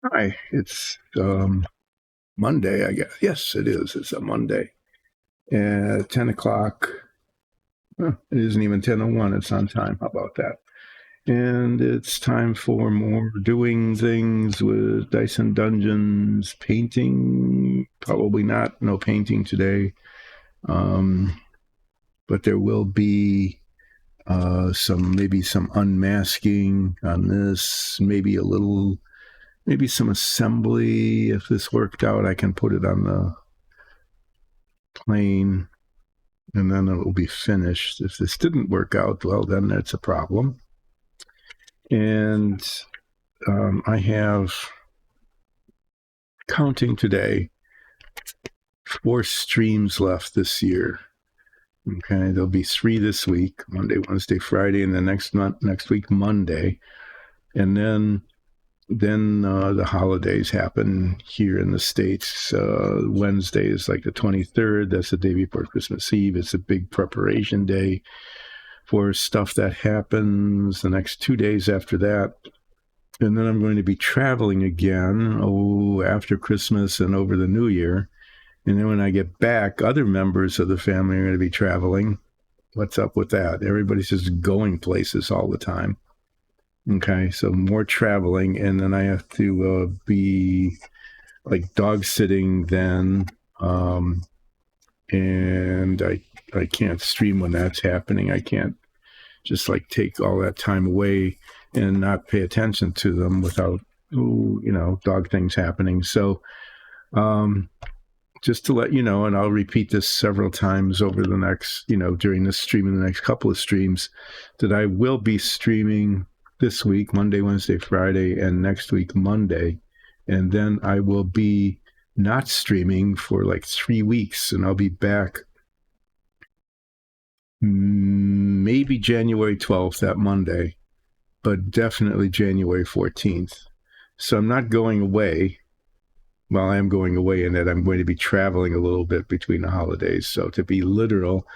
Hi, it's Monday, I guess. Yes, it is. It's a Monday. 10 o'clock. It isn't even 10:01. It's on time. How about that? And it's time for more doing things with Dyson Dungeons. Painting, probably not. No painting today. But there will be maybe some unmasking on this, maybe some assembly. If this worked out, I can put it on the plane and then it will be finished. If this didn't work out, well, then that's a problem. And I have, counting today, 4 streams left this year. Okay, there'll be 3 this week: Monday, Wednesday, Friday, and the next week Monday. And then the holidays happen here in the States. Wednesday is like the 23rd. That's the day before Christmas Eve. It's a big preparation day for stuff that happens the next 2 days after that. And then I'm going to be traveling again, after Christmas and over the New Year. And then when I get back, other members of the family are going to be traveling. What's up with that? Everybody's just going places all the time. Okay, so more traveling, and then I have to be like dog sitting then, and I can't stream when that's happening. I can't just like take all that time away and not pay attention to them without dog things happening. So just to let you know, and I'll repeat this several times over the next, during this stream and the next couple of streams, that I will be streaming this week, Monday, Wednesday, Friday, and next week, Monday. And then I will be not streaming for like 3 weeks, and I'll be back maybe January 12th, that Monday, but definitely January 14th. So I'm not going away. Well, I am going away in that I'm going to be traveling a little bit between the holidays. So to be literal,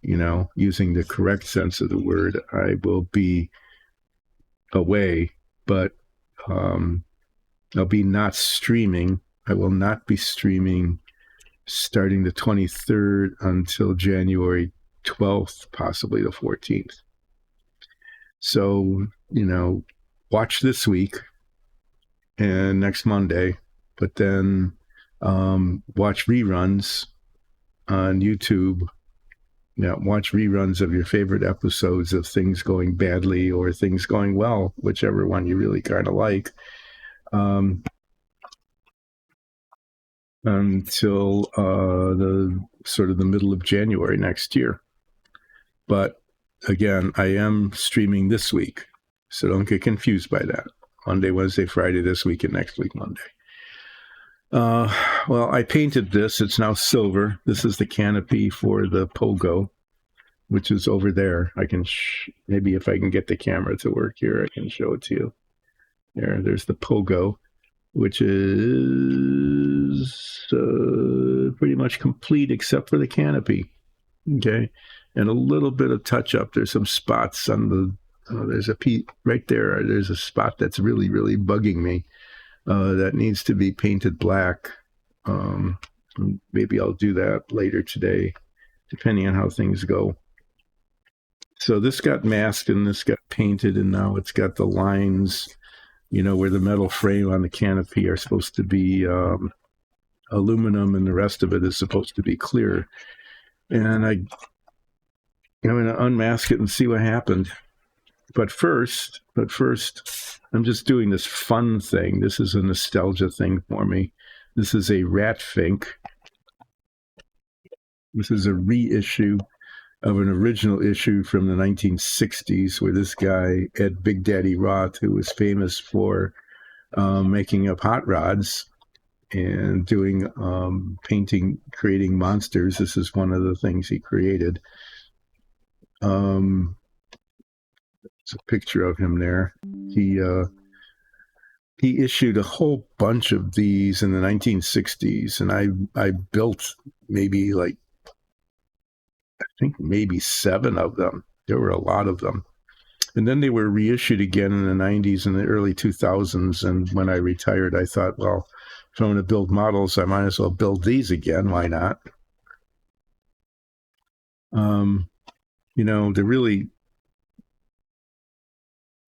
using the correct sense of the word, I will be away, but I'll be not streaming. I will not be streaming starting the 23rd until January 12th, possibly the 14th. So, watch this week and next Monday, but then watch reruns on YouTube. Watch reruns of your favorite episodes of things going badly or things going well, whichever one you really kind of like, until the middle of January next year. But again, I am streaming this week, so don't get confused by that. Monday, Wednesday, Friday this week, and next week Monday. Well, I painted this. It's now silver. This is the canopy for the pogo, which is over there. I can maybe if I can get the camera to work here, I can show it to you. There's the pogo, which is pretty much complete except for the canopy. Okay, and a little bit of touch up. There's some spots on the. There's a right there. There's a spot that's really, really bugging me. That needs to be painted black. Maybe I'll do that later today, depending on how things go. So this got masked and this got painted, and now it's got the lines, where the metal frame on the canopy are supposed to be aluminum, and the rest of it is supposed to be clear. And I'm going to unmask it and see what happened. But first, I'm just doing this fun thing. This is a nostalgia thing for me. This is a Rat Fink. This is a reissue of an original issue from the 1960s where this guy, Ed Big Daddy Roth, who was famous for making up hot rods and doing creating monsters. This is one of the things he created. It's a picture of him there. He issued a whole bunch of these in the 1960s, and I built maybe 7 of them. There were a lot of them. And then they were reissued again in the 90s and the early 2000s. And when I retired, I thought, well, if I'm going to build models, I might as well build these again. Why not? They're really,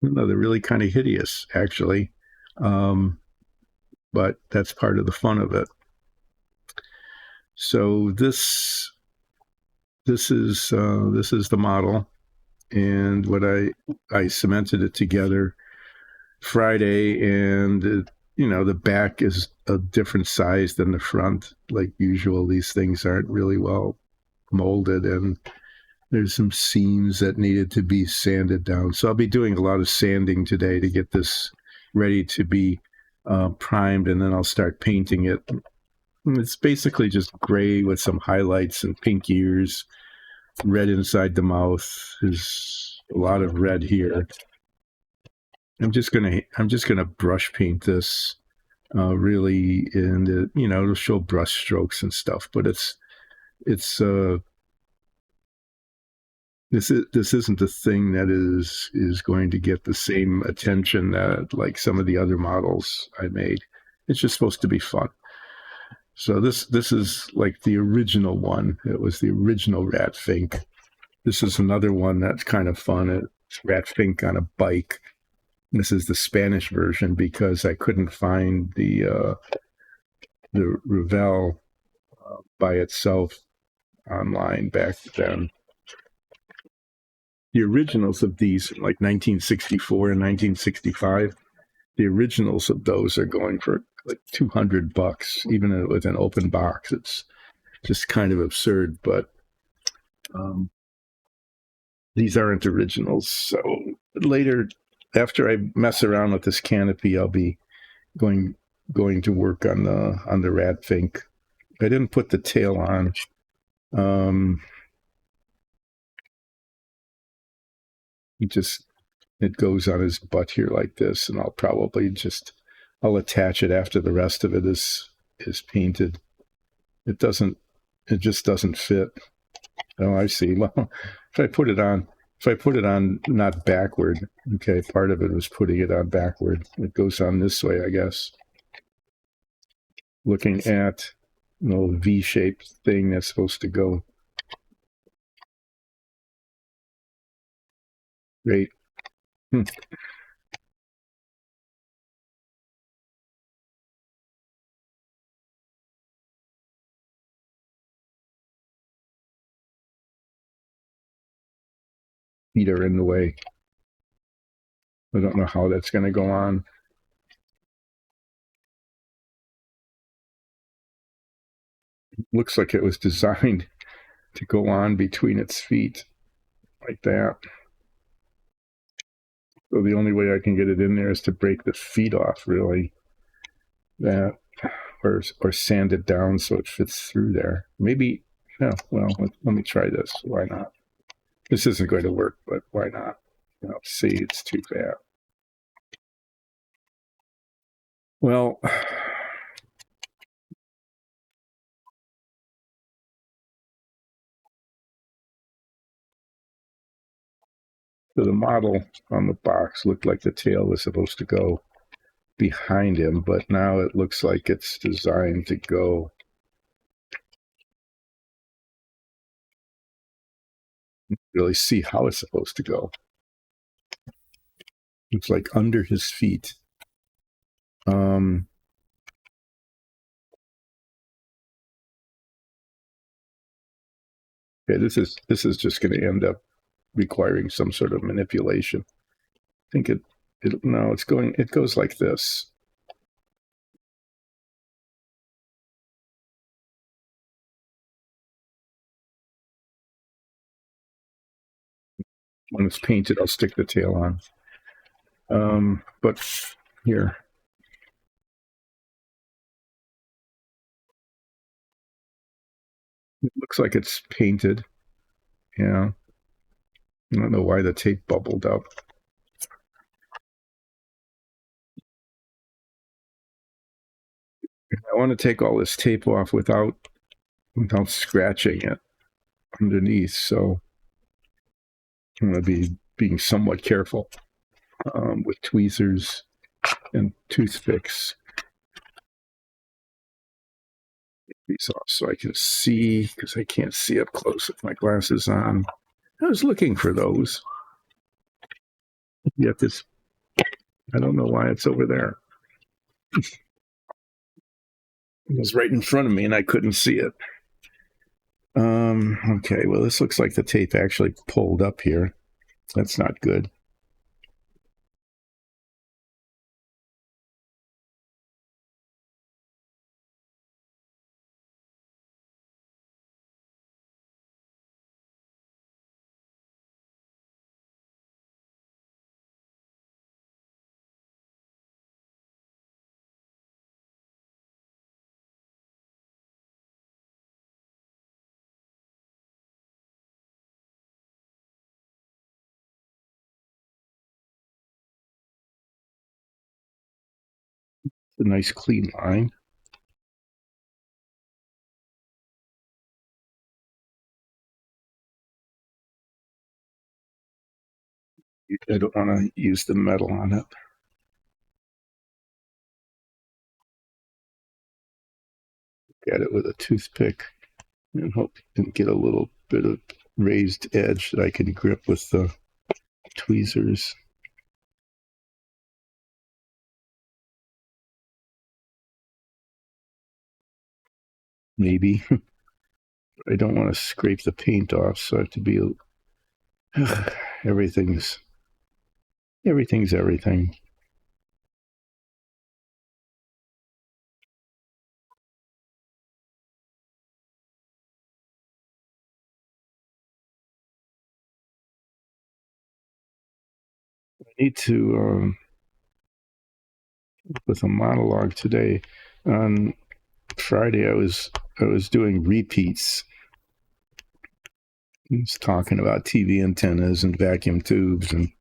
they're really kind of hideous, actually. But that's part of the fun of it. So this is the model, and what I cemented it together Friday, and the back is a different size than the front. Like usual, these things aren't really well molded, and there's some seams that needed to be sanded down. So I'll be doing a lot of sanding today to get this ready to be primed, and then I'll start painting it. It's basically just gray with some highlights and pink ears, red inside the mouth. There's a lot of red here. I'm just gonna brush paint this, really, and it'll show brush strokes and stuff. But this isn't a thing that is going to get the same attention that like some of the other models I made. It's just supposed to be fun. So this is like the original one. It was the original Rat Fink. This is another one that's kind of fun. It's Rat Fink on a bike. This is the Spanish version because I couldn't find the Revell by itself online back then. The originals of these, like 1964 and 1965, the originals of those are going for like $200, even with an open box. It's just kind of absurd, but these aren't originals. So later, after I mess around with this canopy, I'll be going to work on the Rat Fink. I didn't put the tail on. It goes on his butt here like this, and I'll attach it after the rest of it is painted. It just doesn't fit. Oh, I see. Well, if I put it on not backward, okay, part of it was putting it on backward. It goes on this way, I guess. Looking at a little V-shaped thing that's supposed to go. Great. Feet are in the way. I don't know how that's going to go on. Looks like it was designed to go on between its feet like that. So the only way I can get it in there is to break the feet off, really. That, or sand it down so it fits through there. Maybe, no, well, let me try this. Why not? This isn't going to work, but why not? See, it's too bad. Well, so the model on the box looked like the tail was supposed to go behind him, but now it looks like it's designed to go really see how it's supposed to go. It's like under his feet. Okay, this is just going to end up requiring some sort of manipulation. I think it goes like this. When it's painted, I'll stick the tail on. But here. It looks like it's painted. Yeah. I don't know why the tape bubbled up. I want to take all this tape off without scratching it underneath. So I'm going to be being somewhat careful with tweezers and toothpicks. These off so I can see, because I can't see up close with my glasses on. I was looking for those. Yet this, I don't know why it's over there. It was right in front of me and I couldn't see it. Okay, well, this looks like the tape actually pulled up here. That's not good. It's a nice clean line. I don't want to use the metal on it. Get it with a toothpick and hope and get a little bit of raised edge that I can grip with the tweezers. Maybe. I don't want to scrape the paint off, so I have to be everything's everything. I need to with a monologue today. On Friday I was doing repeats. I was talking about TV antennas and vacuum tubes and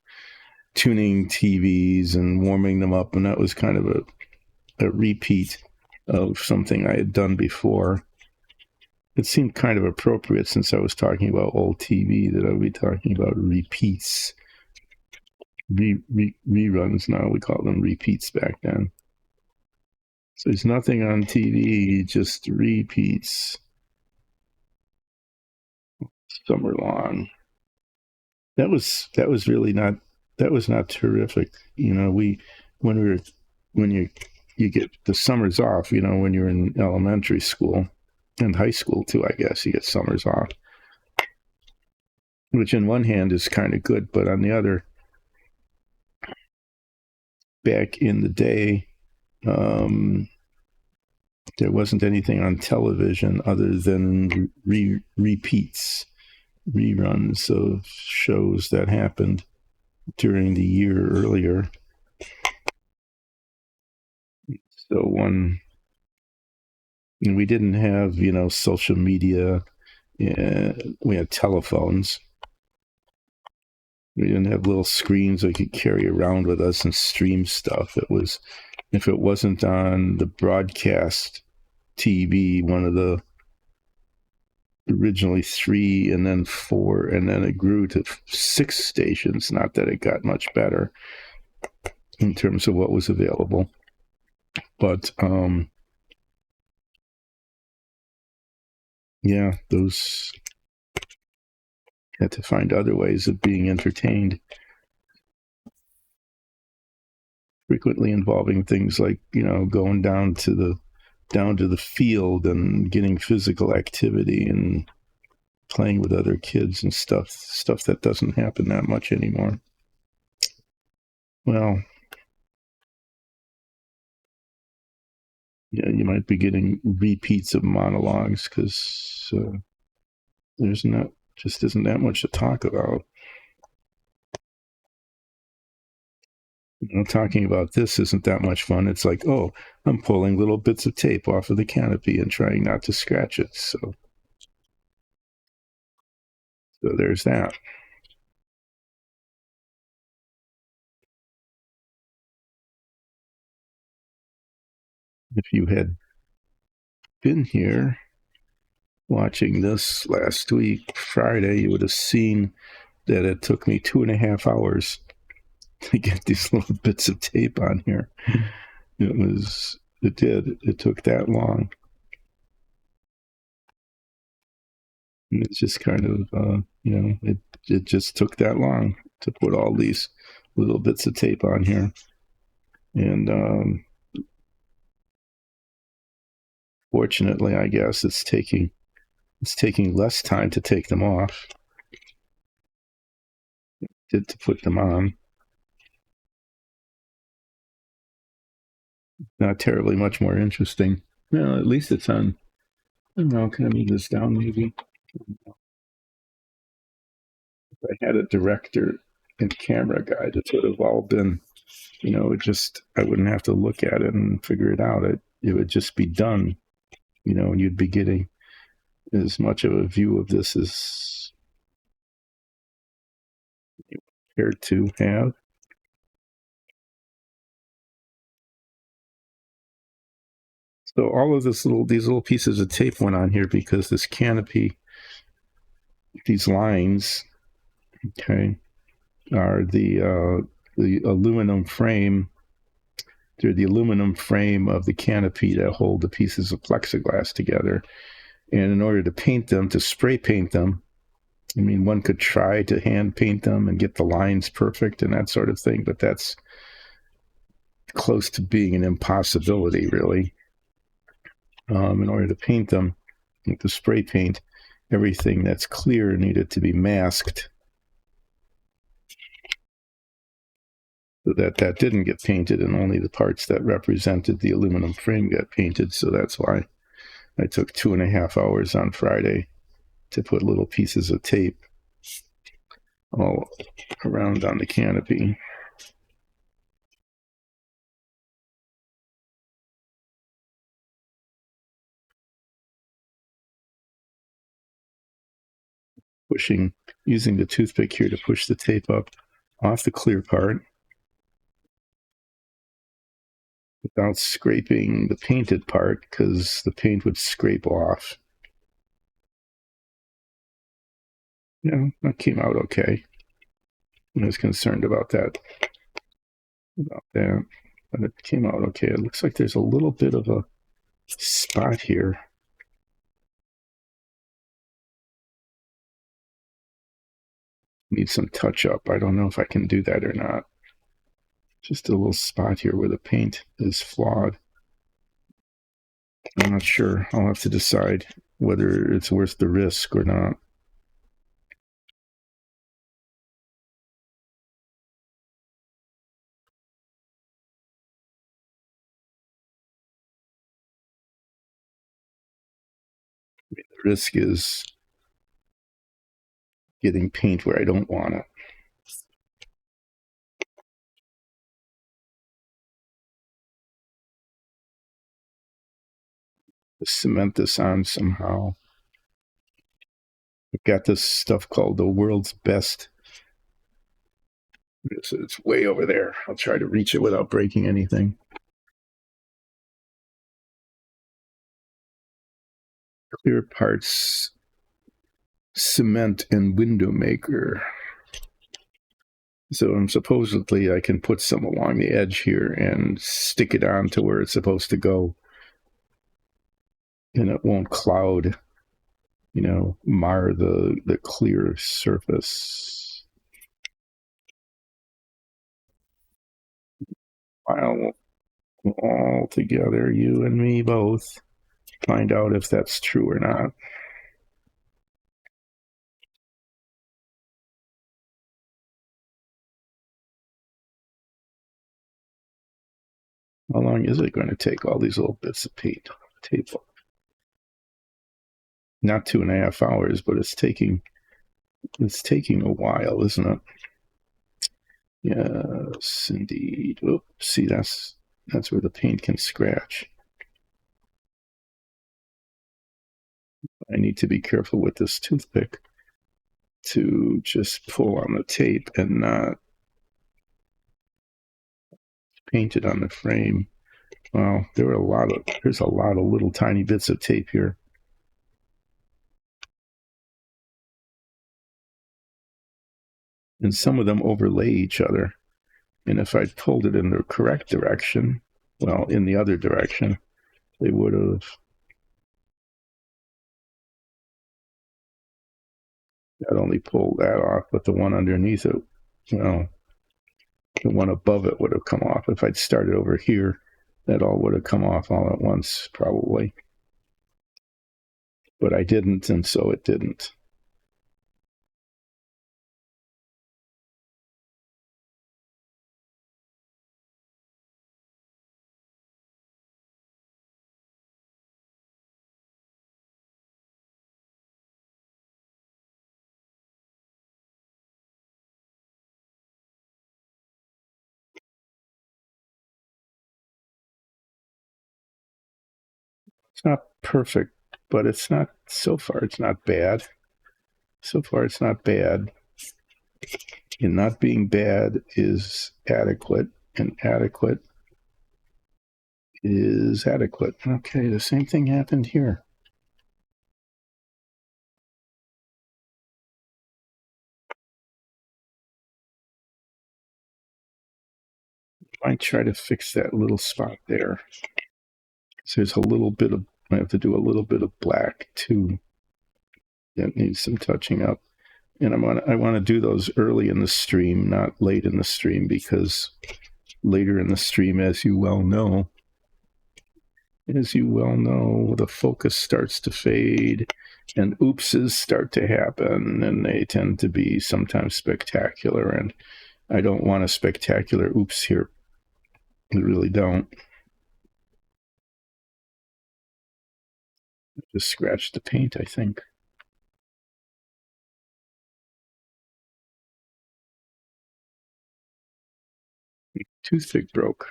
tuning TVs and warming them up, and that was kind of a repeat of something I had done before. It seemed kind of appropriate since I was talking about old TV that I would be talking about repeats. Reruns now, we call them repeats back then. So there's nothing on TV, just repeats. Summer long. That was really not, that was not terrific. You know, when you get the summers off, you know, when you're in elementary school and high school too, I guess you get summers off, which in one hand is kind of good, but on the other, back in the day, there wasn't anything on television other than repeats, reruns of shows that happened during the year earlier. So we didn't have, you know, social media. We had telephones. We didn't have little screens we could carry around with us and stream stuff. It was, if it wasn't on the broadcast TV, one of the originally 3 and then 4, and then it grew to 6 stations. Not that it got much better in terms of what was available, but yeah, those had to find other ways of being entertained, frequently involving things like, you know, going down to the field and getting physical activity and playing with other kids and stuff that doesn't happen that much anymore. Well, yeah, you might be getting repeats of monologues because there's just isn't that much to talk about. You know, talking about this isn't that much fun. It's like, oh, I'm pulling little bits of tape off of the canopy and trying not to scratch it. So there's that. If you had been here watching this last week, Friday, you would have seen that it took me 2.5 hours to get these little bits of tape on here. It took that long. And it's just kind of, it just took that long to put all these little bits of tape on here. And fortunately, I guess it's taking less time to take them off than to put them on. Not terribly much more interesting. No, at least it's on. I don't know, can I move this down maybe? If I had a director and camera guide, it would have all been, I wouldn't have to look at it and figure it out. It would just be done, and you'd be getting as much of a view of this as you care to have. So all of these little pieces of tape went on here because this canopy, these lines, okay, are the aluminum frame. They're the aluminum frame of the canopy that hold the pieces of plexiglass together. And in order to paint them, to spray paint them, I mean, one could try to hand paint them and get the lines perfect and that sort of thing, but that's close to being an impossibility, really. In order to paint them, to spray paint, everything that's clear needed to be masked so that didn't get painted, and only the parts that represented the aluminum frame got painted. So that's why I took 2.5 hours on Friday to put little pieces of tape all around on the canopy. Using the toothpick here to push the tape up off the clear part without scraping the painted part, because the paint would scrape off. Yeah, that came out okay. I was concerned about that, but it came out okay. It looks like there's a little bit of a spot here. Need some touch up. I don't know if I can do that or not. Just a little spot here where the paint is flawed. I'm not sure. I'll have to decide whether it's worth the risk or not. The risk is getting paint where I don't want it. Cement this on somehow. I've got this stuff called the world's best. It's way over there. I'll try to reach it without breaking anything. Clear parts, cement, and window maker. So supposedly I can put some along the edge here and stick it on to where it's supposed to go. And it won't cloud, mar the clear surface. I'll all together, you and me both, find out if that's true or not. How long is it going to take all these little bits of tape? Not 2.5 hours, but it's taking a while, isn't it? Yes, indeed. Oops, see, that's where the paint can scratch. I need to be careful with this toothpick to just pull on the tape and not paint it on the frame. Well, there's a lot of little tiny bits of tape here. and some of them overlay each other. And if I'd pulled it in the correct direction, well, in the other direction, they would have. I'd only pulled that off, but the one underneath it, well, the one above it would have come off. If I'd started over here, that all would have come off all at once, probably. But I didn't, and so it didn't. It's not perfect, but it's not, so far, it's not bad. So far, it's not bad. And not being bad is adequate, and adequate is adequate. Okay, the same thing happened here. I try to fix that little spot there. So there's a little bit of, I have to do a little bit of black too. That needs some touching up. And I want to do those early in the stream, not late in the stream, because later in the stream, as you well know, the focus starts to fade and oopses start to happen, and they tend to be sometimes spectacular. And I don't want a spectacular oops here. I really don't. Just scratch the paint, I think. Toothpick broke.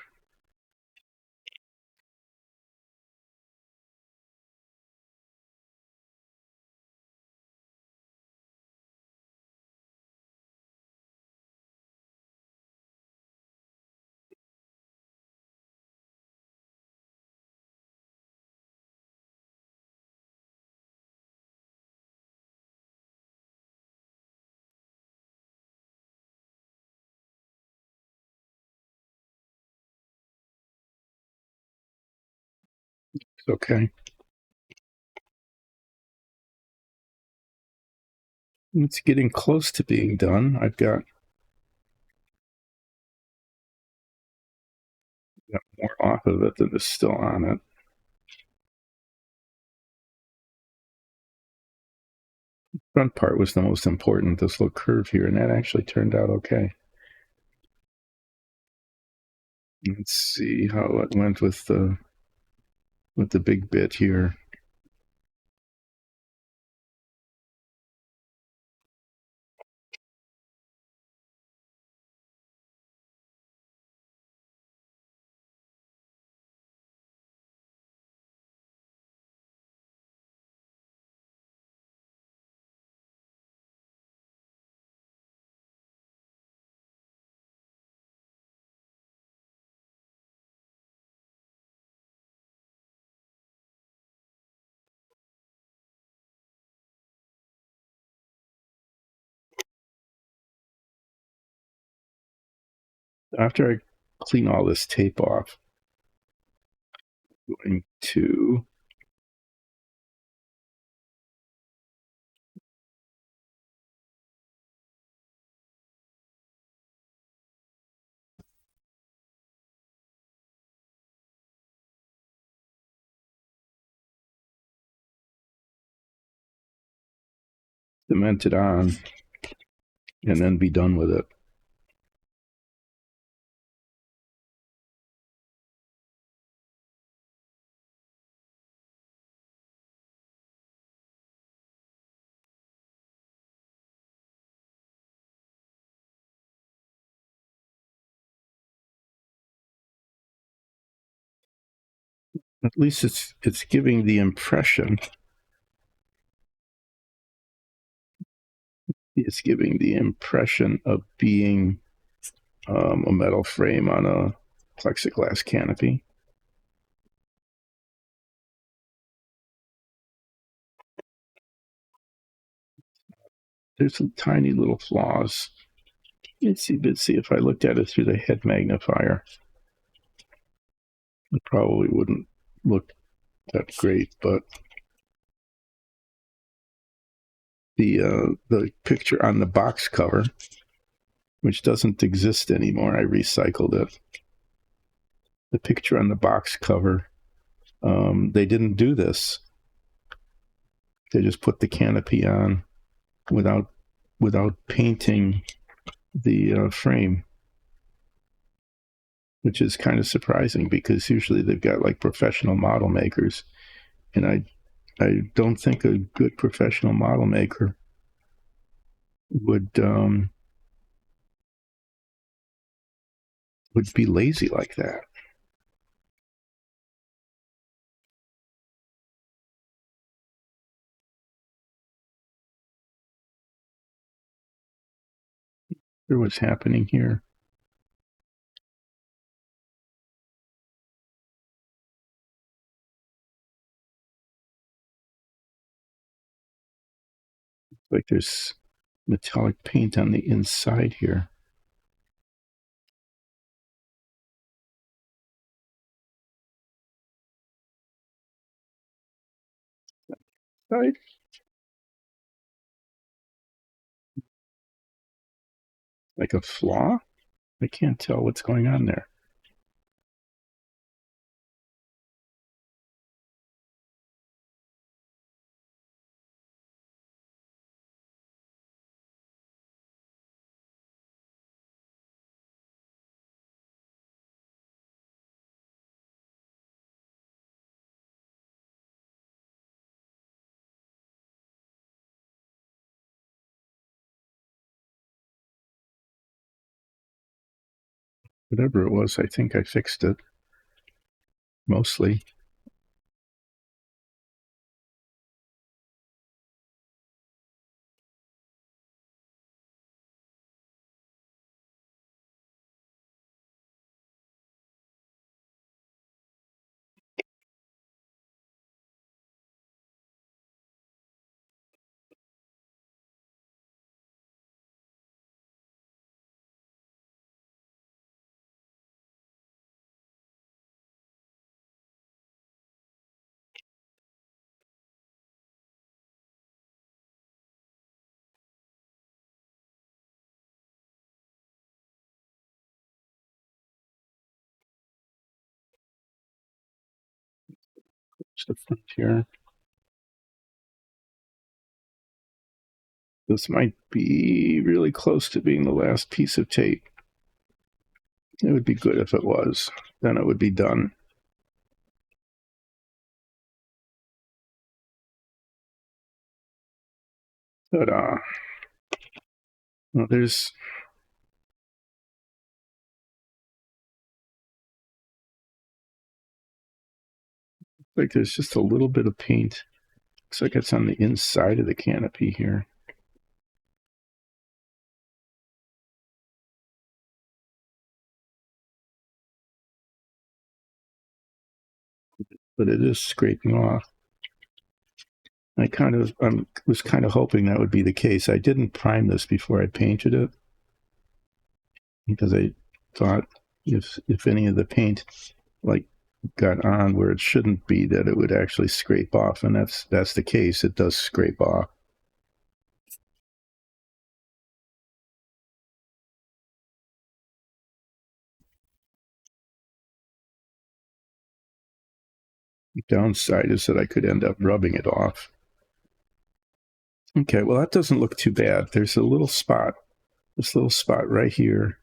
It's okay. It's getting close to being done. I've got more off of it than is still on it. The front part was the most important, this little curve here, and that actually turned out okay. Let's see how it went with the big bit here. After I clean all this tape off, I'm going to cement it on and then be done with it. At least it's giving the impression. It's giving the impression of being a metal frame on a plexiglass canopy. There's some tiny little flaws Let's see if I looked at it through the head magnifier. It probably wouldn't look that great, but the picture on the box cover, which doesn't exist anymore, I recycled it. The picture on the box cover, they didn't do this. They just put the canopy on without painting the frame, which is kind of surprising because usually they've got like professional model makers, and I don't think a good professional model maker would be lazy like that. Here's what's happening here. Like there's metallic paint on the inside here. Right? Like a flaw? I can't tell what's going on there. Whatever it was, I think I fixed it. Mostly. It's the front here. This might be really close to being the last piece of tape. It would be good if it was. Then it would be done. But well, there's like there's just a little bit of paint. Looks like it's on the inside of the canopy here. But it is scraping off. I was kind of hoping that would be the case. I didn't prime this before I painted it because I thought if any of the paint like got on where it shouldn't be, that it would actually scrape off, and that's the case. It does scrape off. The downside is that I could end up rubbing it off. Okay, well, that doesn't look too bad. There's a little spot, this little spot right here.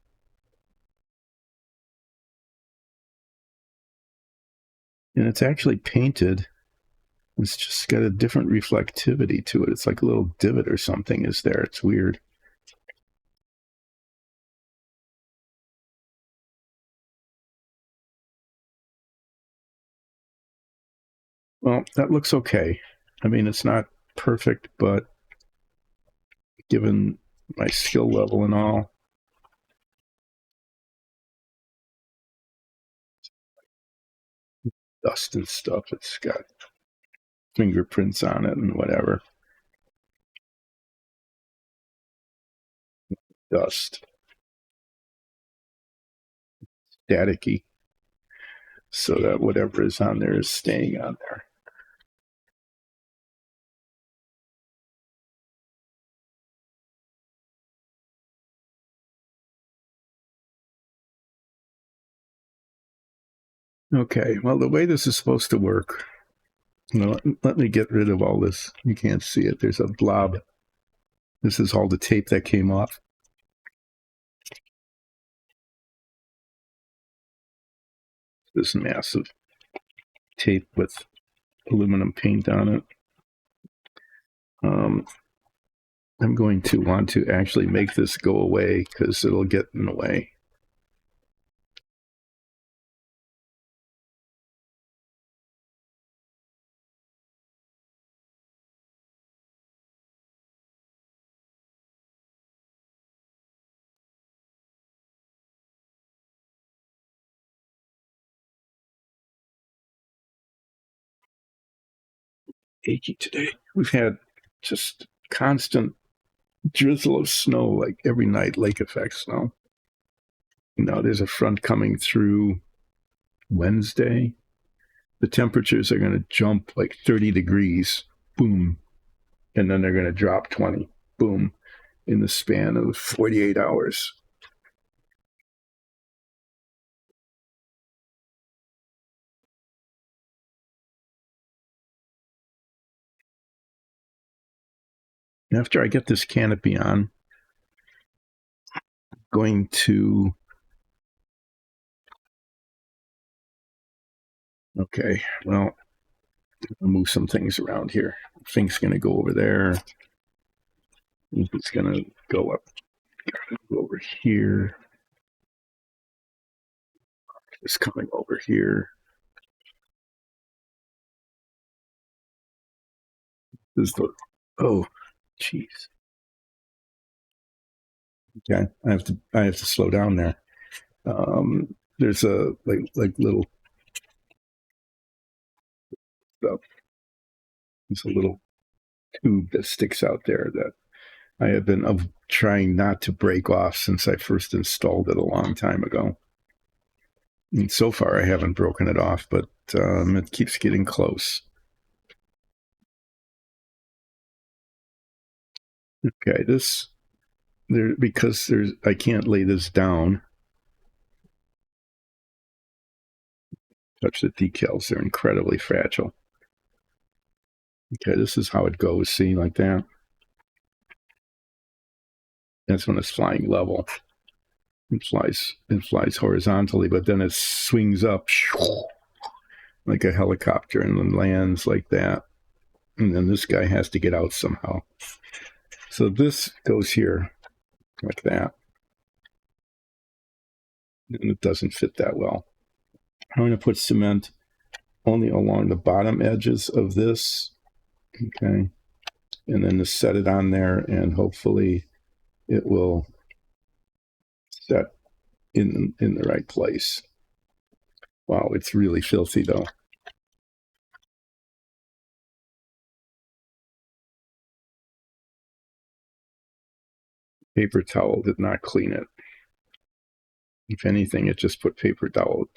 And it's actually painted. It's just got a different reflectivity to it. It's like a little divot or something is there. It's weird. Well, that looks okay. I mean, it's not perfect, but given my skill level and all, dust and stuff, it's got fingerprints on it and whatever. Dust. staticky, so that whatever is on there is staying on there. Okay, well, the way this is supposed to work, let me get rid of all this. You can't see it. There's a blob. This is all the tape that came off. This massive tape with aluminum paint on it. I'm going to want to actually make this go away because it'll get in the way. Achy today. We've had just constant drizzle of snow like every night, lake effect snow. Now there's a front coming through Wednesday. The temperatures are going to jump like 30 degrees, boom, and then they're going to drop 20, boom, in the span of 48 hours. After I get this canopy on, I'm going to okay, well, I'll move some things around here. Fink's going to go over there. It's going to go up over here. It's coming over here. This is the oh, jeez. Okay, I have to slow down there. There's a like little stuff. There's a little tube that sticks out there that I have been trying not to break off since I first installed it a long time ago. And so far, I haven't broken it off, but it keeps getting close. Okay, because I can't lay this down. Touch the decals; they're incredibly fragile. Okay, this is how it goes. See, like that. That's when it's flying level. It flies horizontally, but then it swings up like a helicopter and then lands like that. And then this guy has to get out somehow. So this goes here like that. And it doesn't fit that well. I'm going to put cement only along the bottom edges of this. Okay. And then just set it on there, and hopefully it will set in the right place. Wow, it's really filthy though. Paper towel did not clean it. If anything, it just put paper towel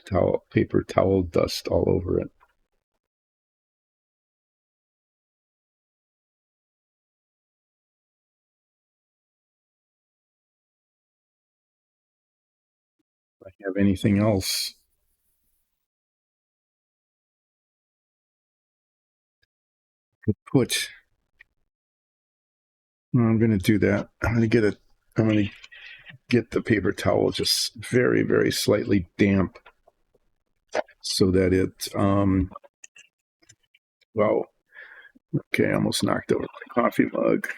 dust all over it. If I have anything else, I could put. Well, I'm going to do that. I'm going to get the paper towel just very, very slightly damp so that it, well, okay, I almost knocked over my coffee mug.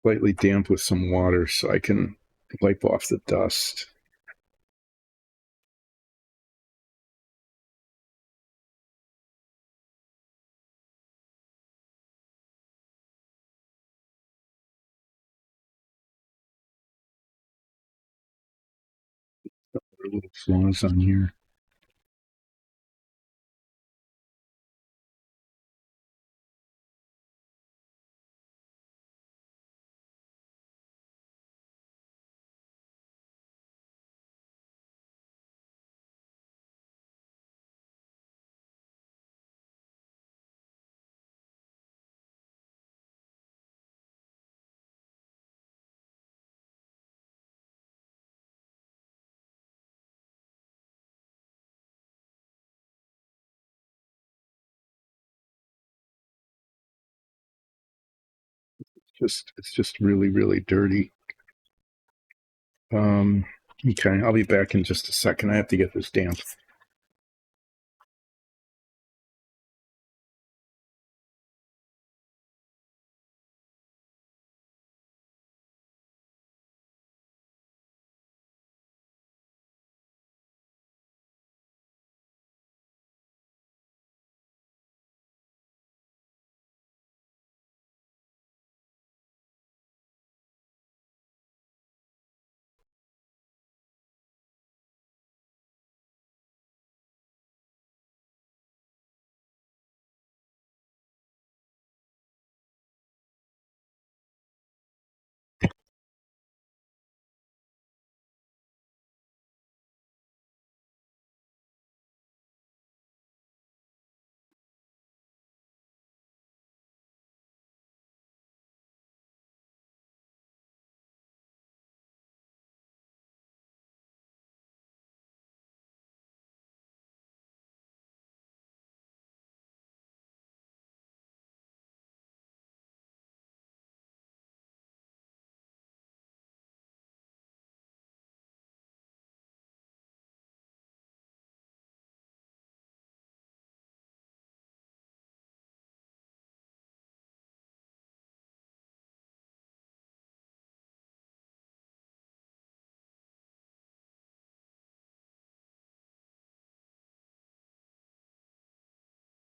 Slightly damp with some water so I can wipe off the dust. There are little flaws on here. It's just really, really dirty. Okay, I'll be back in just a second. I have to get this damp.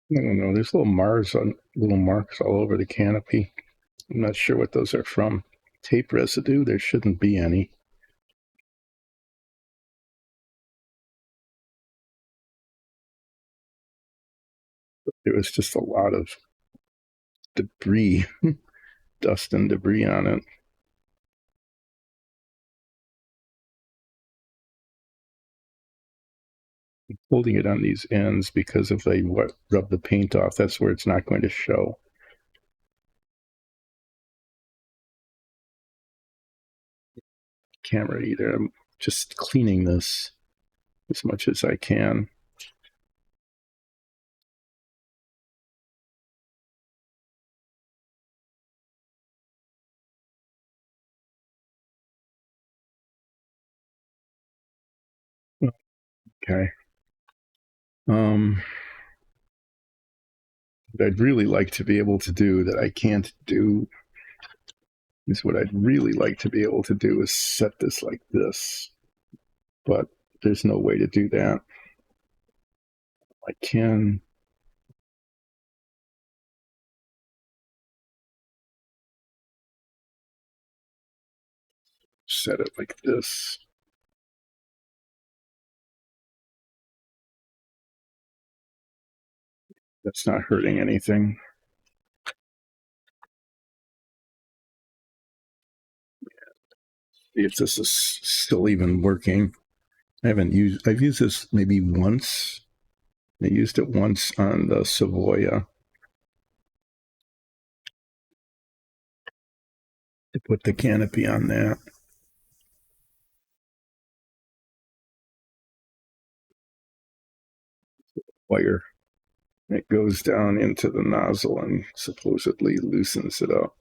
I don't know. There's little marks all over the canopy. I'm not sure what those are from. Tape residue? There shouldn't be any. There was just a lot of debris, dust and debris on it. I'm holding it on these ends because if I rub the paint off, that's where it's not going to show. Camera either. I'm just cleaning this as much as I can. Okay. What I'd really like to be able to do that I can't do is what I'd really like to be able to do is set this like this, but there's no way to do that. I can set it like this. That's not hurting anything. See if this is still even working. I've used this maybe once. I used it once on the Savoya to put the canopy on that. Wire. It goes down into the nozzle and supposedly loosens it up.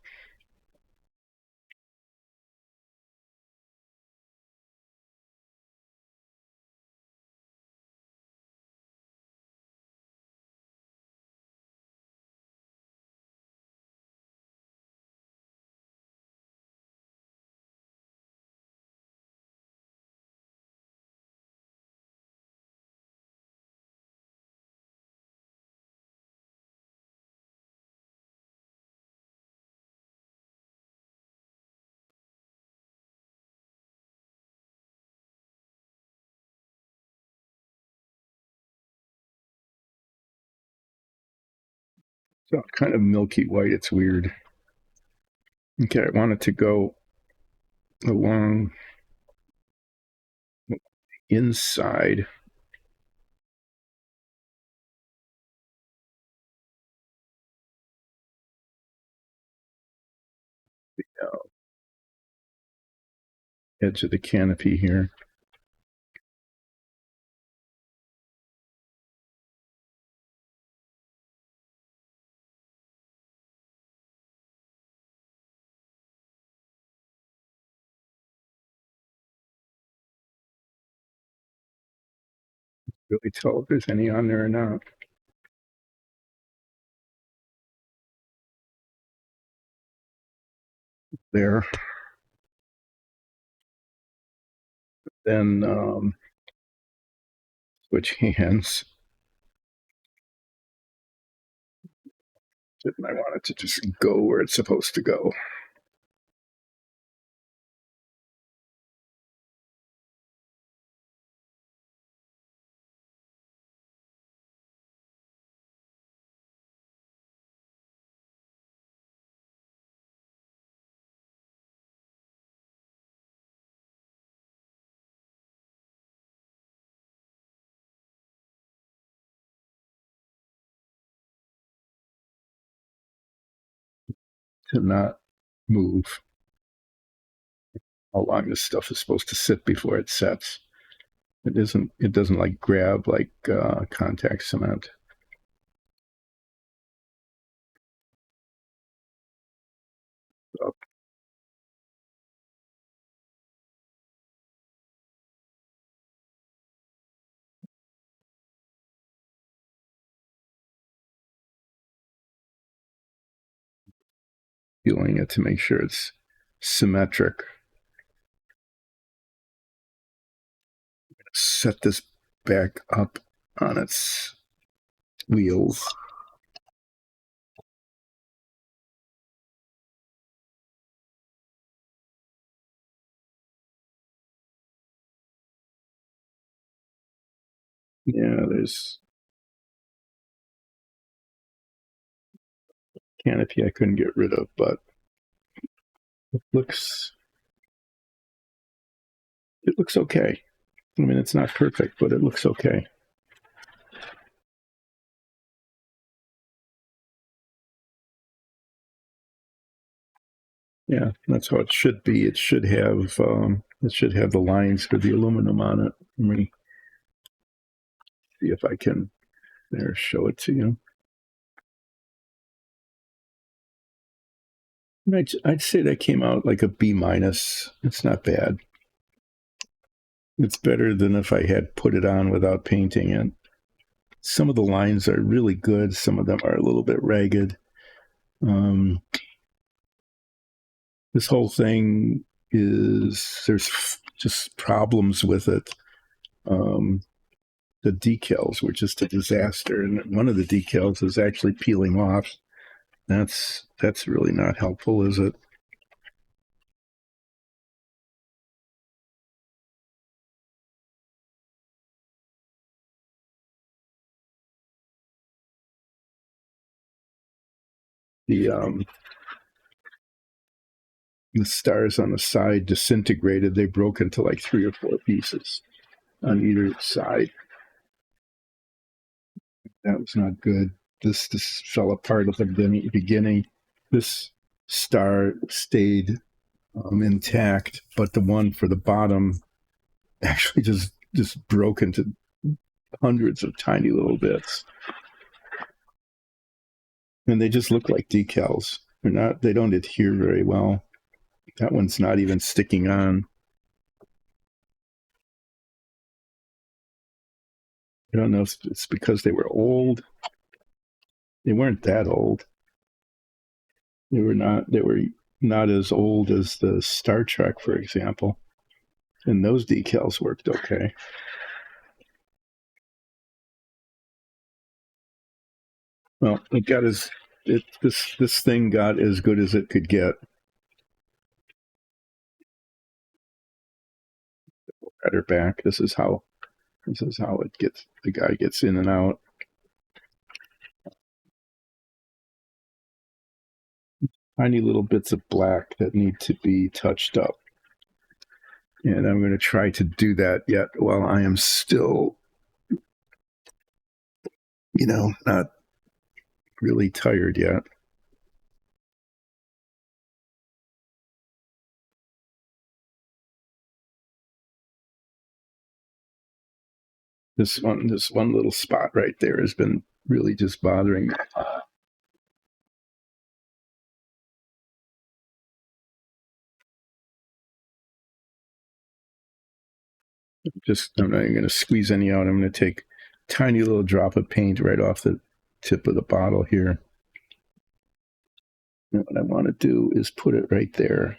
So kind of milky white. It's weird. Okay, I want it to go along inside. Edge of the canopy here. Really tell if there's any on there or not. There. Then switch hands. And I want it to just go where it's supposed to go. To not move. How long this stuff is supposed to sit before it sets. It isn't. It doesn't like grab like contact cement. So feeling it to make sure it's symmetric. Set this back up on its wheels. Yeah, there's canopy I couldn't get rid of, but it looks okay. I mean, it's not perfect, but it looks okay. Yeah, that's how it should be. It should have the lines for the aluminum on it. Let me see if I can show it to you. I'd say that came out like a B minus. It's not bad. It's better than if I had put it on without painting it. Some of the lines are really good. Some of them are a little bit ragged. This whole thing there's just problems with it. The decals were just a disaster, and one of the decals is actually peeling off. That's really not helpful, is it? The the stars on the side disintegrated. They broke into like 3 or 4 pieces on either side. That was not good. This fell apart at the beginning. This star stayed intact, but the one for the bottom actually just broke into hundreds of tiny little bits, and they just look like decals. They don't adhere very well. That one's not even sticking on. I don't know if it's because they were old. They weren't that old. They were not as old as the Star Trek, for example. And those decals worked okay. Well, this thing got as good as it could get. At her back. This is how it gets. The guy gets in and out. Tiny little bits of black that need to be touched up. And I'm going to try to do that yet while I am still, not really tired yet. This one little spot right there has been really just bothering me. I'm not even going to squeeze any out. I'm going to take tiny little drop of paint right off the tip of the bottle here. And what I want to do is put it right there.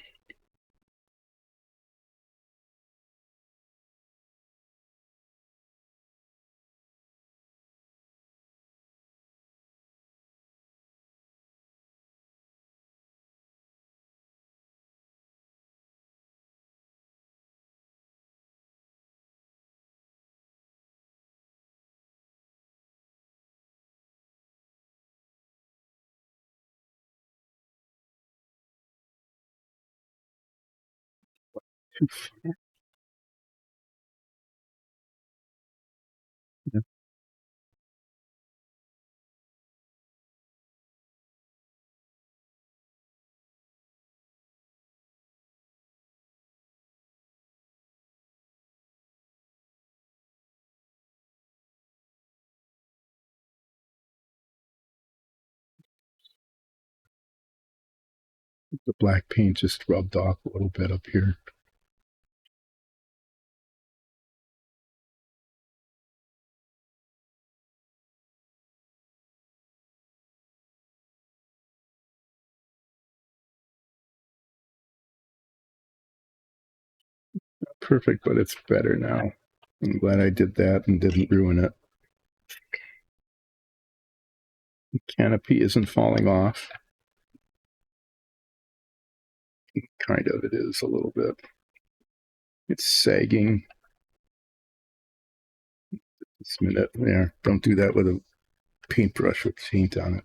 The black paint just rubbed off a little bit up here. Perfect, but it's better now. I'm glad I did that and didn't ruin it. The canopy isn't falling off. Kind of, it is a little bit. It's sagging. This minute, yeah. Don't do that with a paintbrush with paint on it.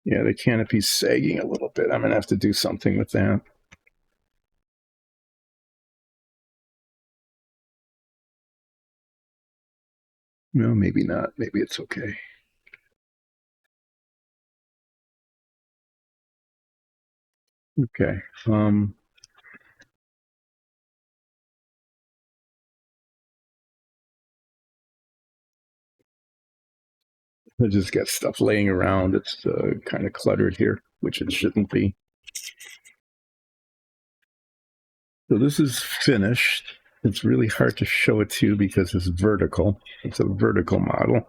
Yeah, the canopy's sagging a little bit. I'm gonna have to do something with that. No, maybe not. Maybe it's okay. Okay. I just got stuff laying around. It's kind of cluttered here, which it shouldn't be. So this is finished. It's really hard to show it to you because it's vertical. It's a vertical model,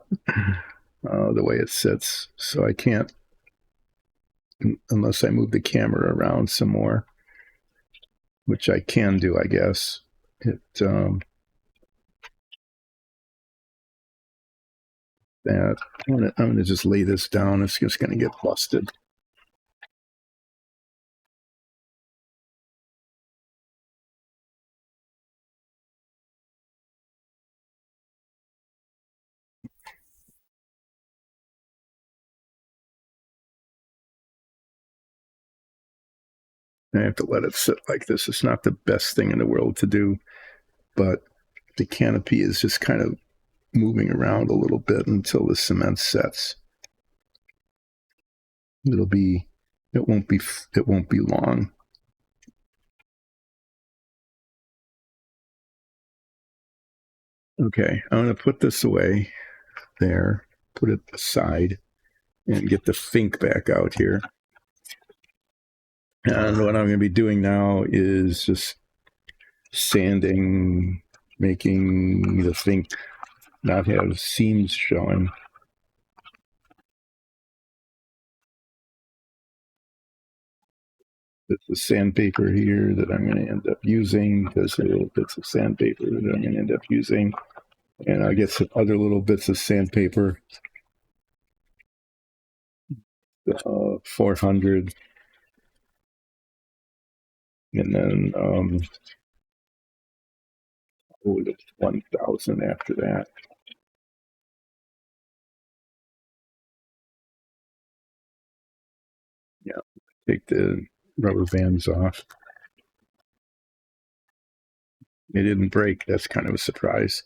the way it sits. So I can't, unless I move the camera around some more, which I can do, I guess. I'm gonna just lay this down. It's just gonna get busted. I have to let it sit like this. It's not the best thing in the world to do, but the canopy is just kind of moving around a little bit until the cement sets. It won't be long. Okay, I'm going to put this away there, put it aside, and get the Fink back out here. And what I'm going to be doing now is just sanding, making the Fink not have seams showing. It's a sandpaper here that I'm going to end up using. There's little bits of sandpaper that I'm going to end up using. And I'll get some other little bits of sandpaper. 400. And then 1,000 after that. Yeah, take the rubber bands off. They didn't break. That's kind of a surprise.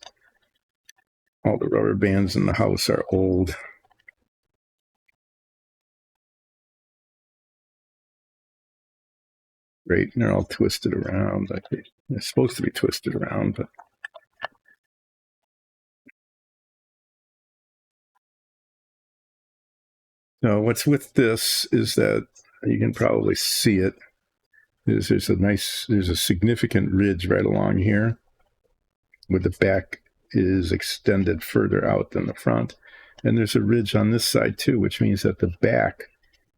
All the rubber bands in the house are old. Great, and they're all twisted around. Like they're supposed to be twisted around, but no. What's with this is that you can probably see it. There's a significant ridge right along here, where the back is extended further out than the front, and there's a ridge on this side too, which means that the back,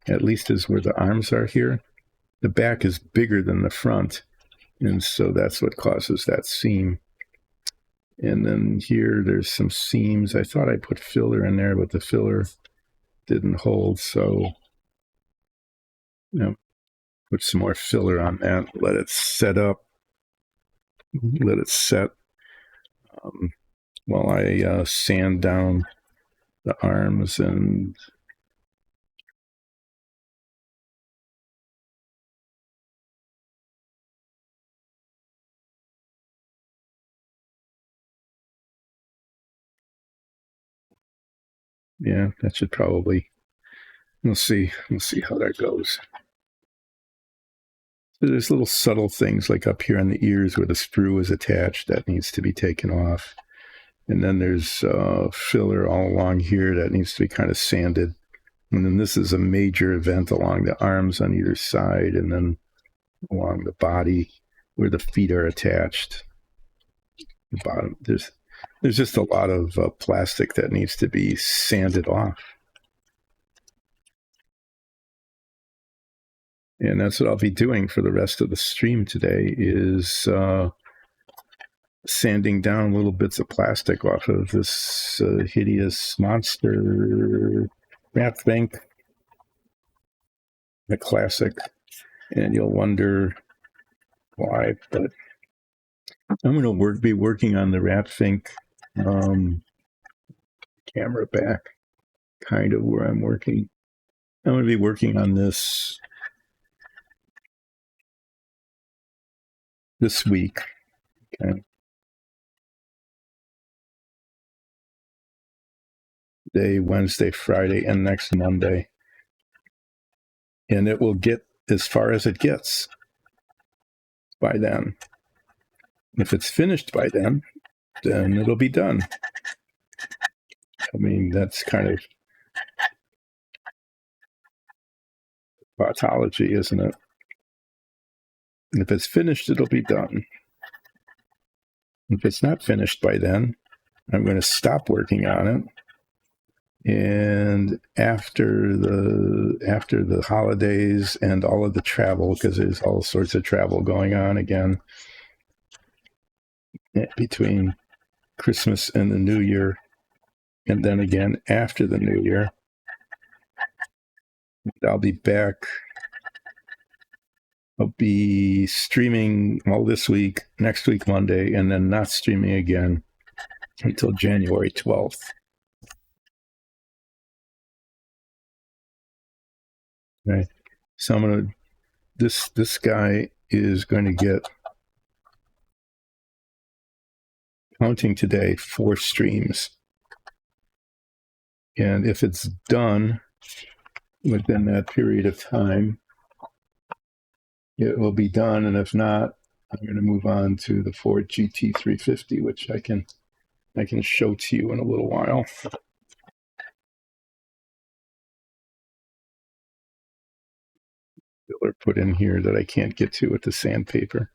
at least is where the arms are here, the back is bigger than the front, and so that's what causes that seam. And then here there's some seams. I thought I put filler in there, but the filler didn't hold, so put some more filler on that. Let it set up. Let it set while I sand down the arms and yeah, that should probably. We'll see. We'll see how that goes. So there's little subtle things like up here on the ears where the sprue is attached that needs to be taken off, and then there's filler all along here that needs to be kind of sanded. And then this is a major event along the arms on either side, and then along the body where the feet are attached. The bottom, there's just a lot of plastic that needs to be sanded off. And that's what I'll be doing for the rest of the stream today is sanding down little bits of plastic off of this hideous monster Rat Fink, the classic. And you'll wonder why, but I'm going to be working on the Rat Fink camera back, kind of where I'm working. I'm going to be working on this week. Okay. Day, Wednesday, Friday, and next Monday. And it will get as far as it gets by then. If it's finished by then it'll be done. I mean, that's kind of pathology, isn't it? And if it's finished, it'll be done. If it's not finished by then, I'm going to stop working on it. And after the holidays and all of the travel, because there's all sorts of travel going on again between Christmas and the New Year, and then again after the New Year, I'll be back. I'll be streaming all this week, next week Monday, and then not streaming again until January 12th. Right. So I'm gonna. This guy is going to get, counting today, 4 streams, and if it's done within that period of time, it will be done. And if not, I'm going to move on to the Ford GT350, which I can show to you in a little while. Filler put in here that I can't get to with the sandpaper.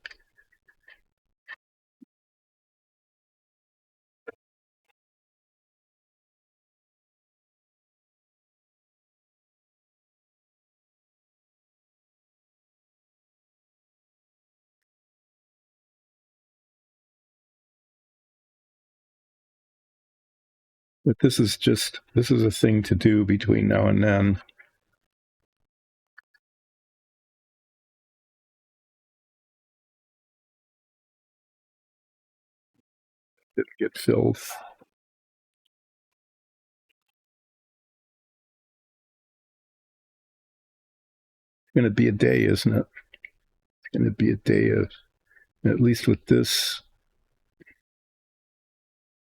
But this is a thing to do between now and then. It get filled. It's going to be a day, isn't it? It's going to be a day of, at least with this,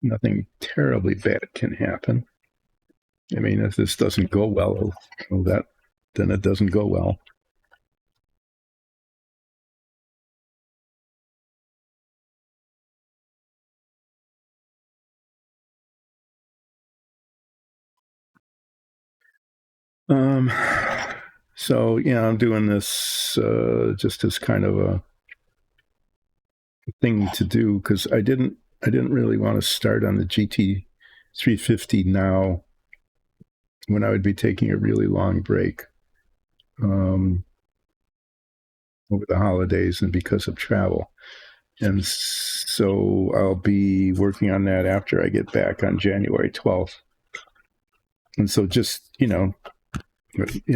nothing terribly bad can happen. I mean, if this doesn't go well, then it doesn't go well. Um, so yeah, I'm doing this just as kind of a thing to do because I didn't really want to start on the GT 350 now when I would be taking a really long break um, over the holidays and because of travel. And so I'll be working on that after I get back on January 12th. And so just, in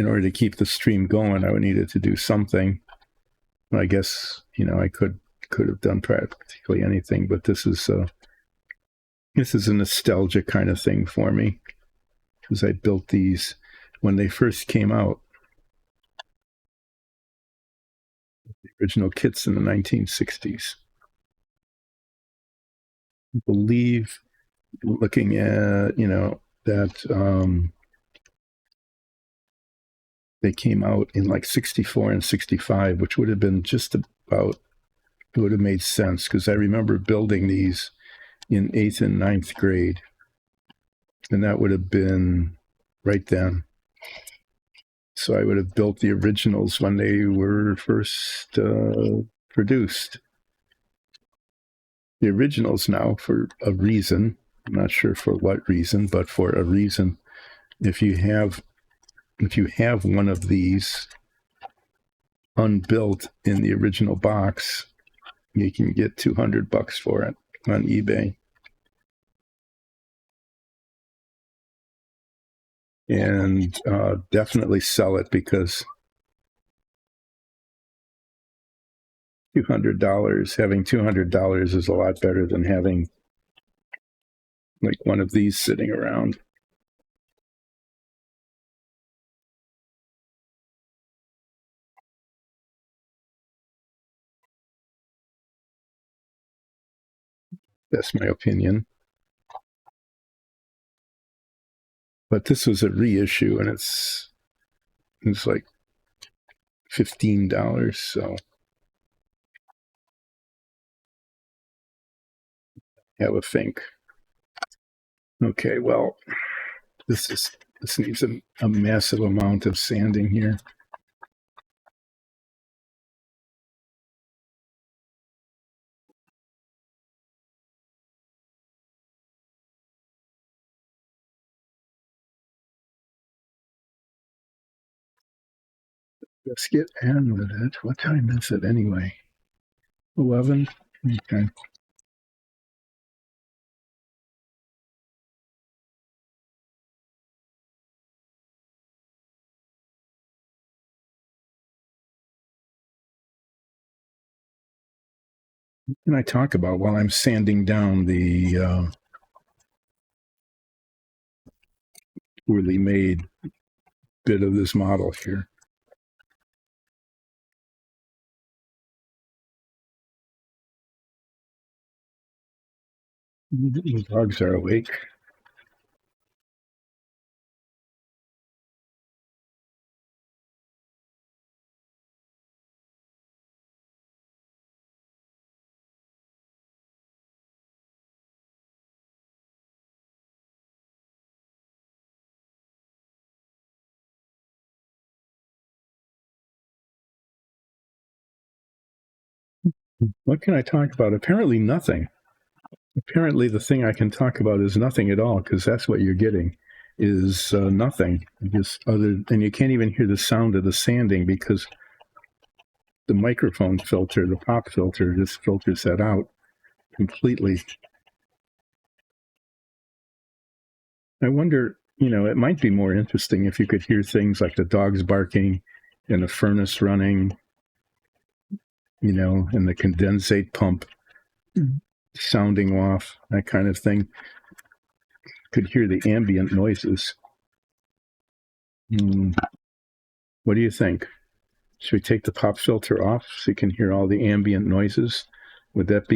order to keep the stream going, I would needed to do something. I guess, I could have done practically anything, but this is a nostalgia kind of thing for me because I built these when they first came out, the original kits in the 1960s. I believe looking at, that they came out in like 64 and 65, which would have been just about, it would have made sense because I remember building these in 8th and 9th grade. And that would have been right then. So I would have built the originals when they were first produced. The originals now, for a reason, I'm not sure for what reason, but for a reason, if you have one of these unbuilt in the original box, you can get $200 for it on eBay. And definitely sell it because having $200 is a lot better than having like one of these sitting around. That's my opinion. But this was a reissue, and it's like $15. So have a think. Okay, well, this needs a massive amount of sanding here. Let's get on with it. What time is it anyway? 11? Okay. What can I talk about while I'm sanding down the poorly made bit of this model here? The dogs are awake. What can I talk about? Apparently nothing. Apparently the thing I can talk about is nothing at all because that's what you're getting is nothing. Just other, and you can't even hear the sound of the sanding because the microphone filter, the pop filter, just filters that out completely. I wonder, it might be more interesting if you could hear things like the dogs barking and a furnace running, and the condensate pump sounding off, that kind of thing. Could hear the ambient noises. What do you think? Should we take the pop filter off so you can hear all the ambient noises? Would that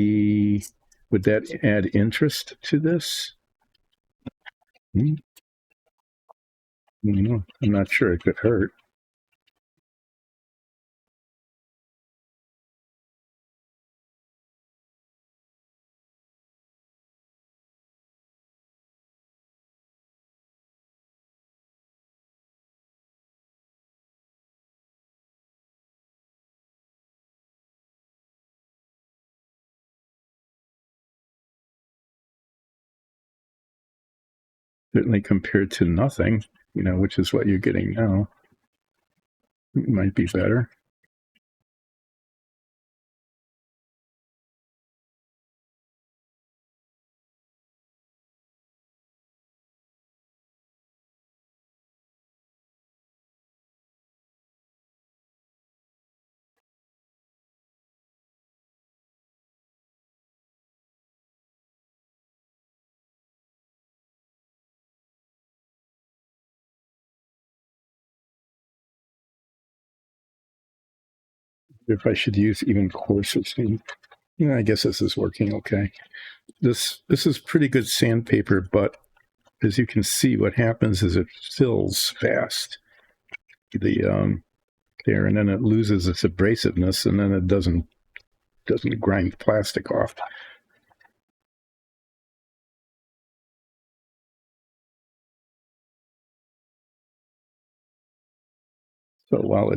add interest to this? I'm not sure. It could hurt. certainly compared to nothing, which is what you're getting now, it might be better. If I should use even coarser steam. I guess this is working okay. This is pretty good sandpaper, but as you can see, what happens is it fills fast. There, and then it loses its abrasiveness, and then it doesn't grind plastic off. So while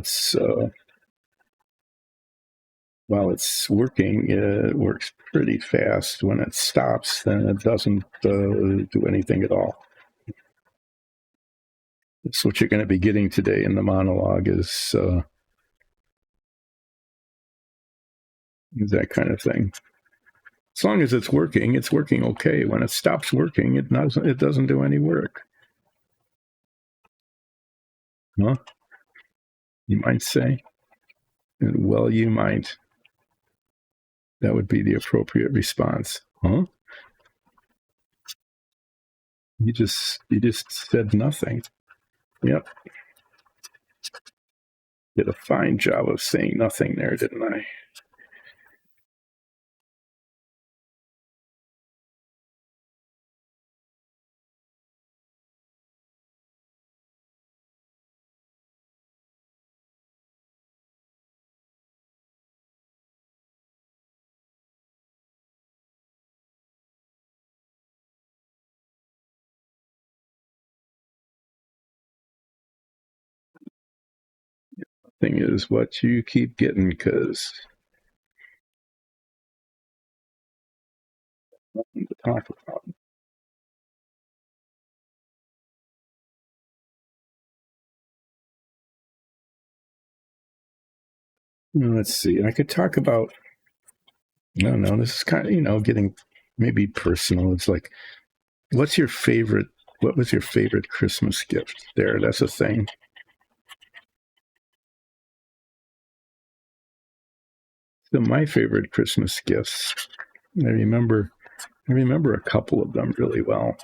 it's working, it works pretty fast. When it stops, then it doesn't do anything at all. That's what you're going to be getting today in the monologue is that kind of thing. As long as it's working okay. When it stops working, it doesn't do any work. Huh? You might say. Well, you might. That would be the appropriate response. Huh? You just said nothing. Yep. Did a fine job of saying nothing there, didn't I? Thing is what you keep getting, because nothing to talk about. Let's see. I could talk about. I don't know. This is kind of getting maybe personal. It's like, what's your favorite? What was your favorite Christmas gift? There, that's a thing. So my favorite Christmas gifts. I remember a couple of them really well,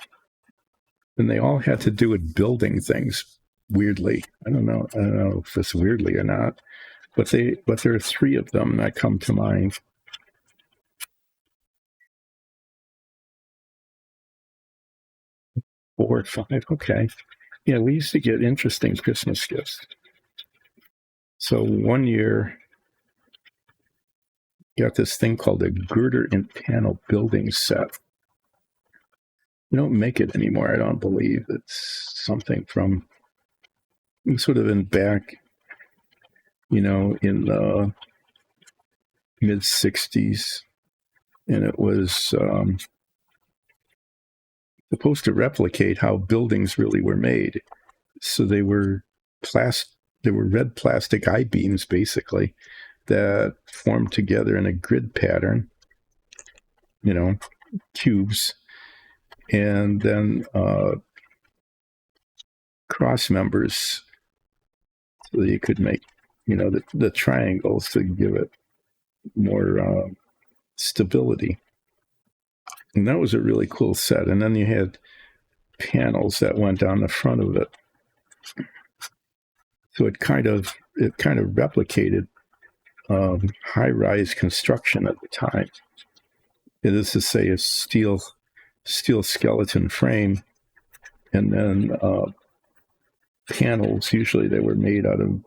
and they all had to do with building things. Weirdly, I don't know if it's weirdly or not, but there are three of them that come to mind. 4 or 5, okay. Yeah, we used to get interesting Christmas gifts. So one year, got this thing called a girder and panel building set. You don't make it anymore, I don't believe. It's something from sort of in back, in the mid 60s. And it was supposed to replicate how buildings really were made. So they were red plastic I-beams, basically, that formed together in a grid pattern, cubes, and then cross members, so that you could make, the triangles to give it more stability. And that was a really cool set. And then you had panels that went down the front of it. So it kind of replicated high-rise construction at the time. It is to say, a steel skeleton frame, and then panels. Usually, they were made out of.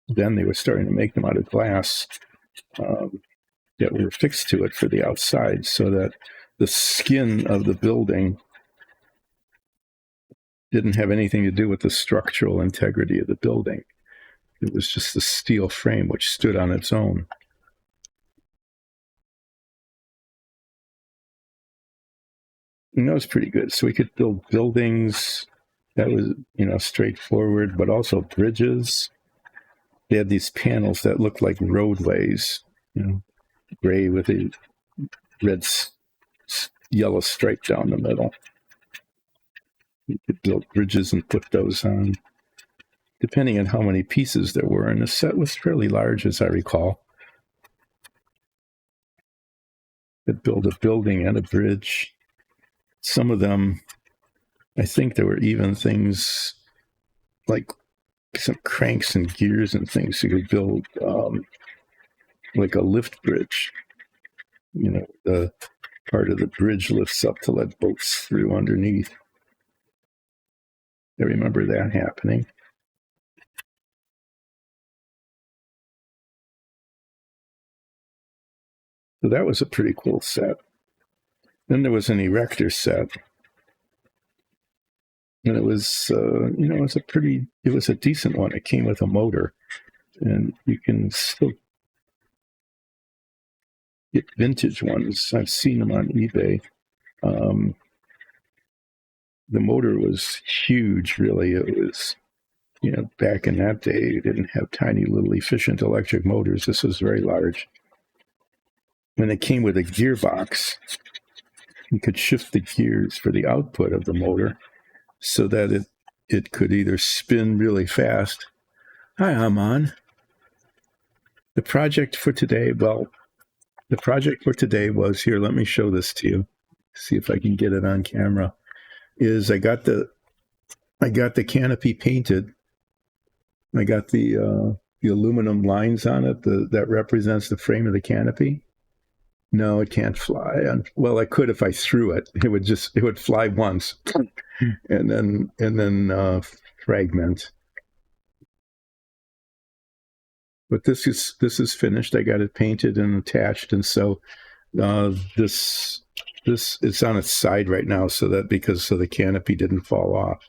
Then they were starting to make them out of glass that were fixed to it for the outside, so that the skin of the building didn't have anything to do with the structural integrity of the building. It was just the steel frame which stood on its own. And that was pretty good. So we could build buildings. That was, straightforward, but also bridges. They had these panels that looked like roadways, gray with a red, yellow stripe down the middle. You could build bridges and put those on, depending on how many pieces there were. And the set was fairly large, as I recall. Could build a building and a bridge. Some of them, I think there were even things like some cranks and gears and things. You could build like a lift bridge. The part of the bridge lifts up to let boats through underneath. I remember that happening. So that was a pretty cool set. Then there was an erector set. And it was, it was a decent one. It came with a motor. And you can still get vintage ones. I've seen them on eBay. The motor was huge, really. It was, back in that day, you didn't have tiny little efficient electric motors. This was very large. And it came with a gearbox. You could shift the gears for the output of the motor so that it could either spin really fast. Hi, I'm on. The project for today was, here, let me show this to you. See if I can get it on camera. Is I got the canopy painted. I got the aluminum lines on it that represents the frame of the canopy. No, it can't fly. Well, I could if I threw it. It would fly once, and then fragment. But this is finished. I got it painted and attached, and so this it's on its side right now, so the canopy didn't fall off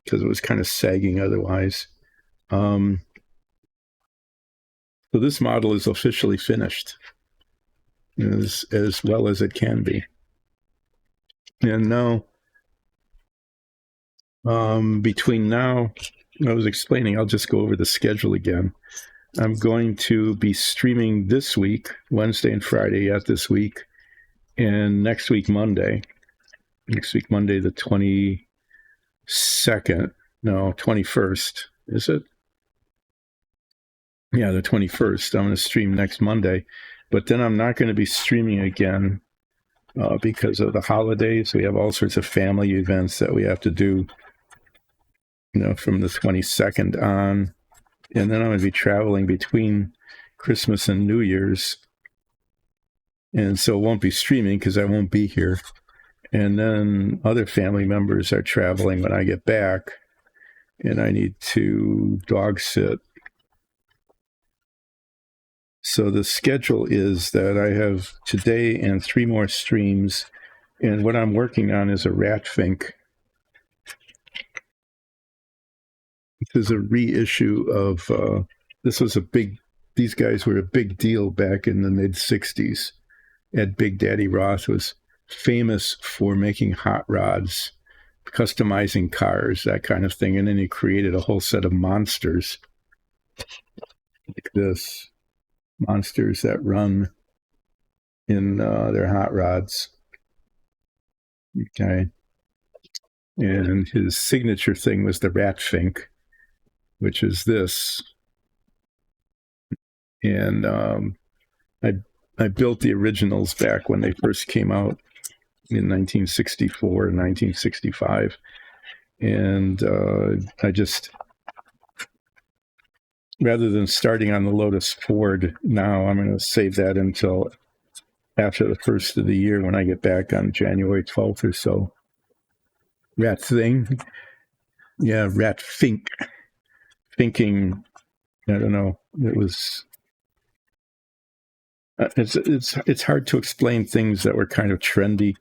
because it was kind of sagging otherwise. So this model is officially finished. As well as it can be. And now, between now, I was explaining, I'll just go over the schedule again. I'm going to be streaming this week, Wednesday and Friday yet this week, and next week, Monday the 21st, is it? Yeah, the 21st. I'm going to stream next Monday. But then I'm not going to be streaming again because of the holidays. We have all sorts of family events that we have to do, from the 22nd on. And then I'm going to be traveling between Christmas and New Year's. And so it won't be streaming because I won't be here. And then other family members are traveling when I get back. And I need to dog sit. So the schedule is that I have today and 3 more streams, and what I'm working on is a Rat Fink. This is a reissue of, these guys were a big deal back in the mid-'60s. Ed Big Daddy Roth was famous for making hot rods, customizing cars, that kind of thing, and then he created a whole set of monsters like this. Monsters that run in their hot rods. Okay. And his signature thing was the Rat Fink, which is this. And I built the originals back when they first came out in 1964 and 1965. And I just, rather than starting on the Lotus Ford now, I'm going to save that until after the first of the year when I get back on January 12th or so. Rat Thing. Yeah, Rat Fink. Thinking, I don't know, it was... It's hard to explain things that were kind of trendy,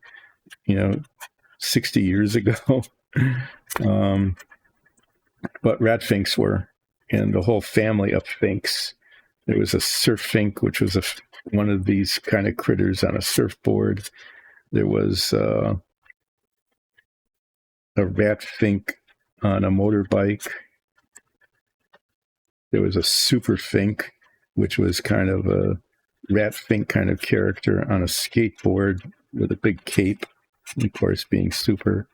60 years ago. But Rat Finks were. And the whole family of finks. There was a surf fink, which was one of these kind of critters on a surfboard. There was a Rat Fink on a motorbike. There was a Super Fink, which was kind of a Rat Fink kind of character on a skateboard with a big cape, of course, being super.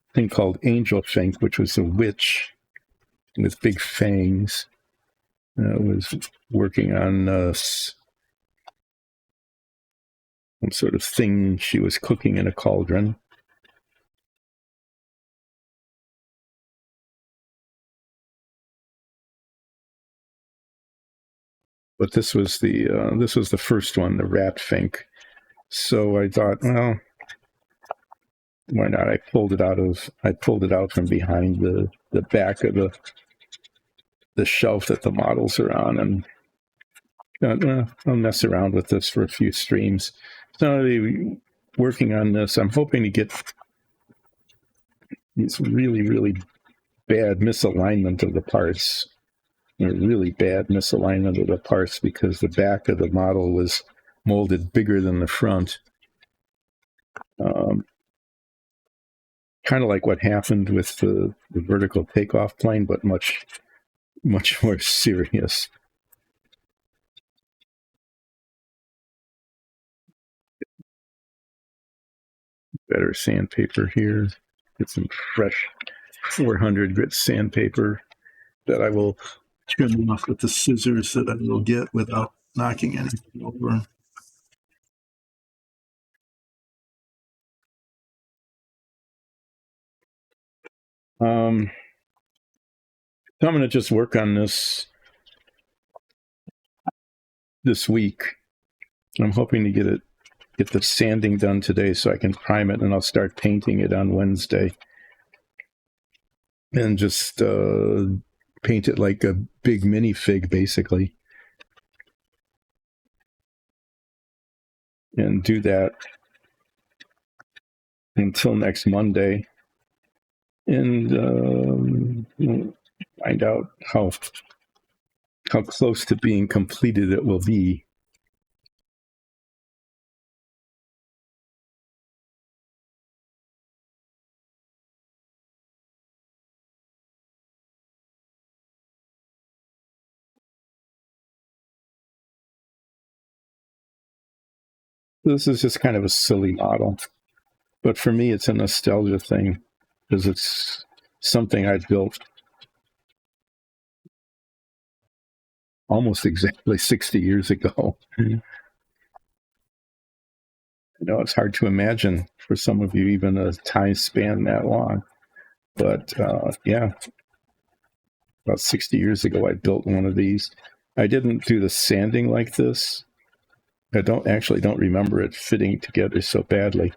A thing called Angel Fink, which was a witch with big fangs. Was working on some sort of thing she was cooking in a cauldron. But this was the first one, the Rat Fink. So I thought, well, why not? I pulled it out from behind the back of the shelf that the models are on, and I'll mess around with this for a few streams. So working on this, I'm hoping to get these really, really bad misalignment of the parts. Really bad misalignment of the parts because the back of the model was molded bigger than the front. Kind of like what happened with the vertical takeoff plane, but much, much more serious. Better sandpaper here. Get some fresh 400 grit sandpaper that I will trim off with the scissors that I will get without knocking anything over. So I'm going to just work on this week. I'm hoping to get the sanding done today so I can prime it, and I'll start painting it on Wednesday. And just paint it like a big minifig, basically. And do that until next Monday. And find out how close to being completed it will be. This is just kind of a silly model, but for me, it's a nostalgia thing because it's something I built almost exactly 60 years ago. I know it's hard to imagine for some of you even a time span that long, but yeah, about 60 years ago, I built one of these. I didn't do the sanding like this. I don't remember it fitting together so badly.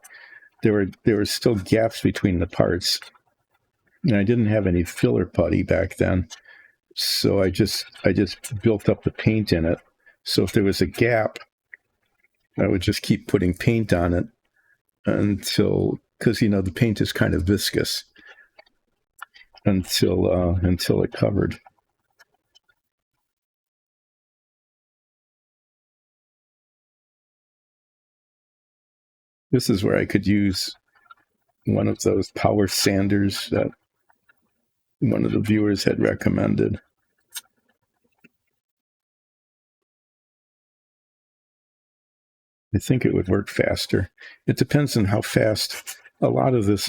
There were still gaps between the parts, and I didn't have any filler putty back then, so I just built up the paint in it. So if there was a gap, I would just keep putting paint on it until, because the paint is kind of viscous, until it covered. This is where I could use one of those power sanders that one of the viewers had recommended. I think it would work faster. It depends on how fast. A lot of this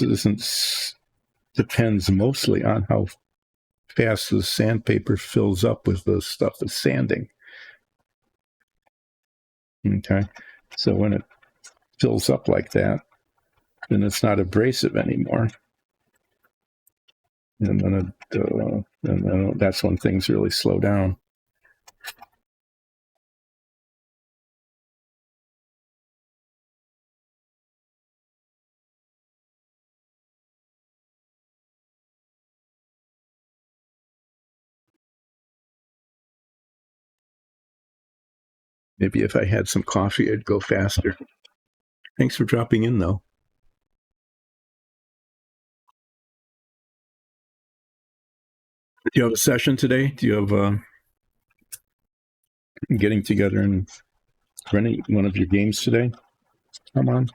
depends mostly on how fast the sandpaper fills up with the stuff that's sanding. Okay, so when it fills up like that, then it's not abrasive anymore. And then that's when things really slow down. Maybe if I had some coffee, I'd go faster. Thanks for dropping in, though. Do you have a session today? Do you have getting together and running one of your games today? Come on.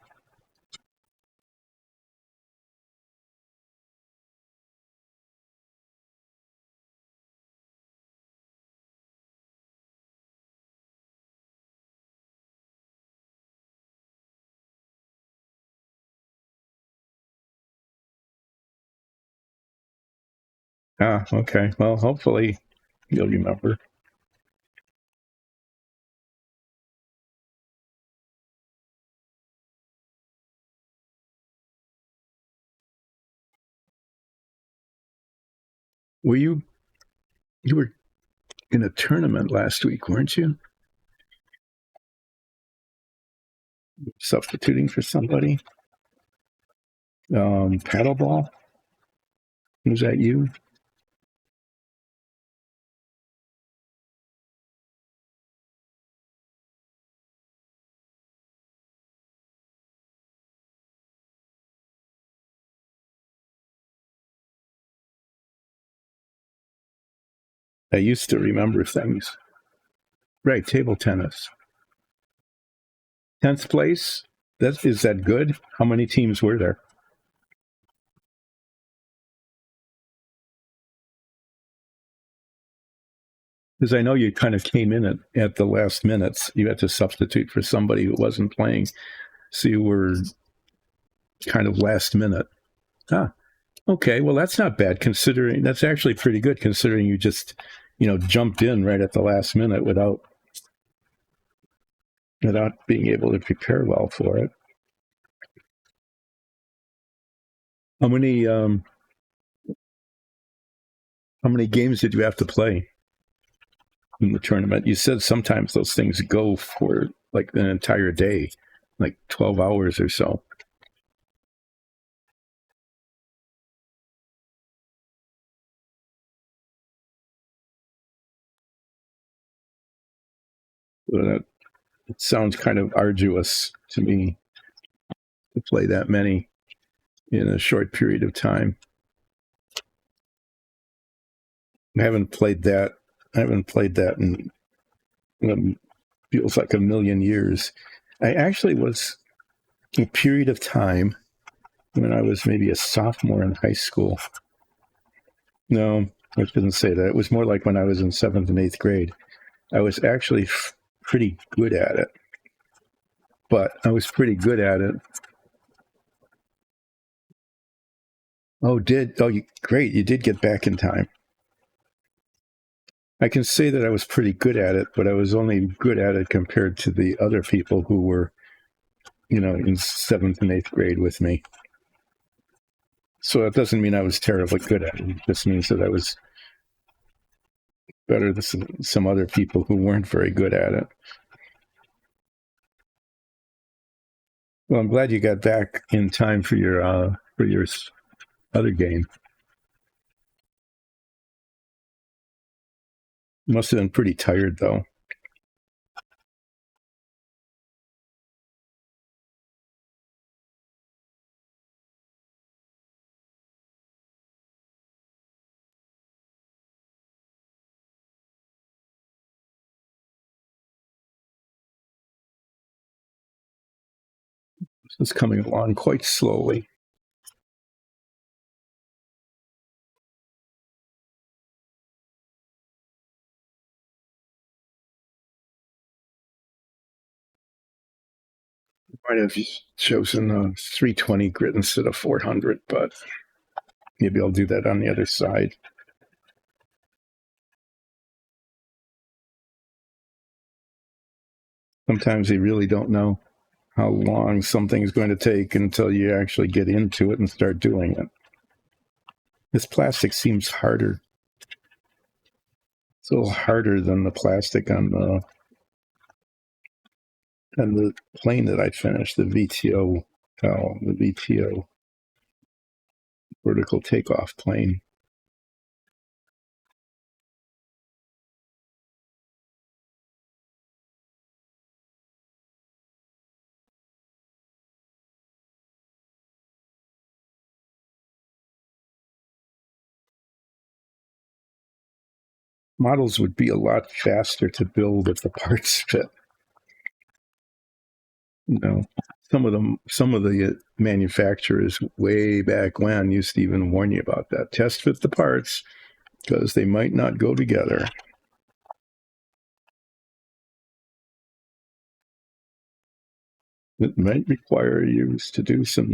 Ah, okay. Well, hopefully you'll remember. Were you were in a tournament last week, weren't you? Substituting for somebody. Paddleball. Was that you? I used to remember things. Right, table tennis. 10th place. Is that good? How many teams were there? Because I know you kind of came in at the last minutes. You had to substitute for somebody who wasn't playing. So you were kind of last minute. Ah, okay. Well, that's not bad considering that's actually pretty good considering you just, jumped in right at the last minute without being able to prepare well for it. How many um how many games did you have to play in the tournament? You said sometimes those things go for like an entire day, like 12 hours or so. It sounds kind of arduous to me to play that many in a short period of time. I haven't played that. I haven't played that in feels like a million years. I actually was a period of time when I was maybe a sophomore in high school. No, I shouldn't say that. It was more like when I was in 7th and 8th grade. I was actually pretty good at it, but I was pretty good at it. Great. You did get back in time. I can say that I was pretty good at it, but I was only good at it compared to the other people who were, in 7th and 8th grade with me. So that doesn't mean I was terribly good at it. It just means that I was better than some other people who weren't very good at it. Well, I'm glad you got back in time for your other game. You must have been pretty tired, though. It's coming along quite slowly. Might have chosen a 320 grit instead of 400, but maybe I'll do that on the other side. Sometimes you really don't know how long something's going to take until you actually get into it and start doing it. This plastic seems harder. It's a little harder than the plastic on the plane that I finished, the VTO vertical takeoff plane. Models would be a lot faster to build if the parts fit. Some of the manufacturers way back when used to even warn you about that. Test fit the parts because they might not go together. It might require you to do some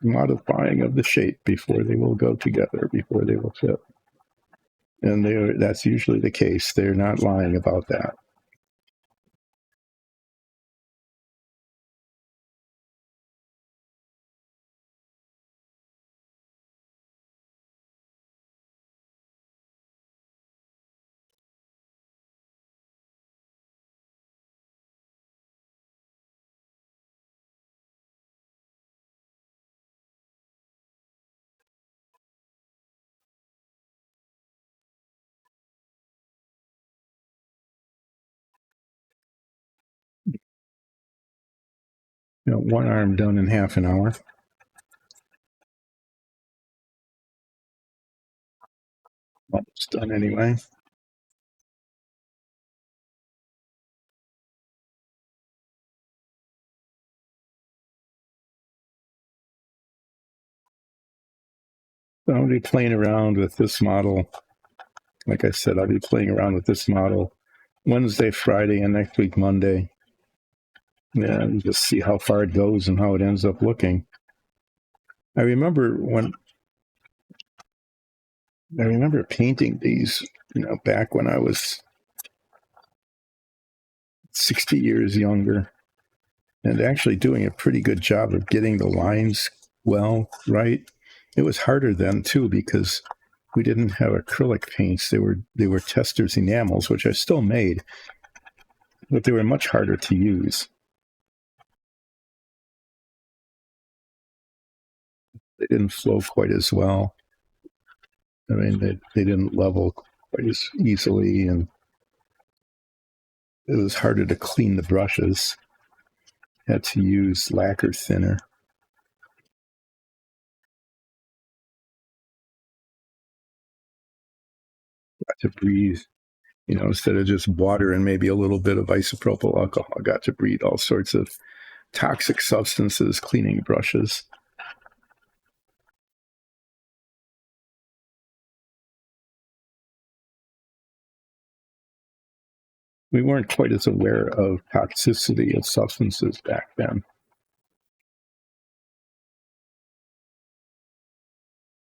modifying of the shape before they will go together, before they will fit. And that's usually the case. They're not lying about that. One arm done in half an hour. Almost done anyway. So I'll be playing around with this model. Like I said, I'll be playing around with this model Wednesday, Friday, and next week, Monday. And just see how far it goes and how it ends up looking. I remember painting these, back when I was 60 years younger, and actually doing a pretty good job of getting the lines well right. It was harder then too, because we didn't have acrylic paints. They were testers enamels, which I still made, but they were much harder to use. They didn't flow quite as well. I mean, they didn't level quite as easily, and it was harder to clean the brushes. Had to use lacquer thinner. Got to breathe, instead of just water and maybe a little bit of isopropyl alcohol. I got to breathe all sorts of toxic substances cleaning brushes. We weren't quite as aware of toxicity of substances back then.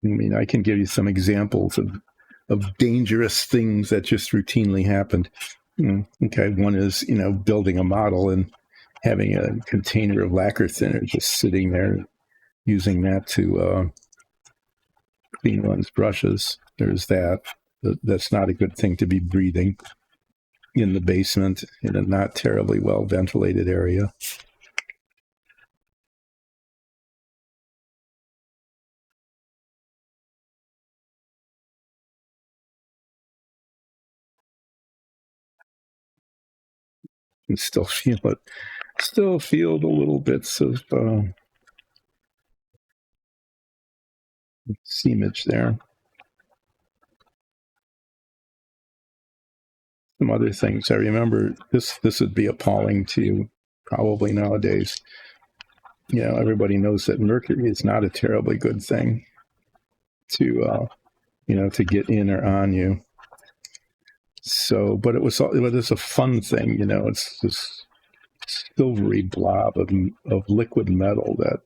I mean, I can give you some examples of dangerous things that just routinely happened. Okay, one is, building a model and having a container of lacquer thinner just sitting there, using that to clean one's brushes. There's that. That's not a good thing to be breathing in the basement in a not terribly well ventilated area. And still feel it. Still feel the little bits of seamage there. Some other things I remember. This would be appalling to you probably nowadays. Everybody knows that mercury is not a terribly good thing to to get in or on you. So, but it was a fun thing. It's this silvery blob of liquid metal that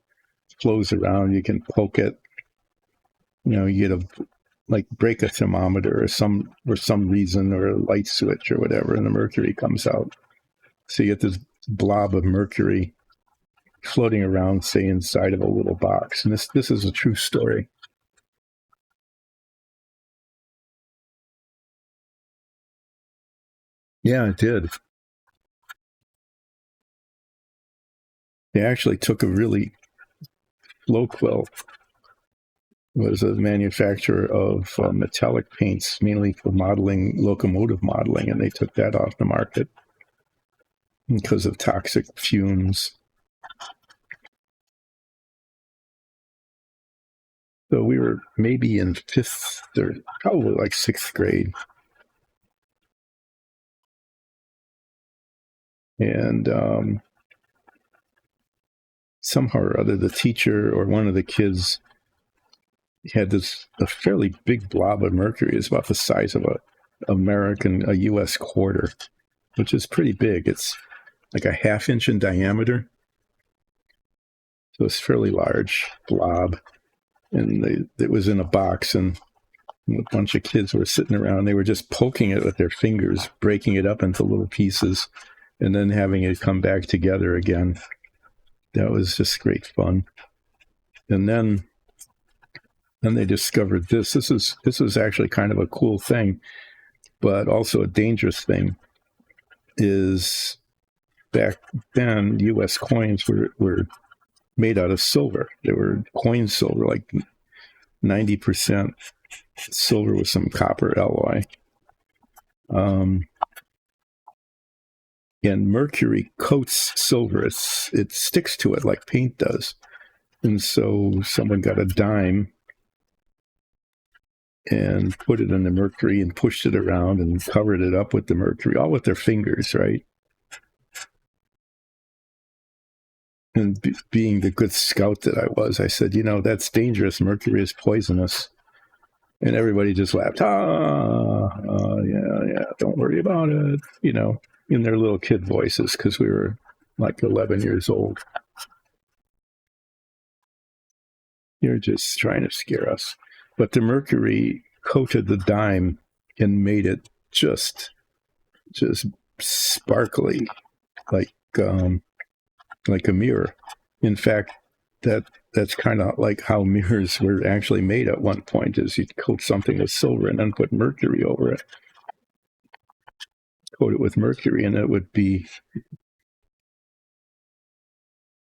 flows around. You can poke it. You get break a thermometer or some reason, or a light switch or whatever, and the mercury comes out. So you get this blob of mercury floating around, say, inside of a little box. And this is a true story. Yeah, it did. They actually took a really Flowquill was a manufacturer of metallic paints, mainly for modeling, locomotive modeling, and they took that off the market because of toxic fumes. So we were maybe in fifth or probably like sixth grade. And somehow or other, the teacher or one of the kids had a fairly big blob of mercury. It's about the size of a U.S. quarter, which is pretty big. It's like a half-inch in diameter. So it's fairly large blob. And it was in a box, and A bunch of kids were sitting around. They were just poking it with their fingers, breaking it up into little pieces, and then having it come back together again. That was just great fun. And then they discovered this. This was actually kind of a cool thing, but also a dangerous thing. Is back then U.S. coins were made out of silver. They were coin silver, like 90% silver with some copper alloy. And mercury coats silver. It sticks to it like paint does. And so someone got a dime and put it in the mercury and pushed it around and covered it up with the mercury, all with their fingers, right? And being the good scout that I was, I said, that's dangerous. Mercury is poisonous. And everybody just laughed. Yeah, don't worry about it, in their little kid voices, because we were like 11 years old. You're just trying to scare us. But the mercury coated the dime and made it just sparkly, like a mirror. In fact, that's kind of like how mirrors were actually made at one point, is you'd coat something with silver and then put mercury over it. Coat it with mercury and it would be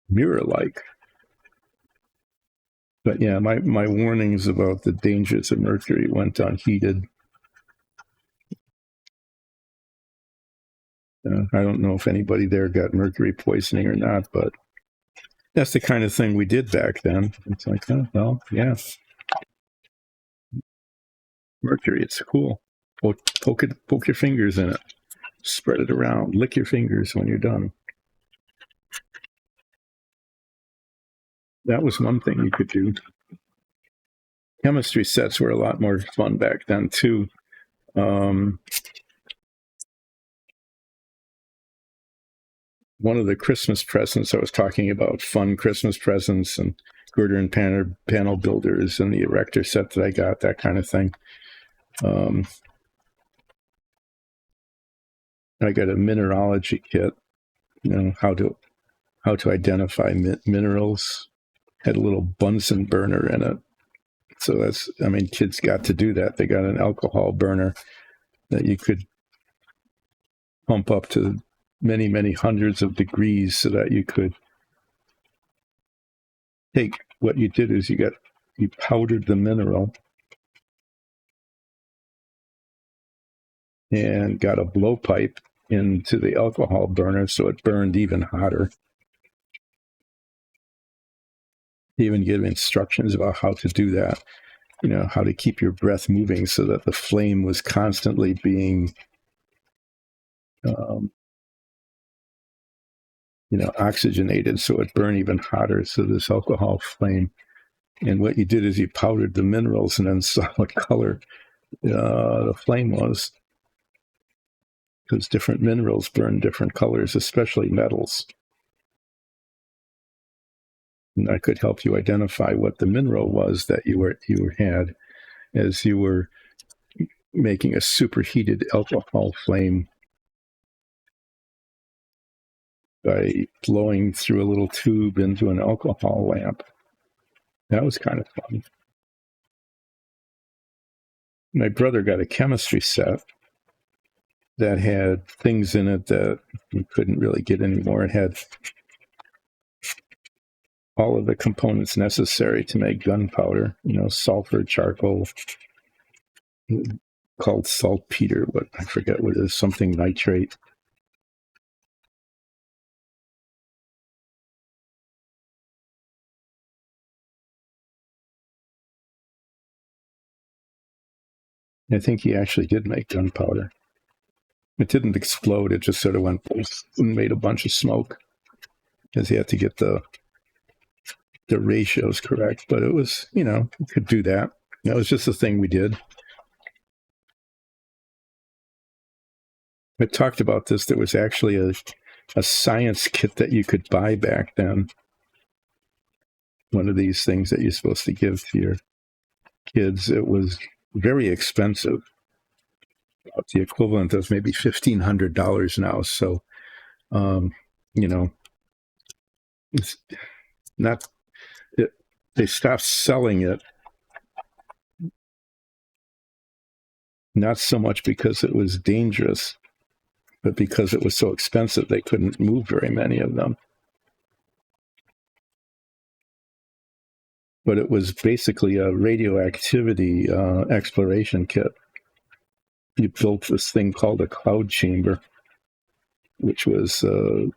mirror-like. But yeah, my warnings about the dangers of mercury went unheeded. I don't know if anybody there got mercury poisoning or not, but that's the kind of thing we did back then. It's like, oh, well, yeah. Mercury, it's cool. Poke your fingers in it. Spread it around. Lick your fingers when you're done. That was one thing you could do. Chemistry sets were a lot more fun back then, too. One of the Christmas presents I was talking about, fun Christmas presents and girder and panel builders and the erector set that I got, that kind of thing. I got a mineralogy kit, how to identify minerals. Had a little Bunsen burner in it. So kids got to do that. They got an alcohol burner that you could pump up to many, many hundreds of degrees so that you could take, what you did is you powdered the mineral and got a blowpipe into the alcohol burner so it burned even hotter. Even give instructions about how to do that, how to keep your breath moving so that the flame was constantly being oxygenated so it burned even hotter, so this alcohol flame. And what you did is you powdered the minerals and then saw what color the flame was, because different minerals burn different colors, especially metals. And that could help you identify what the mineral was that you had as you were making a superheated alcohol flame by blowing through a little tube into an alcohol lamp. That was kind of fun. My brother got a chemistry set that had things in it that you couldn't really get anymore. It had all of the components necessary to make gunpowder, sulfur, charcoal, called saltpeter, but I forget what it is, something nitrate. I think he actually did make gunpowder. It didn't explode, it just sort of went and made a bunch of smoke, because he had to get the ratios correct. But it was, we could do that. That was just a thing we did. I talked about this. There was actually a science kit that you could buy back then. One of these things that you're supposed to give to your kids. It was very expensive. About the equivalent of maybe $1,500 now. So, you know, it's not. They stopped selling it, not so much because it was dangerous, but because it was so expensive, they couldn't move very many of them. But it was basically a radioactivity exploration kit. You built this thing called a cloud chamber, which was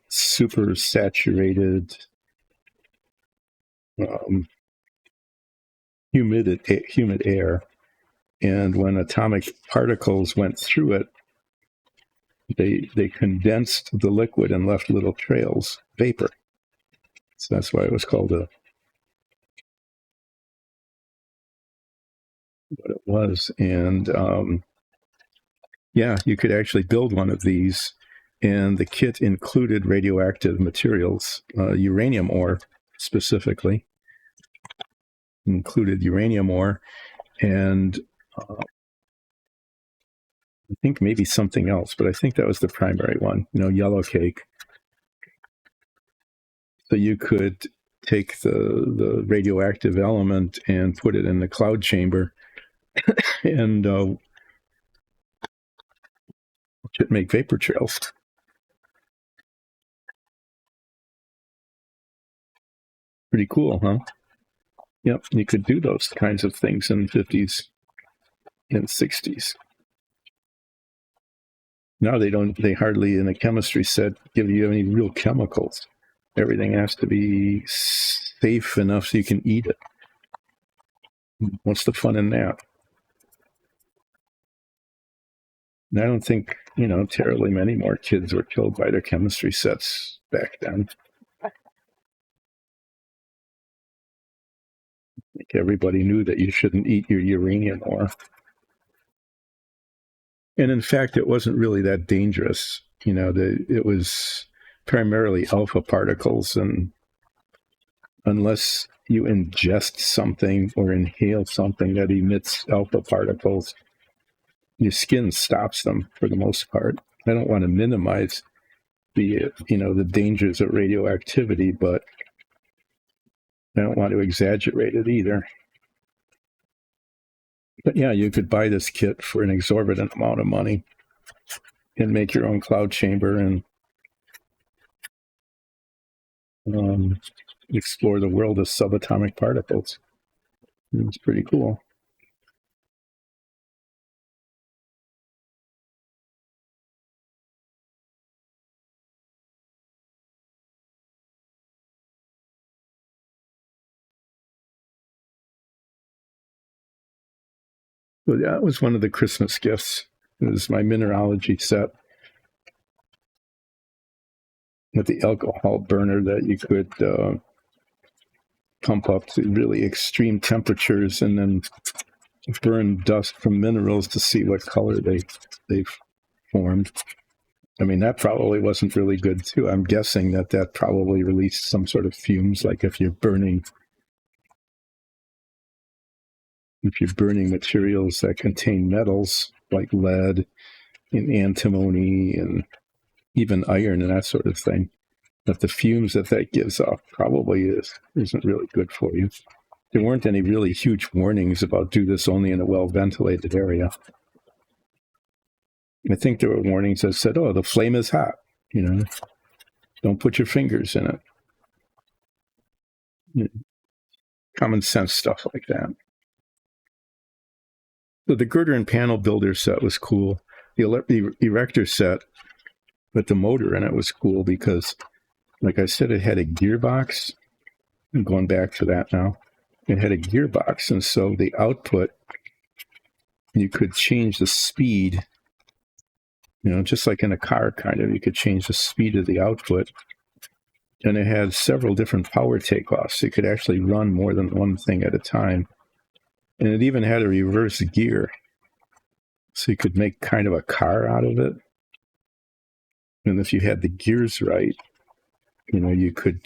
super saturated, humid air. And when atomic particles went through it, they condensed the liquid and left little trails, vapor. So that's why it was called what it was. And yeah, you could actually build one of these. And the kit included radioactive materials, uranium ore specifically, included uranium ore, and I think maybe something else, but I think that was the primary one, yellow cake. So you could take the radioactive element and put it in the cloud chamber and make vapor trails. Pretty cool, huh? Yep, you could do those kinds of things in the 50s and 60s. Now they hardly in the chemistry set give you any real chemicals. Everything has to be safe enough so you can eat it. What's the fun in that? And I don't think, terribly many more kids were killed by their chemistry sets back then. I think everybody knew that you shouldn't eat your uranium ore. And in fact, it wasn't really that dangerous. It was primarily alpha particles, and unless you ingest something or inhale something that emits alpha particles, your skin stops them for the most part. I don't want to minimize the dangers of radioactivity, but I don't want to exaggerate it either. But yeah, you could buy this kit for an exorbitant amount of money and make your own cloud chamber and explore the world of subatomic particles. It's pretty cool. So that was one of the Christmas gifts. It was my mineralogy set with the alcohol burner that you could pump up to really extreme temperatures and then burn dust from minerals to see what color they formed. I mean, that probably wasn't really good too. I'm guessing that probably released some sort of fumes, like if you're burning materials that contain metals like lead and antimony and even iron and that sort of thing, that the fumes that gives off probably isn't really good for you. There weren't any really huge warnings about do this only in a well-ventilated area. I think there were warnings that said, oh, the flame is hot, don't put your fingers in it. Common sense stuff like that. So the girder and panel builder set was cool. The erector set with the motor in it was cool because, like I said, it had a gearbox. I'm going back to that now. It had a gearbox, and so the output, you could change the speed, just like in a car, kind of. You could change the speed of the output. And it had several different power takeoffs. You could actually run more than one thing at a time. And it even had a reverse gear. So you could make kind of a car out of it. And if you had the gears right, you could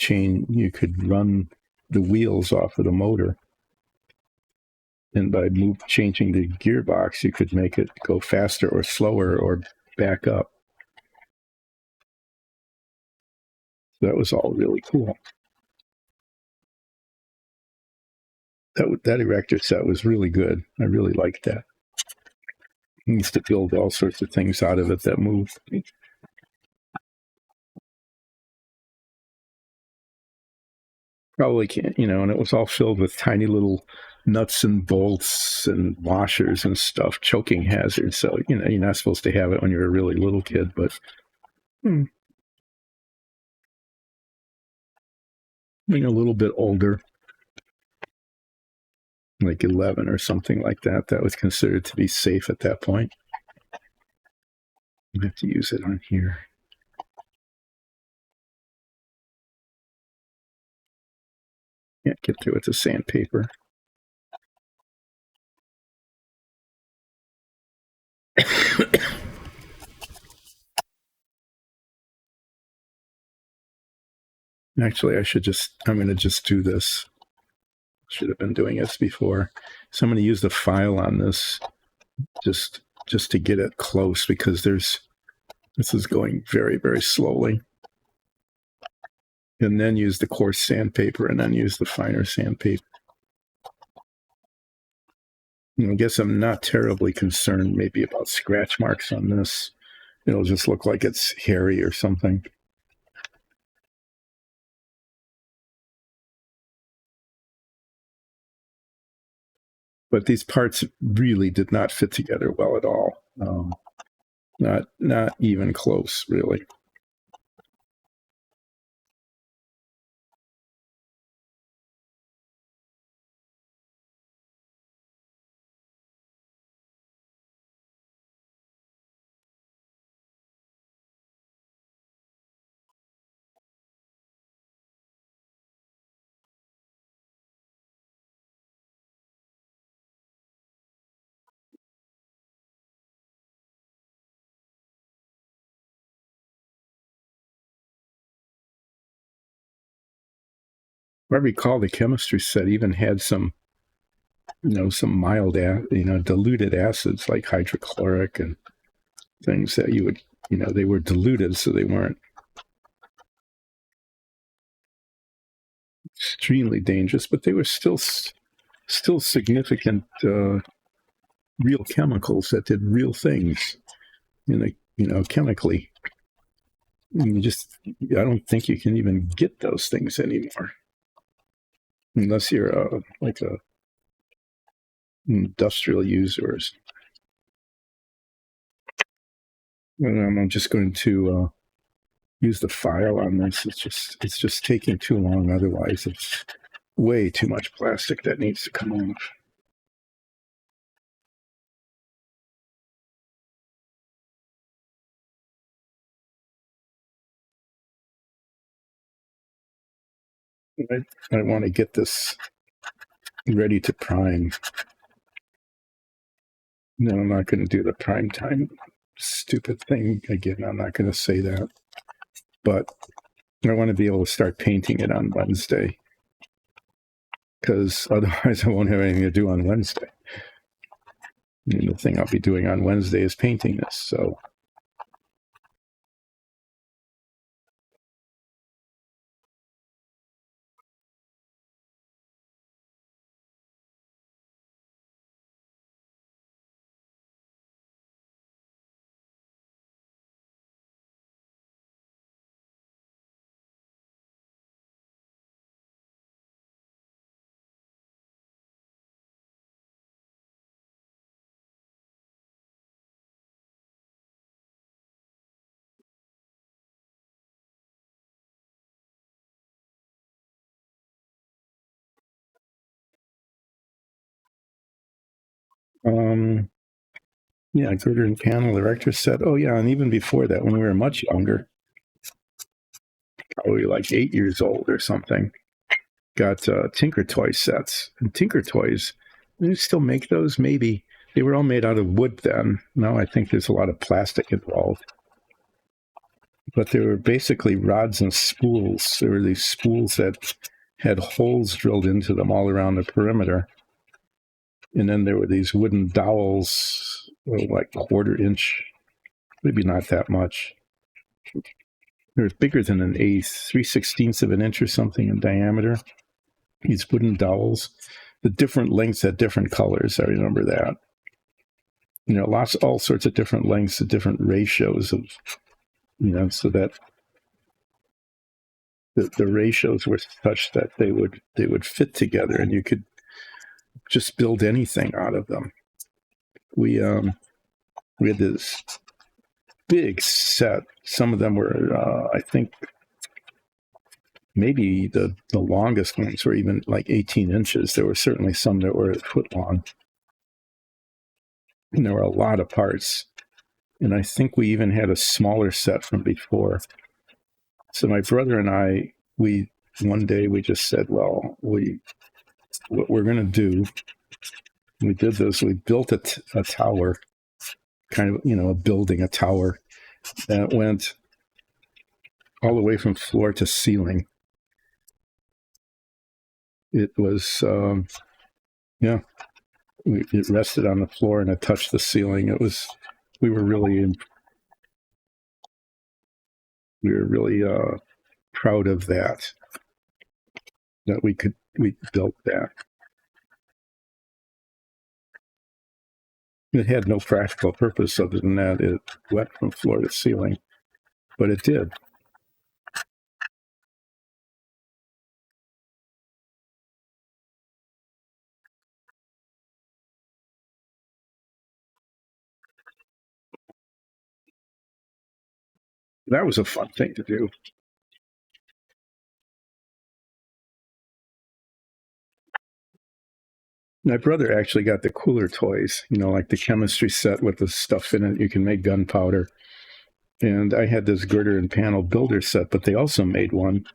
run the wheels off of the motor. And by changing the gearbox, you could make it go faster or slower or back up. So that was all really cool. That erector set was really good. I really liked that. I used to build all sorts of things out of it that moved. Probably can't, and it was all filled with tiny little nuts and bolts and washers and stuff, choking hazards. So, you're not supposed to have it when you're a really little kid, but being a little bit older, like 11 or something like that, that was considered to be safe at that point. I have to use it on here. Can't get through it with sandpaper. Actually, I'm going to just do this. Should have been doing this before. So I'm going to use the file on this just to get it close, because this is going very, very slowly. And then use the coarse sandpaper, and then use the finer sandpaper. I guess I'm not terribly concerned maybe about scratch marks on this. It'll just look like it's hairy or something. But these parts really did not fit together well at all. Not even close, really. I recall the chemistry set even had some mild, diluted acids like hydrochloric and things that you would, they were diluted, so they weren't extremely dangerous, but they were still significant real chemicals that did real things, chemically. I don't think you can even get those things anymore, unless you're like a industrial users. And I'm just going to use the file on this. It's just taking too long. Otherwise, it's way too much plastic that needs to come off. I want to get this ready to prime. No, I'm not going to do the prime time stupid thing again. I'm not going to say that. But I want to be able to start painting it on Wednesday, because otherwise I won't have anything to do on Wednesday. And the thing I'll be doing on Wednesday is painting this. So yeah, girder and panel erector set. Oh yeah, and even before that, when we were much younger, probably like 8 years old or something, got Tinker Toy sets. And Tinker Toys, they still make those? Maybe. They were all made out of wood then. Now I think there's a lot of plastic involved. But they were basically rods and spools. There were these spools that had holes drilled into them all around the perimeter. And then there were these wooden dowels, like 1/4 inch, maybe not that much. They were bigger than an eighth, 3/16 of an inch or something in diameter. These wooden dowels, the different lengths had different colors. I remember that. All sorts of different lengths, of different ratios of, so that the ratios were such that they would fit together, and you could just build anything out of them. We had this big set. Some of them were, I think, maybe the longest ones were even like 18 inches. There were certainly some that were a foot long. And there were a lot of parts. And I think we even had a smaller set from before. So my brother and I, one day we just said, well, what we're going to do, we did this, we built a tower, kind of, a building, a tower that went all the way from floor to ceiling. It was, it rested on the floor and it touched the ceiling. We were really proud of that we built that. It had no practical purpose other than that it went from floor to ceiling, but it did. That was a fun thing to do. My brother actually got the cooler toys, like the chemistry set with the stuff in it. You can make gunpowder. And I had this girder and panel builder set, but they also made one.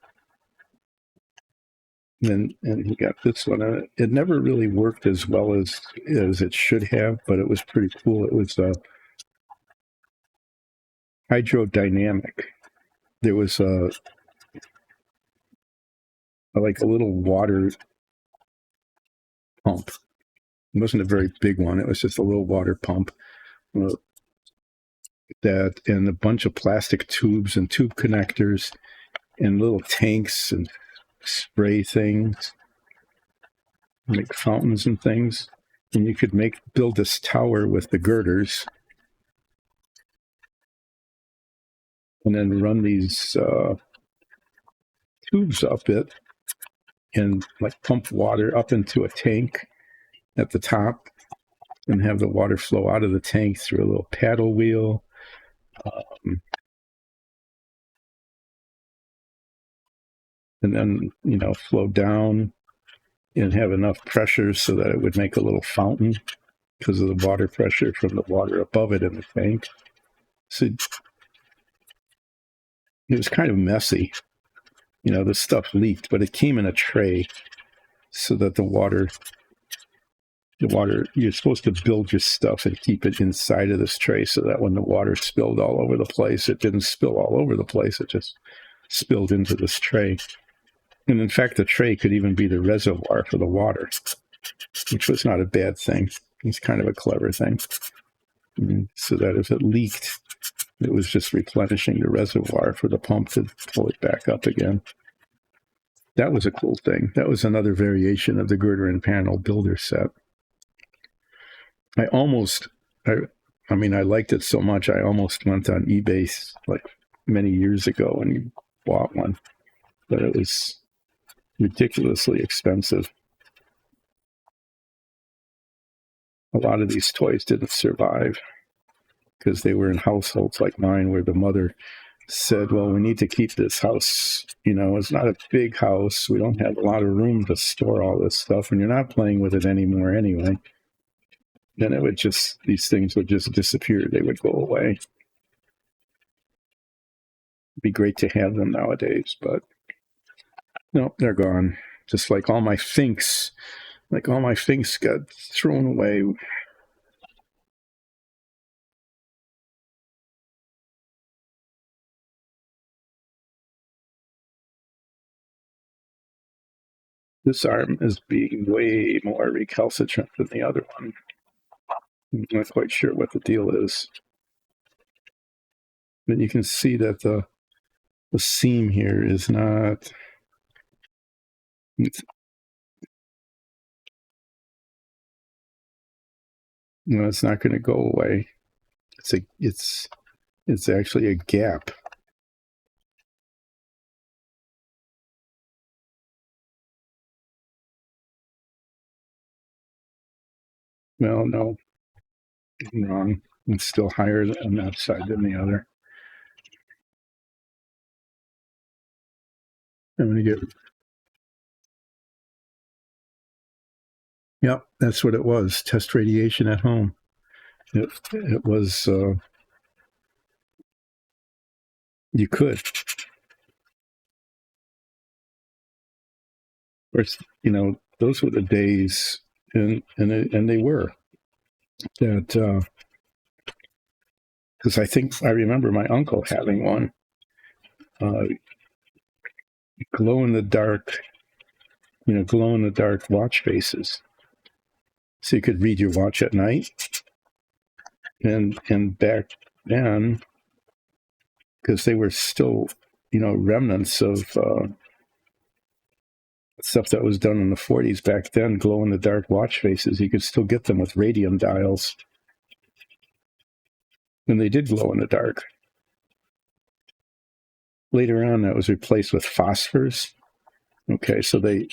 And he got this one. And it never really worked as well as it should have, but it was pretty cool. It was hydrodynamic. There was like a little water pump. It wasn't a very big one. It was just a little water pump and a bunch of plastic tubes and tube connectors and little tanks and spray things, make fountains and things. And you could build this tower with the girders and then run these tubes up it and like pump water up into a tank at the top and have the water flow out of the tank through a little paddle wheel. And then, flow down and have enough pressure so that it would make a little fountain because of the water pressure from the water above it in the tank. So it was kind of messy. The stuff leaked, but it came in a tray so that the water, you're supposed to build your stuff and keep it inside of this tray so that when the water spilled all over the place, it didn't spill all over the place. It just spilled into this tray. And in fact, the tray could even be the reservoir for the water, which was not a bad thing. It's kind of a clever thing. So that if it leaked, it was just replenishing the reservoir for the pump to pull it back up again. That was a cool thing. That was another variation of the girder and panel builder set. I liked it so much, I almost went on eBay like many years ago and bought one, but it was ridiculously expensive. A lot of these toys didn't survive because they were in households like mine where the mother said, well, we need to keep this house. It's not a big house. We don't have a lot of room to store all this stuff, and you're not playing with it anymore anyway. Then these things would just disappear. They would go away. It'd be great to have them nowadays, but no, they're gone. Just like all my Finks. Got thrown away. This arm is being way more recalcitrant than the other one. I'm not quite sure what the deal is. But you can see that the seam here is not. It's not going to go away. It's actually a gap. Well, no, I'm wrong. It's still higher on that side than the other. I'm going to get. Yep, that's what it was. Test radiation at home. It was. You could. Of course, those were the days, and they were that. Because I remember my uncle having one. Glow in the dark watch faces. So you could read your watch at night. And back then, because they were still, remnants of stuff that was done in the 40s back then, glow in the dark watch faces, you could still get them with radium dials. And they did glow in the dark. Later on, that was replaced with phosphors. Okay, so they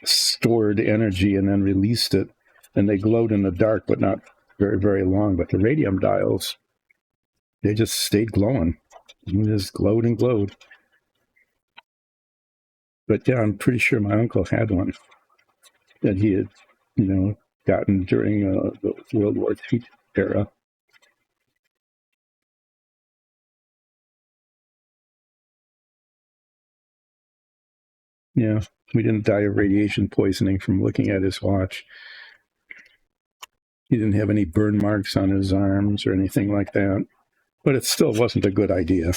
stored energy and then released it, and they glowed in the dark, but not very, very long. But the radium dials, they just stayed glowing. They just glowed and glowed. But yeah, I'm pretty sure my uncle had one that he had, gotten during the World War II era. Yeah, we didn't die of radiation poisoning from looking at his watch. He didn't have any burn marks on his arms or anything like that. But it still wasn't a good idea.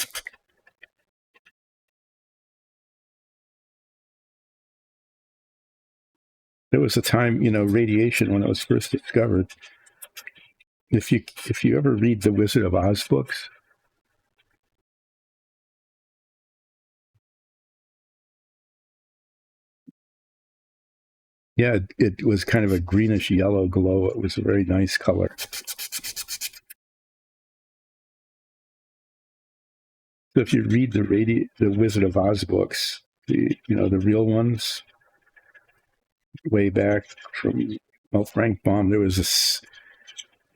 There was a time, radiation when it was first discovered. If you ever read the Wizard of Oz books, yeah, it was kind of a greenish yellow glow. It was a very nice color. So if you read the Wizard of Oz books, the real ones, way back from Frank Baum,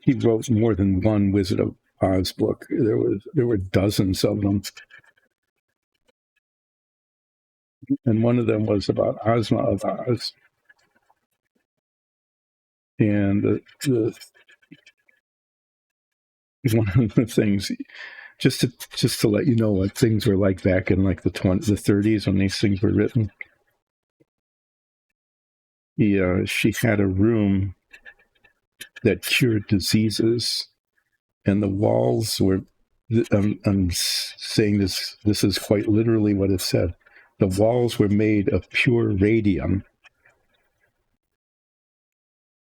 he wrote more than one Wizard of Oz book. There were dozens of them, and one of them was about Ozma of Oz. And one of the things, just to let you know what things were like back in like the 30s when these things were written. She had a room that cured diseases, and the walls were. I'm saying this is quite literally what it said. The walls were made of pure radium.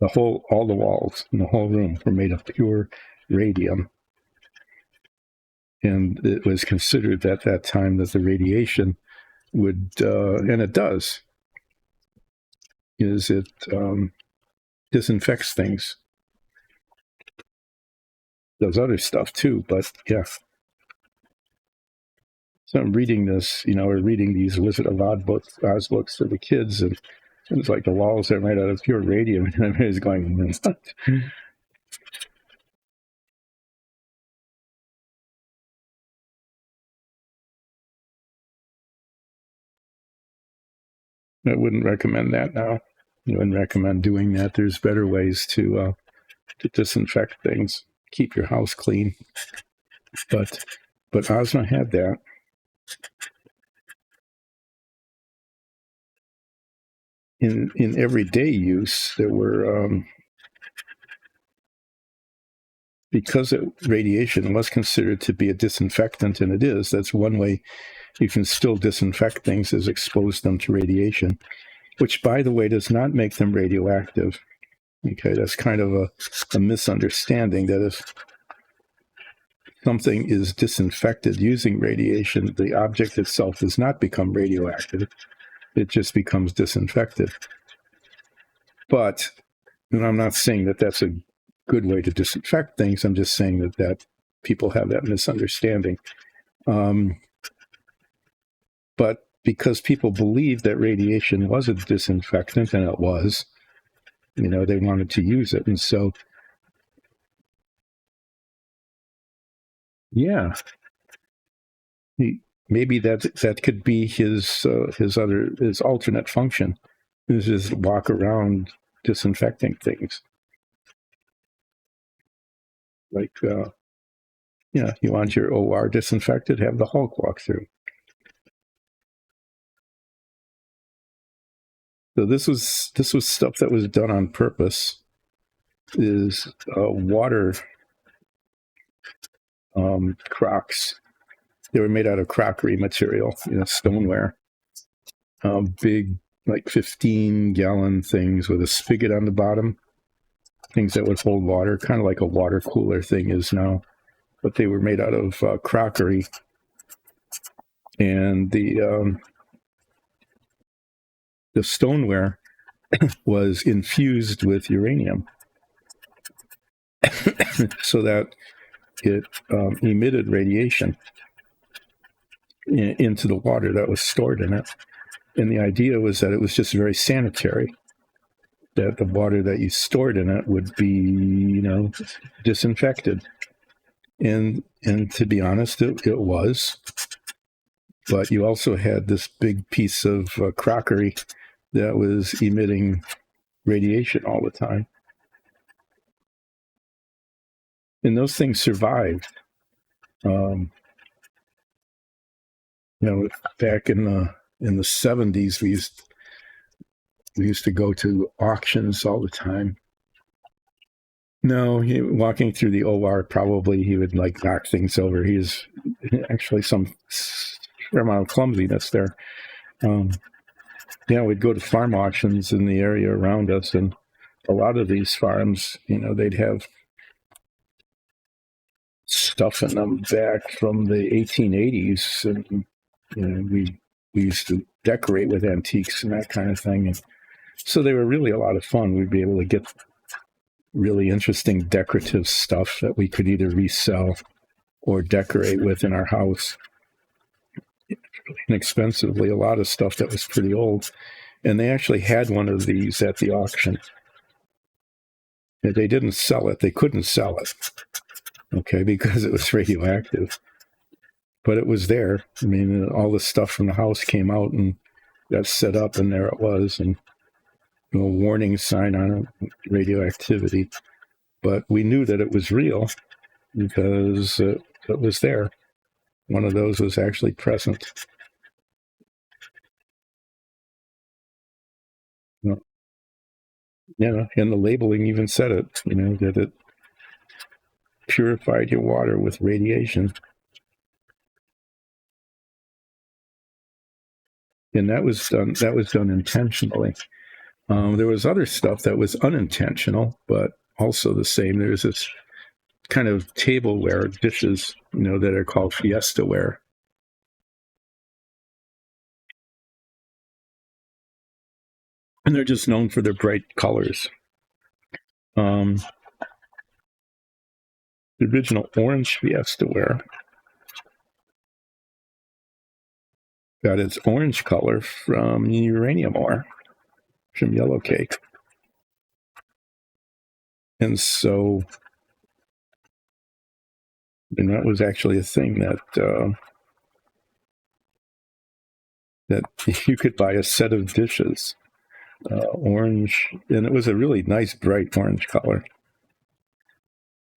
All the walls in the whole room were made of pure radium. And it was considered at that time that the radiation would, and it does, is it disinfects things. Does other stuff too, but yeah. So I'm reading this, we're reading these Wizard of Oz books to the kids, and it's like the walls are made out of pure radium, and everybody's going, what? I wouldn't recommend that now. I wouldn't recommend doing that. There's better ways to disinfect things, keep your house clean. But Ozma had that. In everyday use, there were because radiation was considered to be a disinfectant, and it is, that's one way you can still disinfect things, is expose them to radiation, which, by the way, does not make them radioactive. Okay, that's kind of a misunderstanding, that if something is disinfected using radiation, the object itself does not become radioactive. It just becomes disinfected. But, and I'm not saying that that's a good way to disinfect things. I'm just saying that people have that misunderstanding. But because people believed that radiation was a disinfectant, and it was, they wanted to use it. And so, yeah, maybe that could be his alternate function, is just walk around disinfecting things. Like, you want your OR disinfected, have the Hulk walk through. So this was stuff that was done on purpose. Is water crocks. They were made out of crockery material, stoneware. Big, like 15-gallon things with a spigot on the bottom. Things that would hold water, kind of like a water cooler thing is now. But they were made out of crockery. And the stoneware was infused with uranium so that it emitted radiation into the water that was stored in it. And the idea was that it was just very sanitary, that the water that you stored in it would be, disinfected. And to be honest, it was. But you also had this big piece of crockery that was emitting radiation all the time. And those things survived. Back in the 70s, we used to go to auctions all the time. No, walking through the OR, probably he would knock things over. He is actually some amount of clumsiness there. We'd go to farm auctions in the area around us, and a lot of these farms, they'd have stuff in them back from the 1880s, and we used to decorate with antiques and that kind of thing. And so they were really a lot of fun. We'd be able to get really interesting decorative stuff that we could either resell or decorate with in our house. Inexpensively, a lot of stuff that was pretty old. And they actually had one of these at the auction. They didn't sell it. They couldn't sell it, okay, because it was radioactive. But it was there. I mean, all the stuff from the house came out and got set up, and there it was. And a warning sign on it, radioactivity. But we knew that it was real because it was there. One of those was actually present. And the labeling even said it, that it purified your water with radiation. And that was done intentionally. There was other stuff that was unintentional, but also the same. There's this kind of tableware dishes, that are called fiesta ware. And they're just known for their bright colors. The original orange fiesta ware got its orange color from uranium ore, from yellow cake. And so, and that was actually a thing that you could buy a set of dishes, orange, and it was a really nice bright orange color.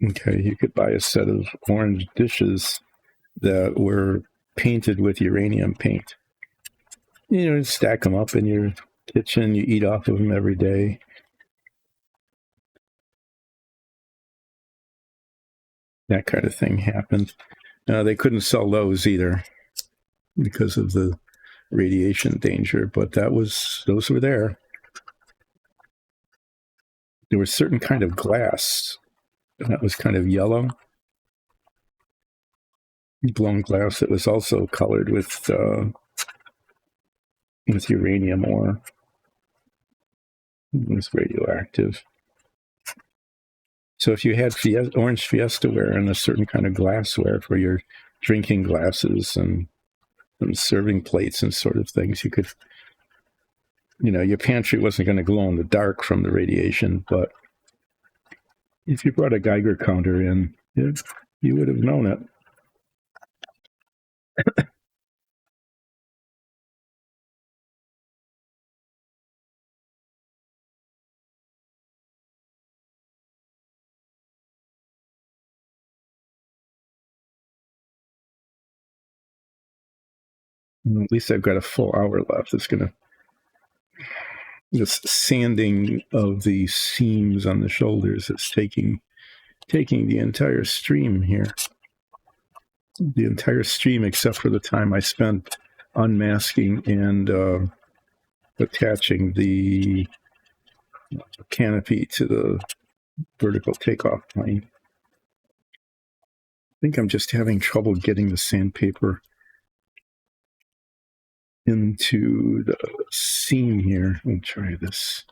Okay, you could buy a set of orange dishes that were painted with uranium paint. Stack them up in your kitchen, you eat off of them every day. that kind of thing happened. They couldn't sell those either because of the radiation danger, but those were there. There was certain kind of glass that was kind of yellow, blown glass that was also colored with uranium ore. It was radioactive. So if you had orange Fiesta ware and a certain kind of glassware for your drinking glasses and serving plates and sort of things, you could, your pantry wasn't going to glow in the dark from the radiation, but if you brought a Geiger counter in, you would have known it. At least I've got a full hour left. It's going to, this sanding of the seams on the shoulders is taking the entire stream here. The entire stream, except for the time I spent unmasking and attaching the canopy to the vertical takeoff plane. I think I'm just having trouble getting the sandpaper into the seam here. Let me try this.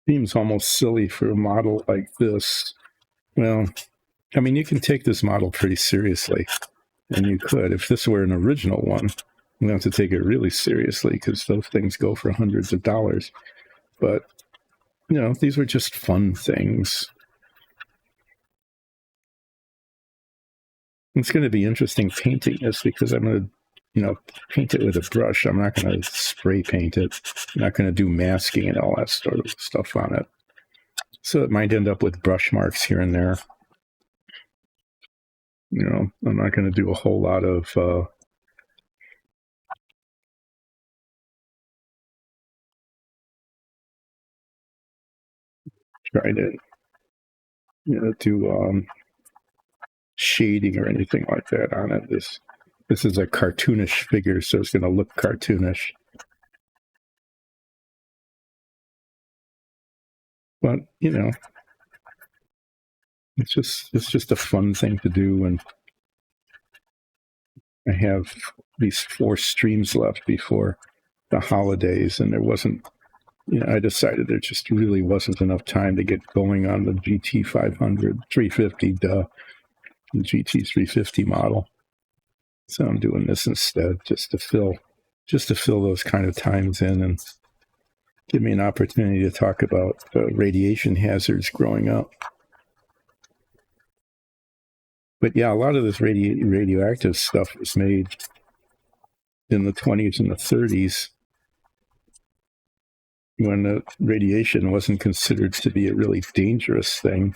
Seems almost silly for a model like this. Well, I mean, you can take this model pretty seriously, and you could. If this were an original one, you have to take it really seriously because those things go for hundreds of dollars. But, these were just fun things. It's going to be interesting painting this because I'm going to, paint it with a brush. I'm not going to spray paint it. I'm not going to do masking and all that sort of stuff on it. So it might end up with brush marks here and there. I'm not going to do a whole lot of try to do shading or anything like that on it. This is a cartoonish figure, so it's going to look cartoonish. But it's just a fun thing to do, and I have these 4 streams left before the holidays, and there wasn't. I decided there just really wasn't enough time to get going on the GT 500, 350, the GT 350 model. So I'm doing this instead, just to fill those kind of times in and give me an opportunity to talk about radiation hazards growing up. But yeah, a lot of this radioactive stuff was made in the 20s and the 30s when the radiation wasn't considered to be a really dangerous thing.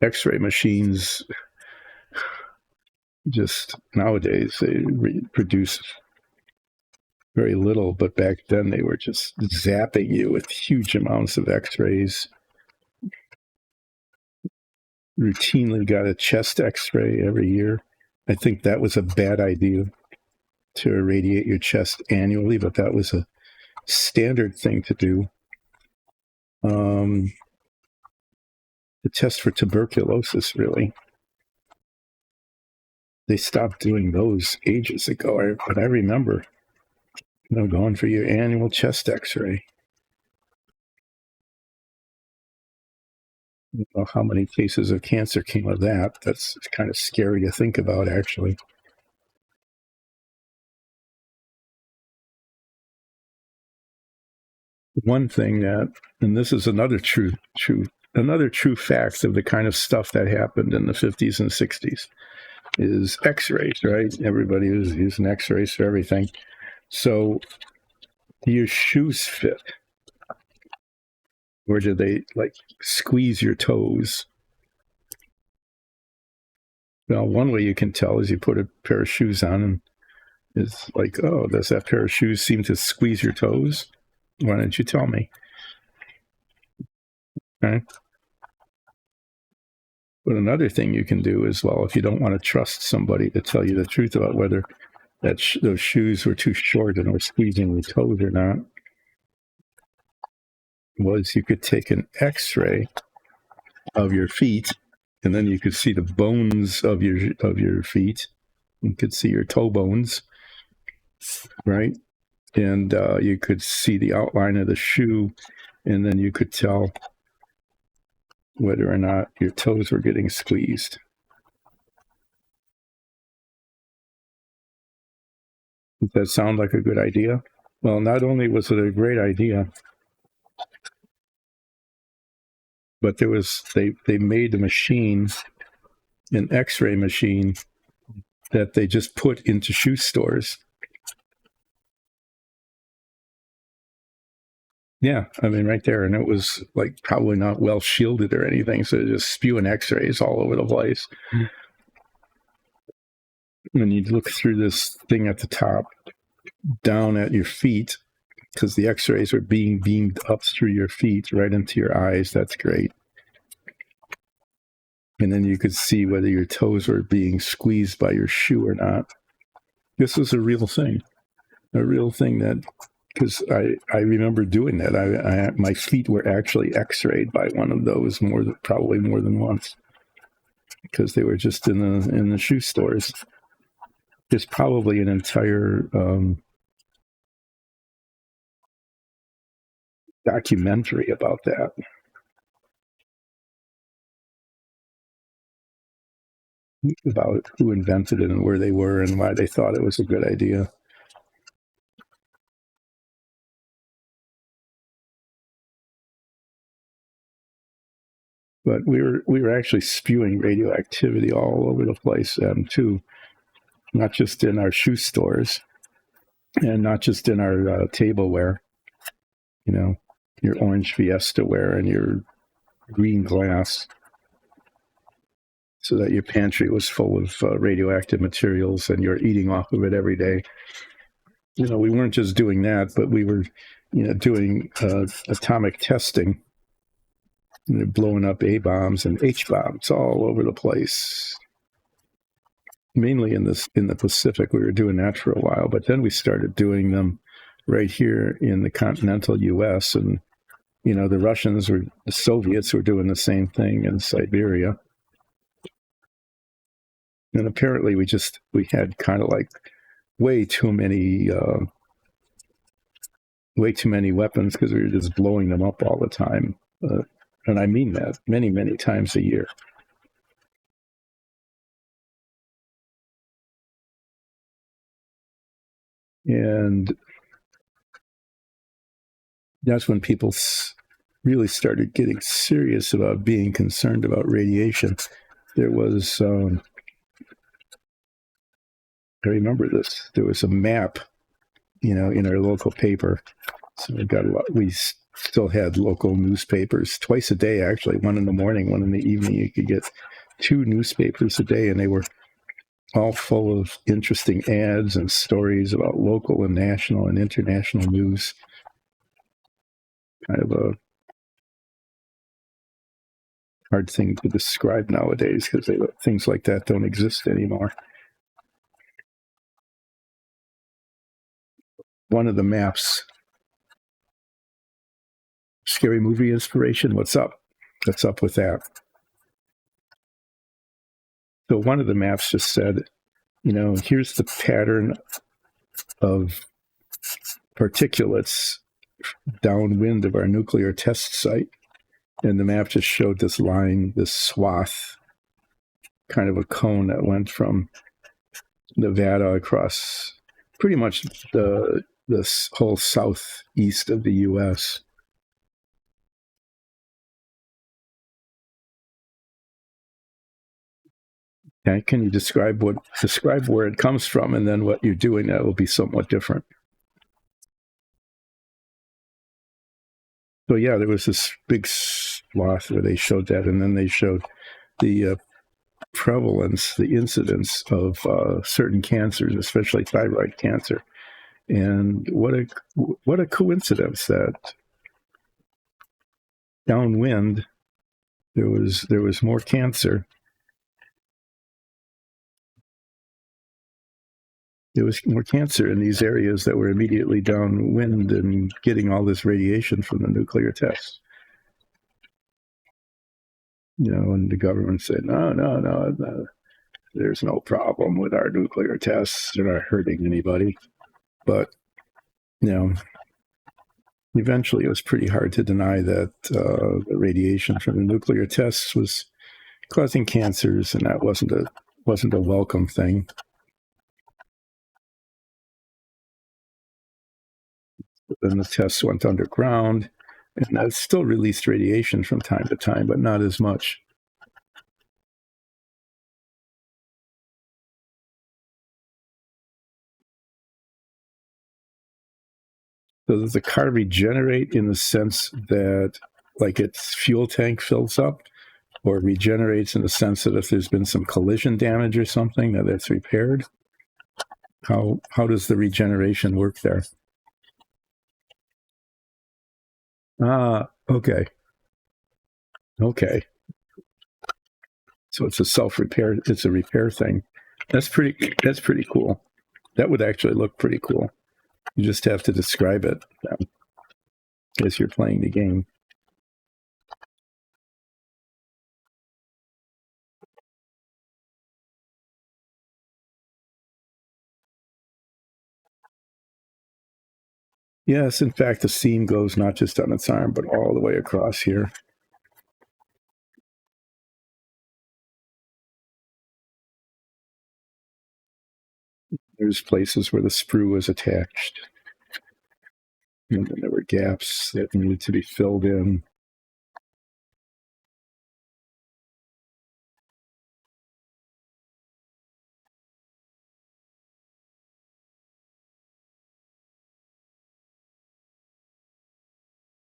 X-ray machines, just nowadays, they produce very little, but back then they were just zapping you with huge amounts of X-rays. Routinely got a chest X-ray every year. I think that was a bad idea to irradiate your chest annually, but that was a standard thing to do. The test for tuberculosis, really. They stopped doing those ages ago, but I remember going for your annual chest X-ray. I don't know how many cases of cancer came of that. That's kind of scary to think about, actually. One thing and this is another true fact of the kind of stuff that happened in the 50s and 60s. is X-rays, right? Everybody is using X-rays for everything. So do your shoes fit? Or do they like squeeze your toes? Well, one way you can tell is you put a pair of shoes on and it's like, oh, does that pair of shoes seem to squeeze your toes? Why didn't you tell me? Okay. But another thing you can do is, well, if you don't want to trust somebody to tell you the truth about whether those shoes were too short and were squeezing your toes or not, was you could take an X-ray of your feet, and then you could see the bones of your feet. You could see your toe bones, right? And you could see the outline of the shoe, and then you could tell whether or not your toes were getting squeezed. Does that sound like a good idea? Well, not only was it a great idea, but they made a machine, an X-ray machine, that they just put into shoe stores. Yeah, I mean, right there, and it was like probably not well shielded or anything, so just spewing X-rays all over the place. And you'd look through this thing at the top, down at your feet, because the X-rays are being beamed up through your feet right into your eyes. That's great. And then you could see whether your toes were being squeezed by your shoe or not. This was a real thing that, because I remember doing that. My feet were actually X-rayed by one of those probably more than once, because they were just in the shoe stores. There's probably an entire documentary about that. About who invented it and where they were and why they thought it was a good idea. But we were actually spewing radioactivity all over the place too, not just in our shoe stores and not just in our tableware. You know, your orange Fiesta ware and your green glass, so that your pantry was full of radioactive materials and you're eating off of it every day. You know, we weren't just doing that, but we were, doing atomic testing, blowing up A bombs and H bombs all over the place. Mainly in the Pacific, we were doing that for a while, but then we started doing them right here in the continental U.S. And the Soviets were doing the same thing in Siberia. And apparently we had kind of like way too many weapons, because we were just blowing them up all the time. And I mean that many, many times a year. And that's when people really started getting serious about being concerned about radiation. There was, I remember this, there was a map, in our local paper. So we still had local newspapers twice a day, actually, one in the morning, one in the evening. You could get 2 newspapers a day, and they were all full of interesting ads and stories about local and national and international news. Kind of a hard thing to describe nowadays, because things like that don't exist anymore. One of the maps, scary movie inspiration, what's up? What's up with that? So one of the maps just said, here's the pattern of particulates downwind of our nuclear test site. And the map just showed this line, this swath, kind of a cone that went from Nevada across pretty much the whole southeast of the U.S. Okay, can you describe where it comes from, and then what you're doing that will be somewhat different. So yeah, there was this big swath where they showed that, and then they showed the prevalence, the incidence of certain cancers, especially thyroid cancer. And what a coincidence that downwind there was more cancer. There was more cancer in these areas that were immediately downwind and getting all this radiation from the nuclear tests. And the government said, no, there's no problem with our nuclear tests. They're not hurting anybody. But, eventually it was pretty hard to deny that the radiation from the nuclear tests was causing cancers, and that wasn't a welcome thing. But then the tests went underground, and that still released radiation from time to time, but not as much. So does the car regenerate in the sense that, like, its fuel tank fills up, or regenerates in the sense that if there's been some collision damage or something, that it's repaired? How does the regeneration work there? Okay. So it's a self-repair. It's a repair thing. That's pretty cool. That would actually look pretty cool. You just have to describe it as you're playing the game. Yes, in fact, the seam goes not just on its arm, but all the way across here. There's places where the sprue was attached, and then there were gaps that needed to be filled in.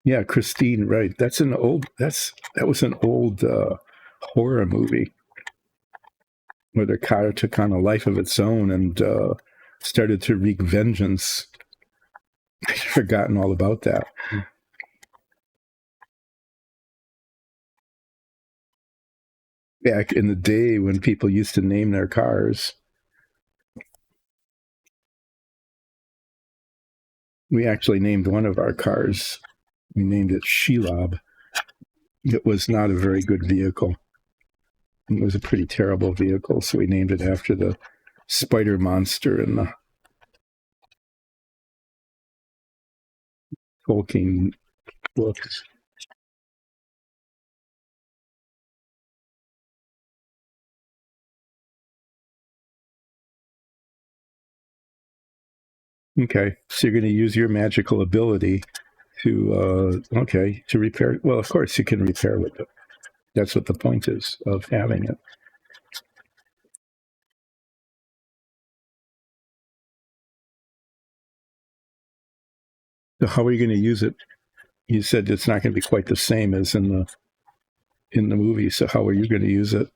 Yeah, Christine, right? That was an old horror movie where the car took on a life of its own and started to wreak vengeance. I'd forgotten all about that. Back in the day when people used to name their cars, we actually named one of our cars. We named it Shelob. It was not a very good vehicle. It was a pretty terrible vehicle, so we named it after the spider monster in the Tolkien books. Okay, so you're going to use your magical ability to repair. Well, of course you can repair with it. That's what the point is of having it. So how are you going to use it? You said it's not going to be quite the same as in the movie. So how are you going to use it?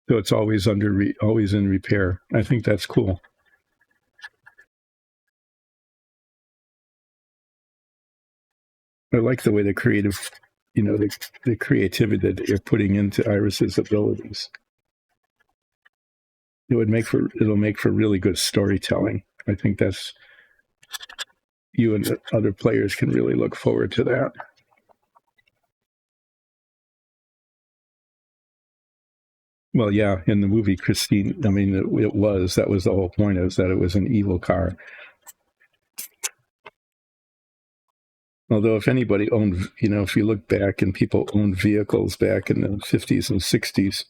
So it's always always in repair. I think that's cool. I like the way the creative, the creativity that you're putting into Iris's abilities. It'll make for really good storytelling. I think that's you and the other players can really look forward to that. Well, yeah, in the movie Christine, I mean, that was the whole point, is that it was an evil car. Although if anybody owned, if you look back and people owned vehicles back in the 50s and 60s,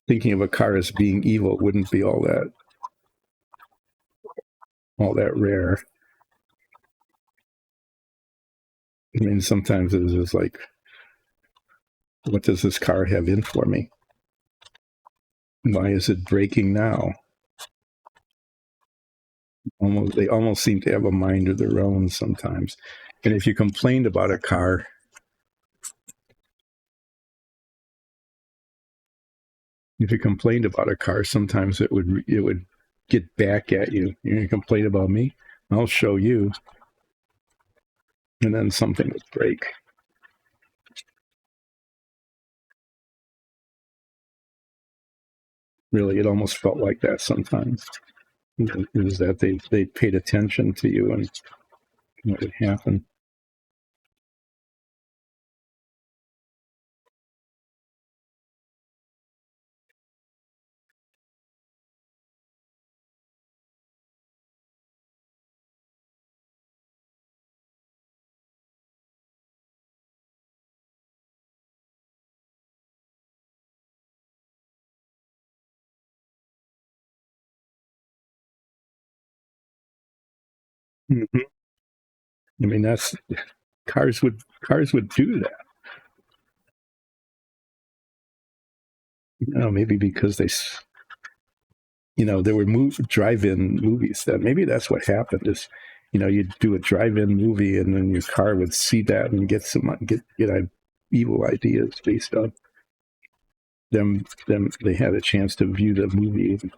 thinking of a car as being evil wouldn't be all that rare. I mean, sometimes it was just like, what does this car have in for me? Why is it breaking now? They almost seem to have a mind of their own sometimes. And if you complained about a car, sometimes it would get back at you. You're going to complain about me? I'll show you. And then something would break. Really, it almost felt like that sometimes. It was that they paid attention to you and what would happen. Mm-hmm. I mean, cars would do that. Maybe because there were drive-in movies. That maybe that's what happened. Is you'd do a drive-in movie, and then your car would see that and get evil ideas based on them. They had a chance to view the movie and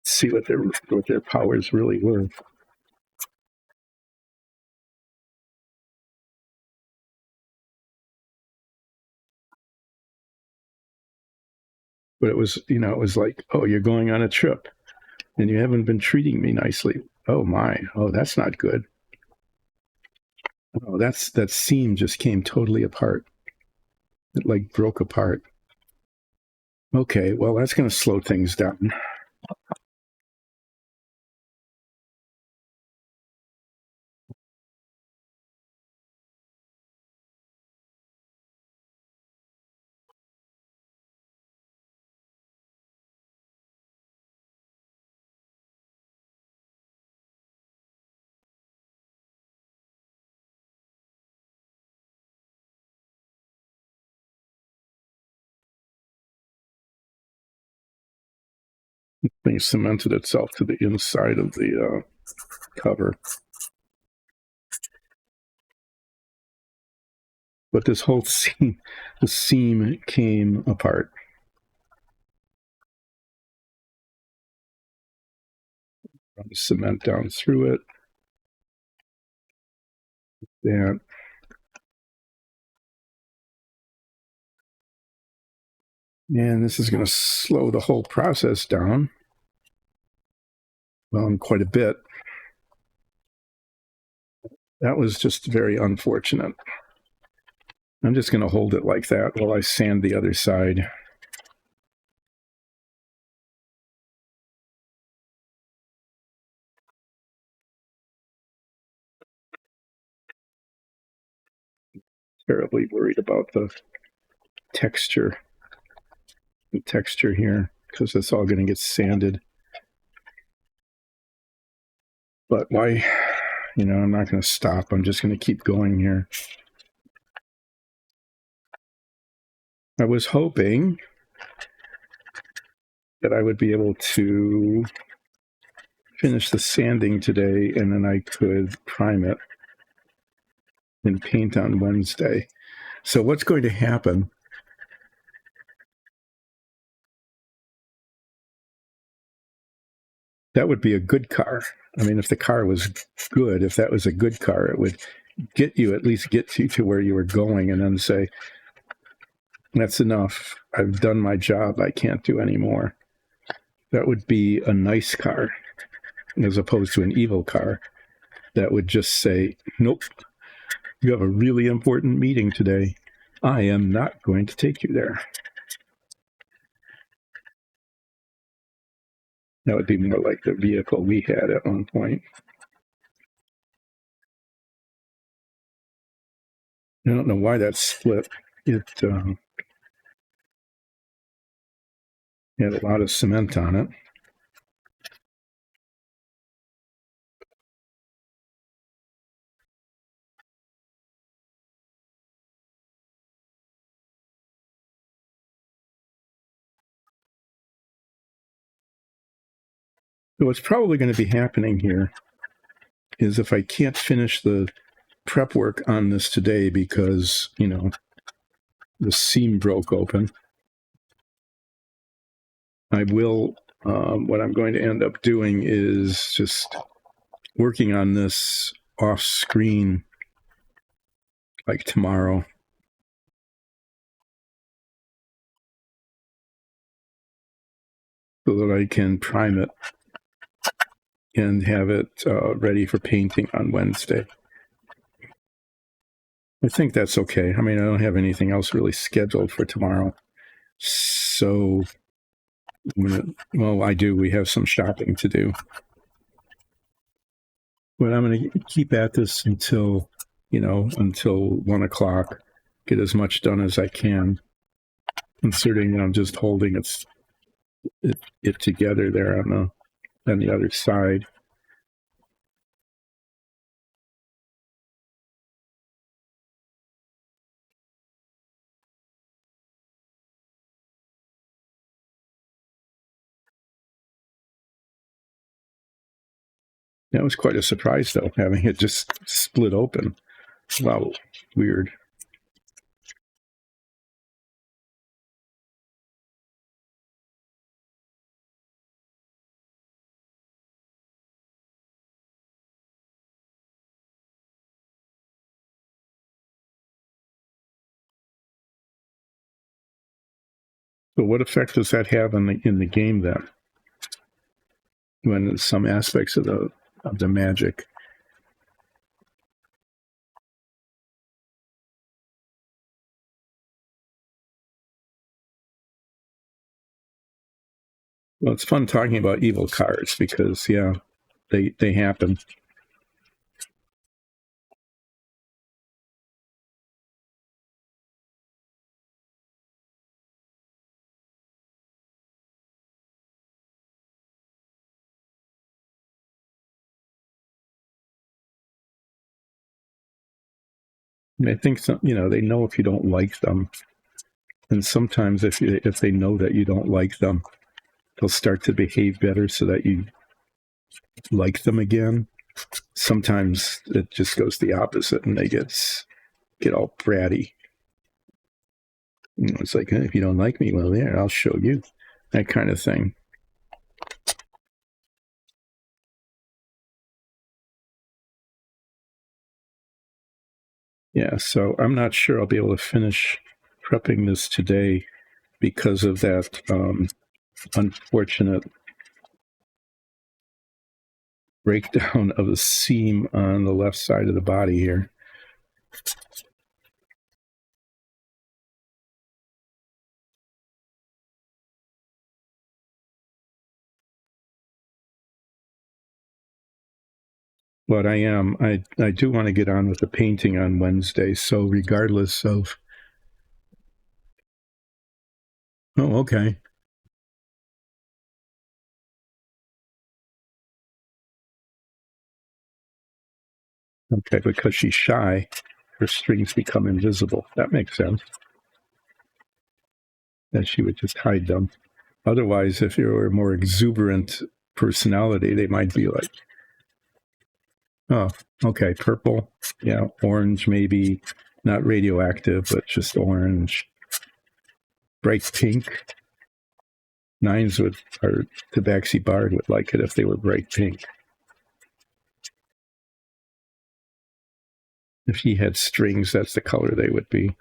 see what their powers really were. But it was like, oh, you're going on a trip and you haven't been treating me nicely. Oh my, oh, that's not good. Oh, that seam just came totally apart. It like broke apart. Okay, well, that's going to slow things down. Thing cemented itself to the inside of the cover. But this whole the seam came apart. Run the cement down through it. That. And this is going to slow the whole process down. Well, quite a bit. That was just very unfortunate. I'm just going to hold it like that while I sand the other side. Terribly worried about the texture here, because it's all going to get sanded. But why? I'm not going to stop. I'm just going to keep going here. I was hoping that I would be able to finish the sanding today, and then I could prime it and paint on Wednesday. So what's going to happen? That would be a good car. I mean, if the car was good, if that was a good car, it would at least get you to where you were going, and then say, that's enough. I've done my job. I can't do any more. That would be a nice car, as opposed to an evil car that would just say, nope, you have a really important meeting today. I am not going to take you there. That would be more like the vehicle we had at one point. I don't know why that split. It had a lot of cement on it. So what's probably going to be happening here is if I can't finish the prep work on this today because, you know, the seam broke open, I will, what I'm going to end up doing is just working on this off screen like tomorrow. So that I can prime it and have it ready for painting on Wednesday. I think that's okay. I mean, I don't have anything else really scheduled for tomorrow. So, well, I do. We have some shopping to do. But I'm going to keep at this until, you know, until 1 o'clock, get as much done as I can, considering that I'm just holding it together there on the other side. That was quite a surprise, though, having it just split open. Wow, weird. So what effect does that have in the game then? When some aspects of the magic. Well, it's fun talking about evil cards because yeah, they happen. And I think some, you know, they know if you don't like them, and sometimes if they know that you don't like them, they'll start to behave better so that you like them again. Sometimes it just goes the opposite, and they get all bratty. You know, it's like, if you don't like me, well, there, I'll show you, that kind of thing. Yeah, so I'm not sure I'll be able to finish prepping this today because of that unfortunate breakdown of the seam on the left side of the body here. But I do want to get on with the painting on Wednesday. So regardless of, oh, okay. Okay, because she's shy, her strings become invisible. That makes sense. That she would just hide them. Otherwise, if you were a more exuberant personality, they might be like, oh, okay, purple, yeah, orange, maybe not radioactive, but just orange, bright pink. Nines would, or Tabaxi Bard would like it if they were bright pink. If he had strings, that's the color they would be.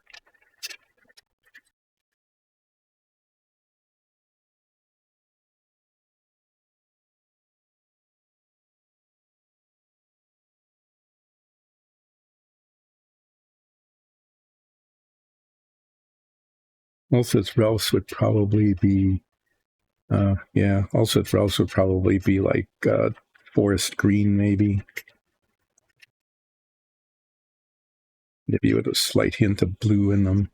Ulcet Rouse would probably be, Ulcet Rouse would probably be like forest green, maybe with a slight hint of blue in them.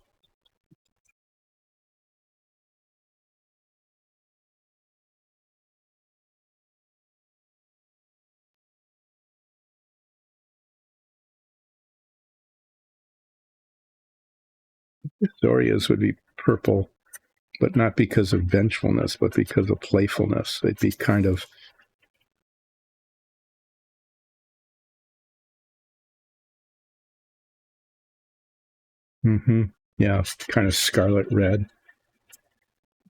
Zorias would be purple, but not because of vengefulness, but because of playfulness. They'd be kind of yeah, kind of scarlet red,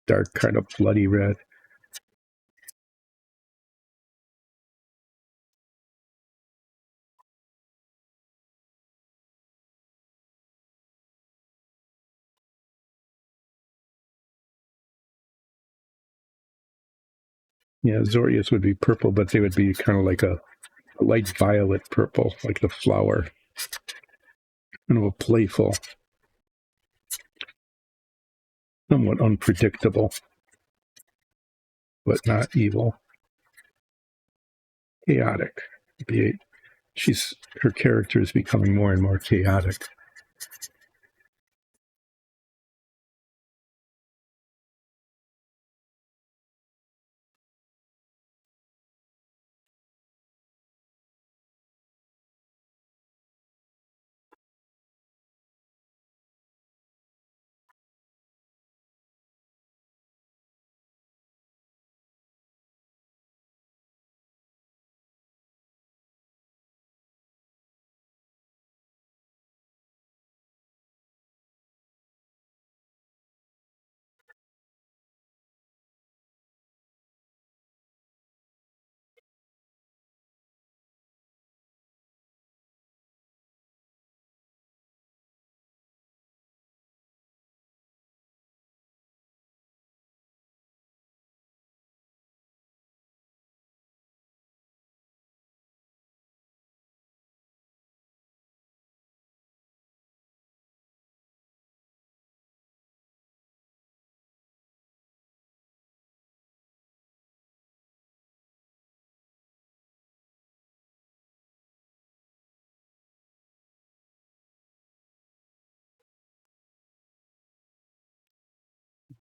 dark kind of bloody red. Yeah, Zorias would be purple, but they would be kind of like a light violet purple, like the flower. Kind of a playful, somewhat unpredictable, but not evil. Chaotic. Her character is becoming more and more chaotic.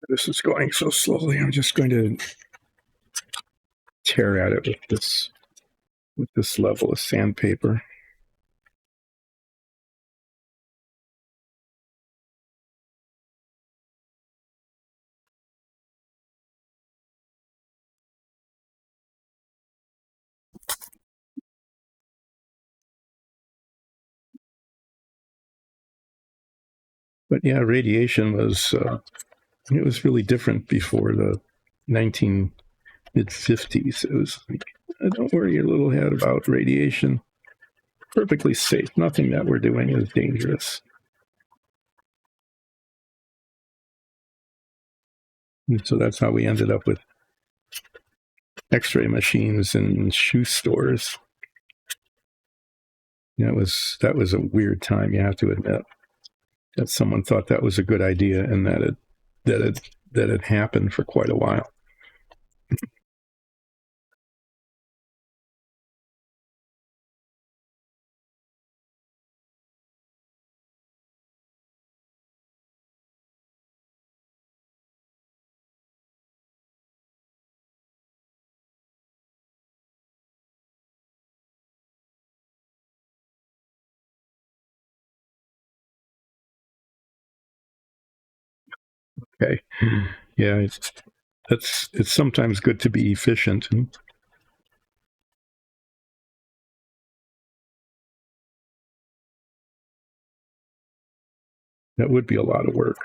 This is going so slowly. I'm just going to tear at it with this level of sandpaper. But yeah, radiation was it was really different before the 19 mid-50s. It was like, don't worry your little head about radiation. Perfectly safe. Nothing that we're doing is dangerous. And so that's how we ended up with X-ray machines in shoe stores. That was a weird time, you have to admit, that someone thought that was a good idea and that it happened for quite a while. Okay. Yeah, it's sometimes good to be efficient. That would be a lot of work.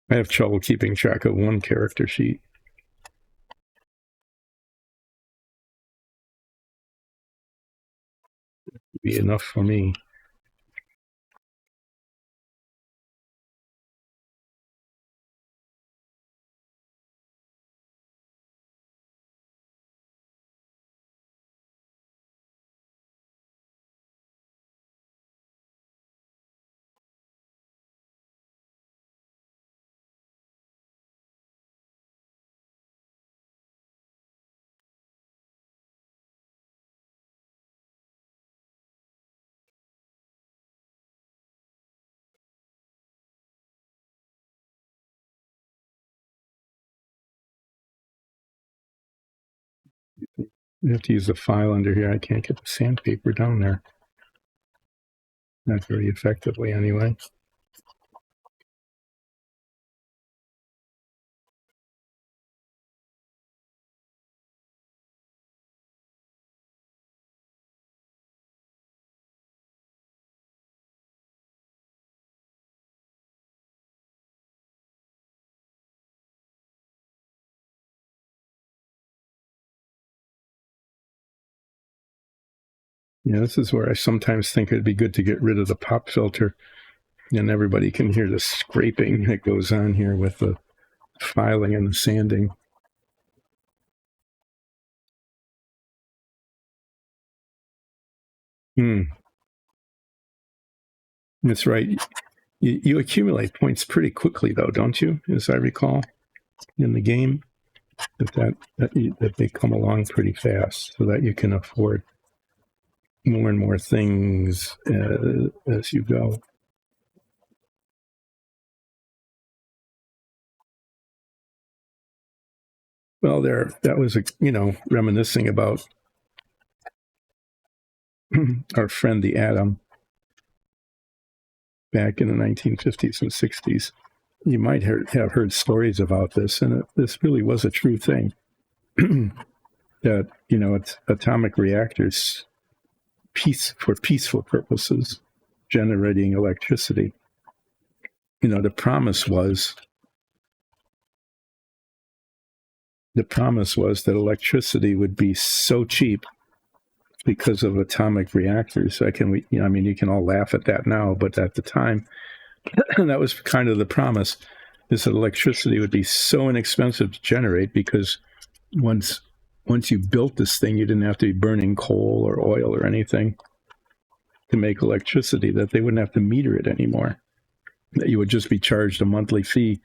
I have trouble keeping track of one character sheet. It'd be enough for me. have to use the file under here. I can't get the sandpaper down there. Not very effectively, anyway. Yeah, this is where I sometimes think it'd be good to get rid of the pop filter, and everybody can hear the scraping that goes on here with the filing and the sanding. That's right. You accumulate points pretty quickly, though, don't you? As I recall, in the game, that they come along pretty fast, so that you can afford more and more things as you go. Well, that was reminiscing about our friend the Atom back in the 1950s and 60s. You might have heard stories about this, and this really was a true thing. That it's atomic reactors, for peaceful purposes, generating electricity. The promise was that electricity would be so cheap because of atomic reactors. You can all laugh at that now, but at the time, that was kind of the promise, is that electricity would be so inexpensive to generate because once you built this thing, you didn't have to be burning coal or oil or anything to make electricity, that they wouldn't have to meter it anymore, that you would just be charged a monthly fee,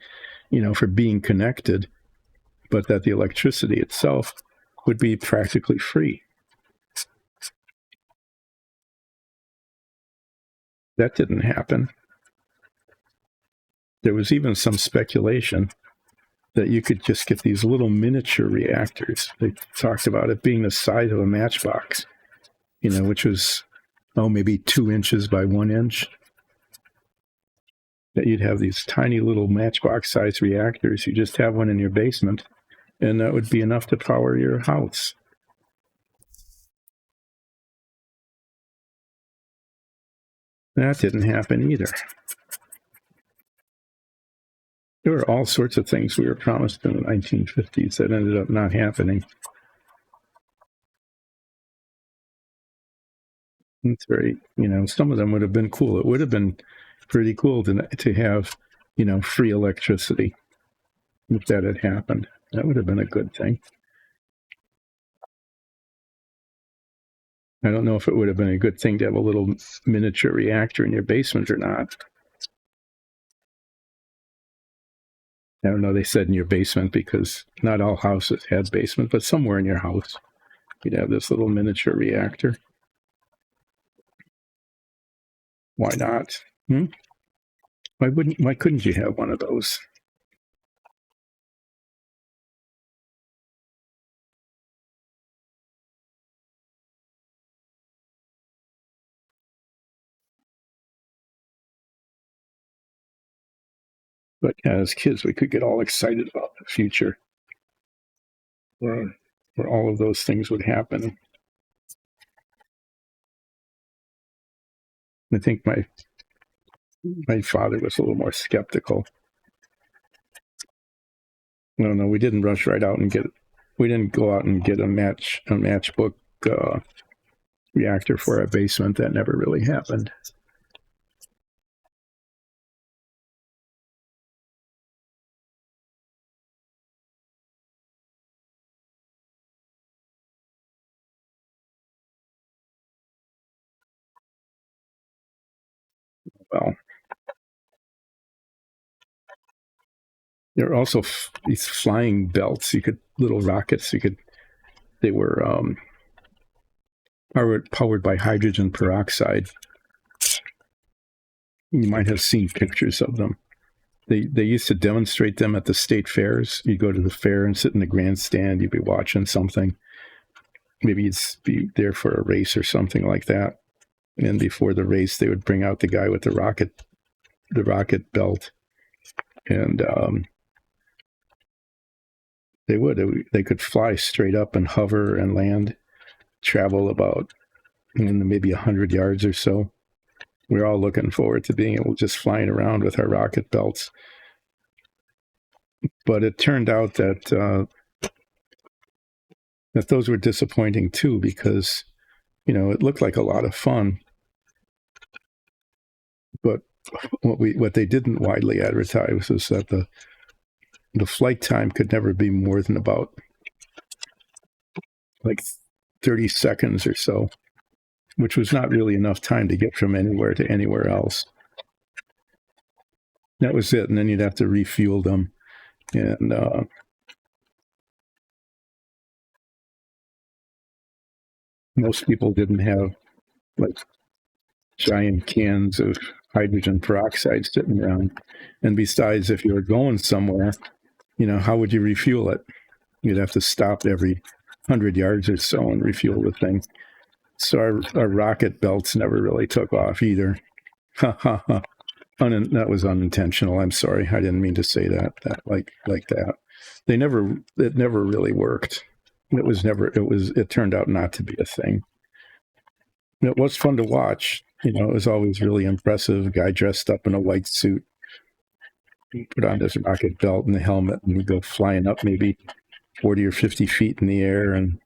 for being connected, but that the electricity itself would be practically free. That didn't happen. There was even some speculation that you could just get these little miniature reactors. They talked about it being the size of a matchbox, which was, maybe 2 inches by 1 inch. That you'd have these tiny little matchbox-sized reactors. You just have one in your basement, and that would be enough to power your house. That didn't happen either. There were all sorts of things we were promised in the 1950s that ended up not happening. It's very, some of them would have been cool. It would have been pretty cool to have, free electricity if that had happened. That would have been a good thing. I don't know if it would have been a good thing to have a little miniature reactor in your basement or not. I don't know, they said in your basement because not all houses had basement, but somewhere in your house, you'd have this little miniature reactor. Why not? Why couldn't you have one of those? But as kids, we could get all excited about the future, where all of those things would happen. I think my father was a little more skeptical. No, we didn't rush right out and we didn't go out and get a matchbook reactor for our basement. That never really happened. Well, there were also these flying belts. Little rockets. They were powered by hydrogen peroxide. You might have seen pictures of them. They used to demonstrate them at the state fairs. You'd go to the fair and sit in the grandstand. You'd be watching something. maybe you'd be there for a race or something like that. And before the race, they would bring out the guy with the rocket belt, and they could fly straight up and hover and land, travel about maybe 100 yards or so. We're all looking forward to being able to just flying around with our rocket belts. But it turned out that those were disappointing too, because it looked like a lot of fun. But what they didn't widely advertise was that the flight time could never be more than about like 30 seconds or so, which was not really enough time to get from anywhere to anywhere else. That was it, and then you'd have to refuel them, and most people didn't have like giant cans of hydrogen peroxide sitting around. And besides, if you were going somewhere, how would you refuel it? You'd have to stop every 100 yards or so and refuel the thing. So our rocket belts never really took off either. That was unintentional. I'm sorry. I didn't mean to say that like that. It never really worked. It turned out not to be a thing. It was fun to watch. It was always really impressive. A guy dressed up in a white suit, put on his rocket belt and the helmet, and he'd go flying up maybe 40 or 50 feet in the air and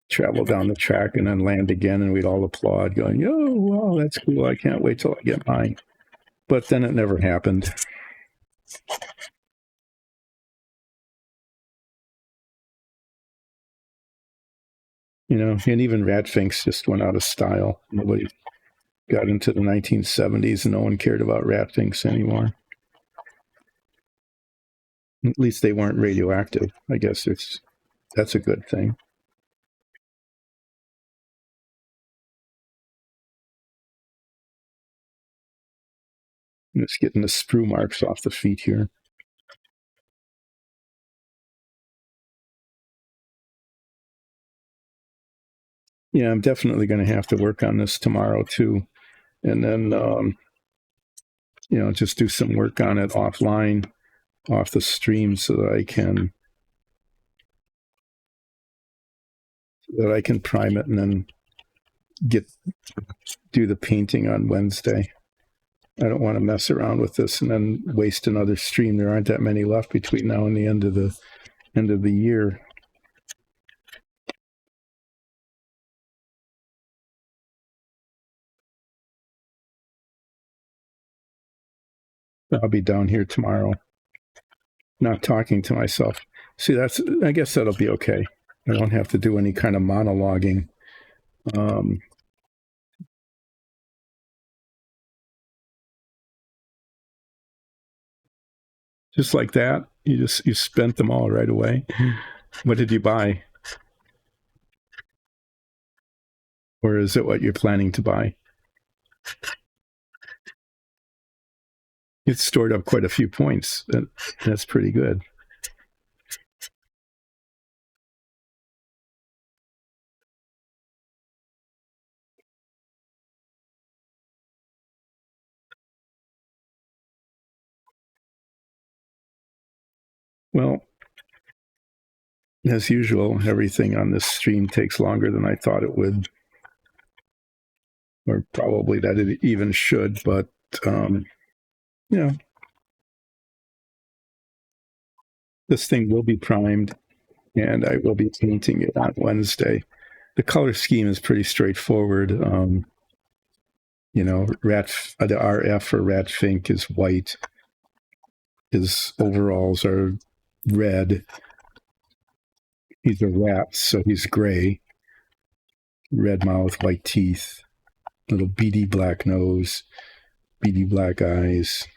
travel down the track and then land again, and we'd all applaud, going, "Oh, wow, that's cool. I can't wait till I get mine." But then it never happened. And even Rat Finks just went out of style. Nobody got into the 1970s, and no one cared about Rat Finks anymore. At least they weren't radioactive. I guess that's a good thing. I'm just getting the sprue marks off the feet here. Yeah, I'm definitely going to have to work on this tomorrow too, and then just do some work on it offline, off the stream, so that I can prime it and then do the painting on Wednesday. I don't want to mess around with this and then waste another stream. There aren't that many left between now and the end of the year. I'll be down here tomorrow, not talking to myself. See, I guess that'll be okay. I don't have to do any kind of monologuing. Just like that, you spent them all right away. What did you buy? Or is it what you're planning to buy? It's stored up quite a few points. That's pretty good. Well, as usual, everything on this stream takes longer than I thought it would, or probably that it even should, but this thing will be primed, and I will be painting it on Wednesday. The color scheme is pretty straightforward. The RF for Rat Fink is white. His overalls are red. He's a rat, so he's gray. Red mouth, white teeth, little beady black nose, beady black eyes.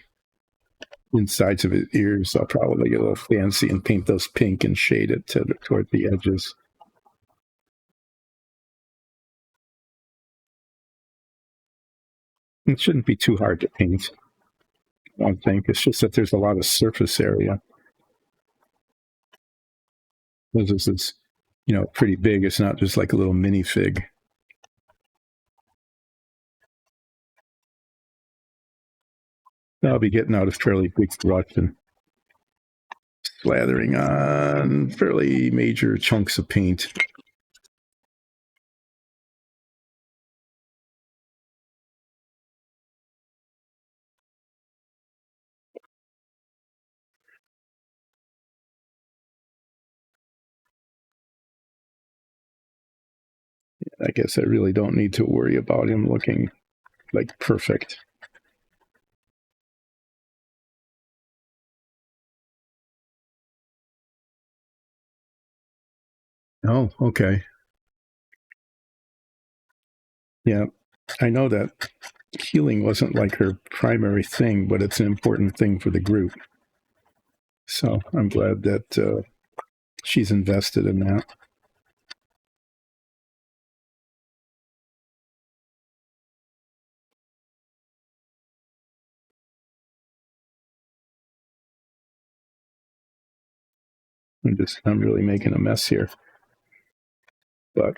Insides of his ears, I'll probably get a little fancy and paint those pink and shade it toward the edges. It shouldn't be too hard to paint, I don't think. It's just that there's a lot of surface area. This is pretty big. It's not just like a little minifig. I'll be getting out a fairly big brush and slathering on fairly major chunks of paint. I guess I really don't need to worry about him looking like perfect. Oh, okay. Yeah, I know that healing wasn't like her primary thing, but it's an important thing for the group. So I'm glad that she's invested in that. I'm really making a mess here. But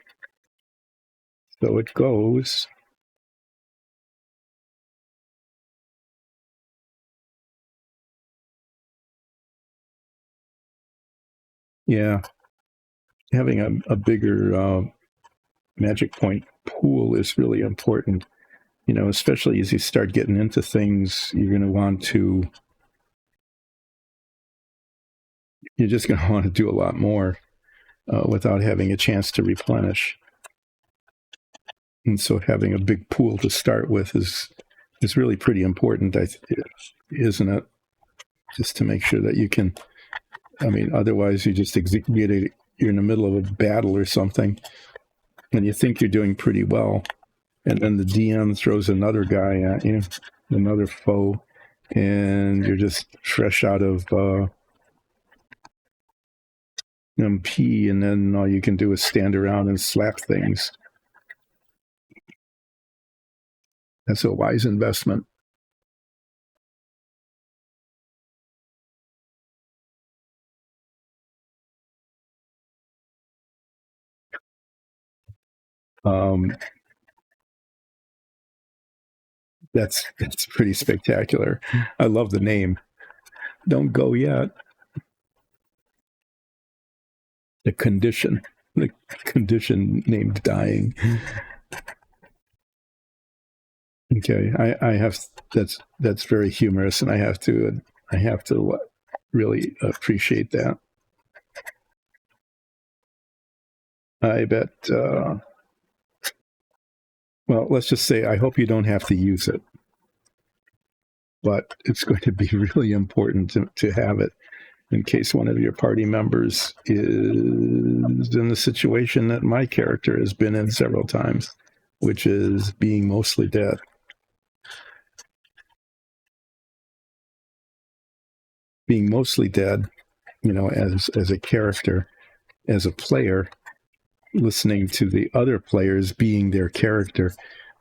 so it goes. Yeah, having a bigger magic point pool is really important. Especially as you start getting into things, you're just going to want to do a lot more without having a chance to replenish. And so having a big pool to start with is really pretty important, isn't it? Just to make sure that you can. I mean, otherwise you're in the middle of a battle or something, and you think you're doing pretty well, and then the DM throws another guy at you, another foe, and you're just fresh out of MP, and then all you can do is stand around and slap things. That's a wise investment. That's pretty spectacular. I love the name. Don't go yet. The condition named dying. Okay, I have that's very humorous, and I have to really appreciate that. I bet. Well, let's just say I hope you don't have to use it, but it's going to be really important to have it in case one of your party members is in the situation that my character has been in several times, which is being mostly dead. Being mostly dead, as a character, as a player, listening to the other players being their character,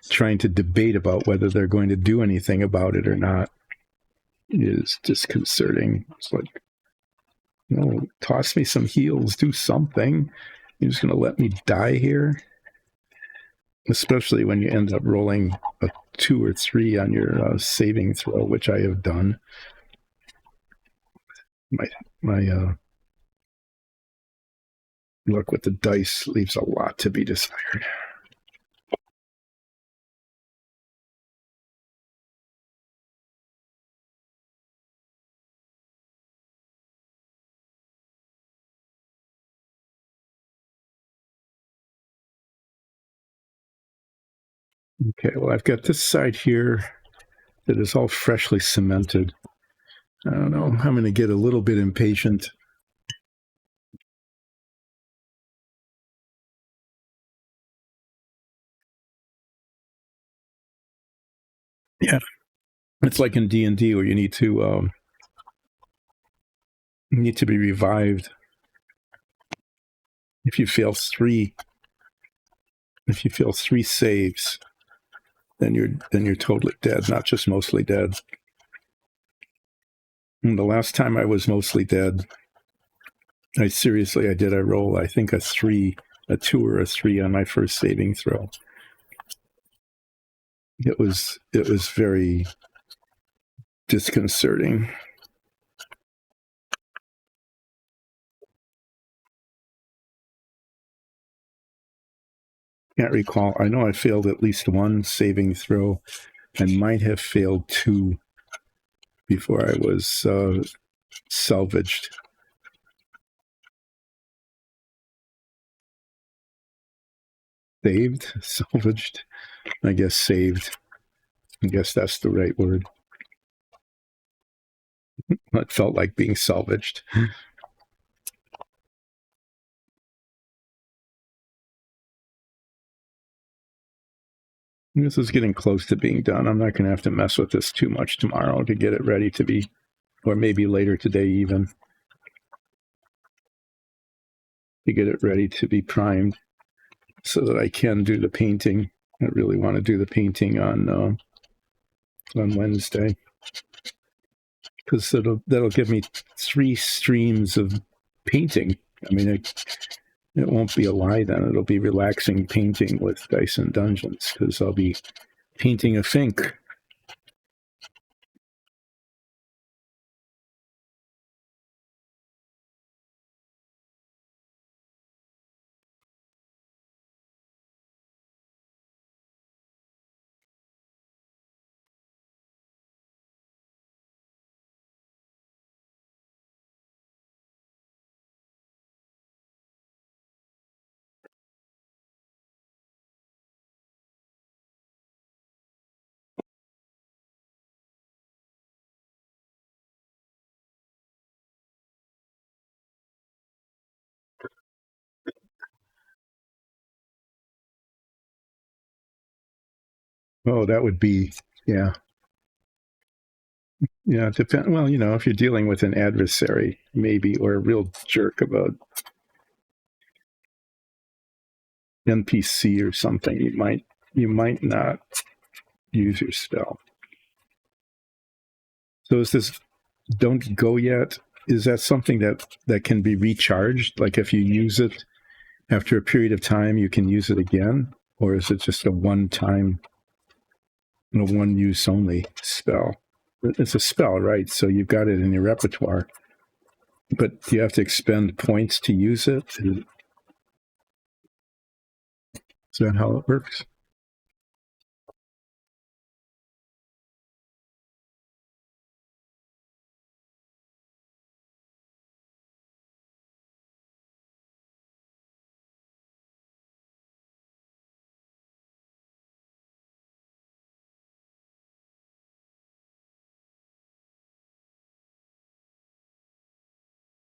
trying to debate about whether they're going to do anything about it or not, is disconcerting. It's like, toss me some heals, do something. You're just going to let me die here? Especially when you end up rolling a 2 or 3 on your saving throw, which I have done. My luck with the dice leaves a lot to be desired. Okay, well, I've got this side here that is all freshly cemented. I don't know, I'm going to get a little bit impatient. Yeah, it's like in D&D where you need to be revived if you fail 3 saves, then you're totally dead, not just mostly dead. And the last time I was mostly dead, I did. I roll, I think, a 2 or a 3 on my first saving throw. It was very disconcerting. Can't recall. I know I failed at least 1 saving throw and might have failed 2 before I was salvaged. Saved? Salvaged? I guess saved. I guess that's the right word. It felt like being salvaged. This is getting close to being done. I'm not going to have to mess with this too much tomorrow to get it ready to be, or maybe later today even, to get it ready to be primed so that I can do the painting. I really want to do the painting on Wednesday, because that'll give me 3 streams of painting. I mean, it won't be a lie then. It'll be relaxing painting with Dice and Dungeons, because I'll be painting a Fink. Oh, that would be, yeah. Yeah, depend. Well, if you're dealing with an adversary, maybe, or a real jerk about NPC or something, you might not use your spell. So is this don't go yet? Is that something that can be recharged? Like if you use it after a period of time, you can use it again, or is it just a one-time, one-use only spell? It's a spell, right? So you've got it in your repertoire, but do you have to expend points to use it? Is that how it works?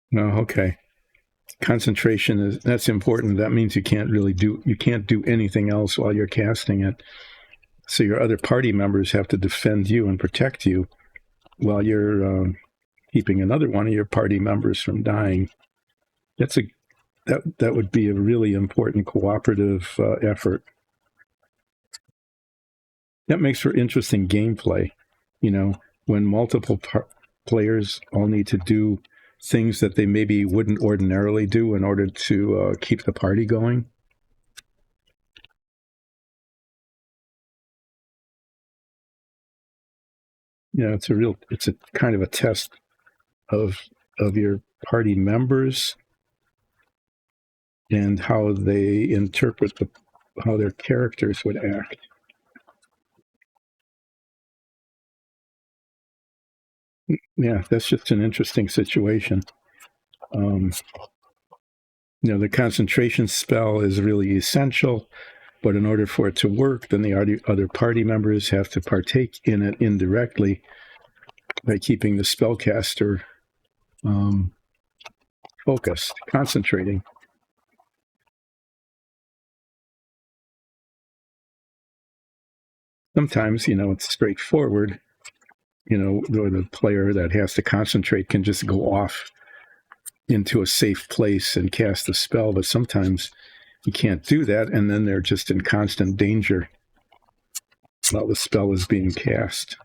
No, okay. Concentration that's important. That means you can't do anything else while you're casting it. So your other party members have to defend you and protect you while you're keeping another one of your party members from dying. That would be a really important cooperative effort. That makes for interesting gameplay. When multiple players all need to do things that they maybe wouldn't ordinarily do in order to keep the party going. It's a kind of a test of your party members and how they interpret how their characters would act. Yeah, that's just an interesting situation. The concentration spell is really essential, but in order for it to work, then the other party members have to partake in it indirectly by keeping the spellcaster focused, concentrating. Sometimes, it's straightforward. The player that has to concentrate can just go off into a safe place and cast a spell, but sometimes you can't do that, and then they're just in constant danger while the spell is being cast.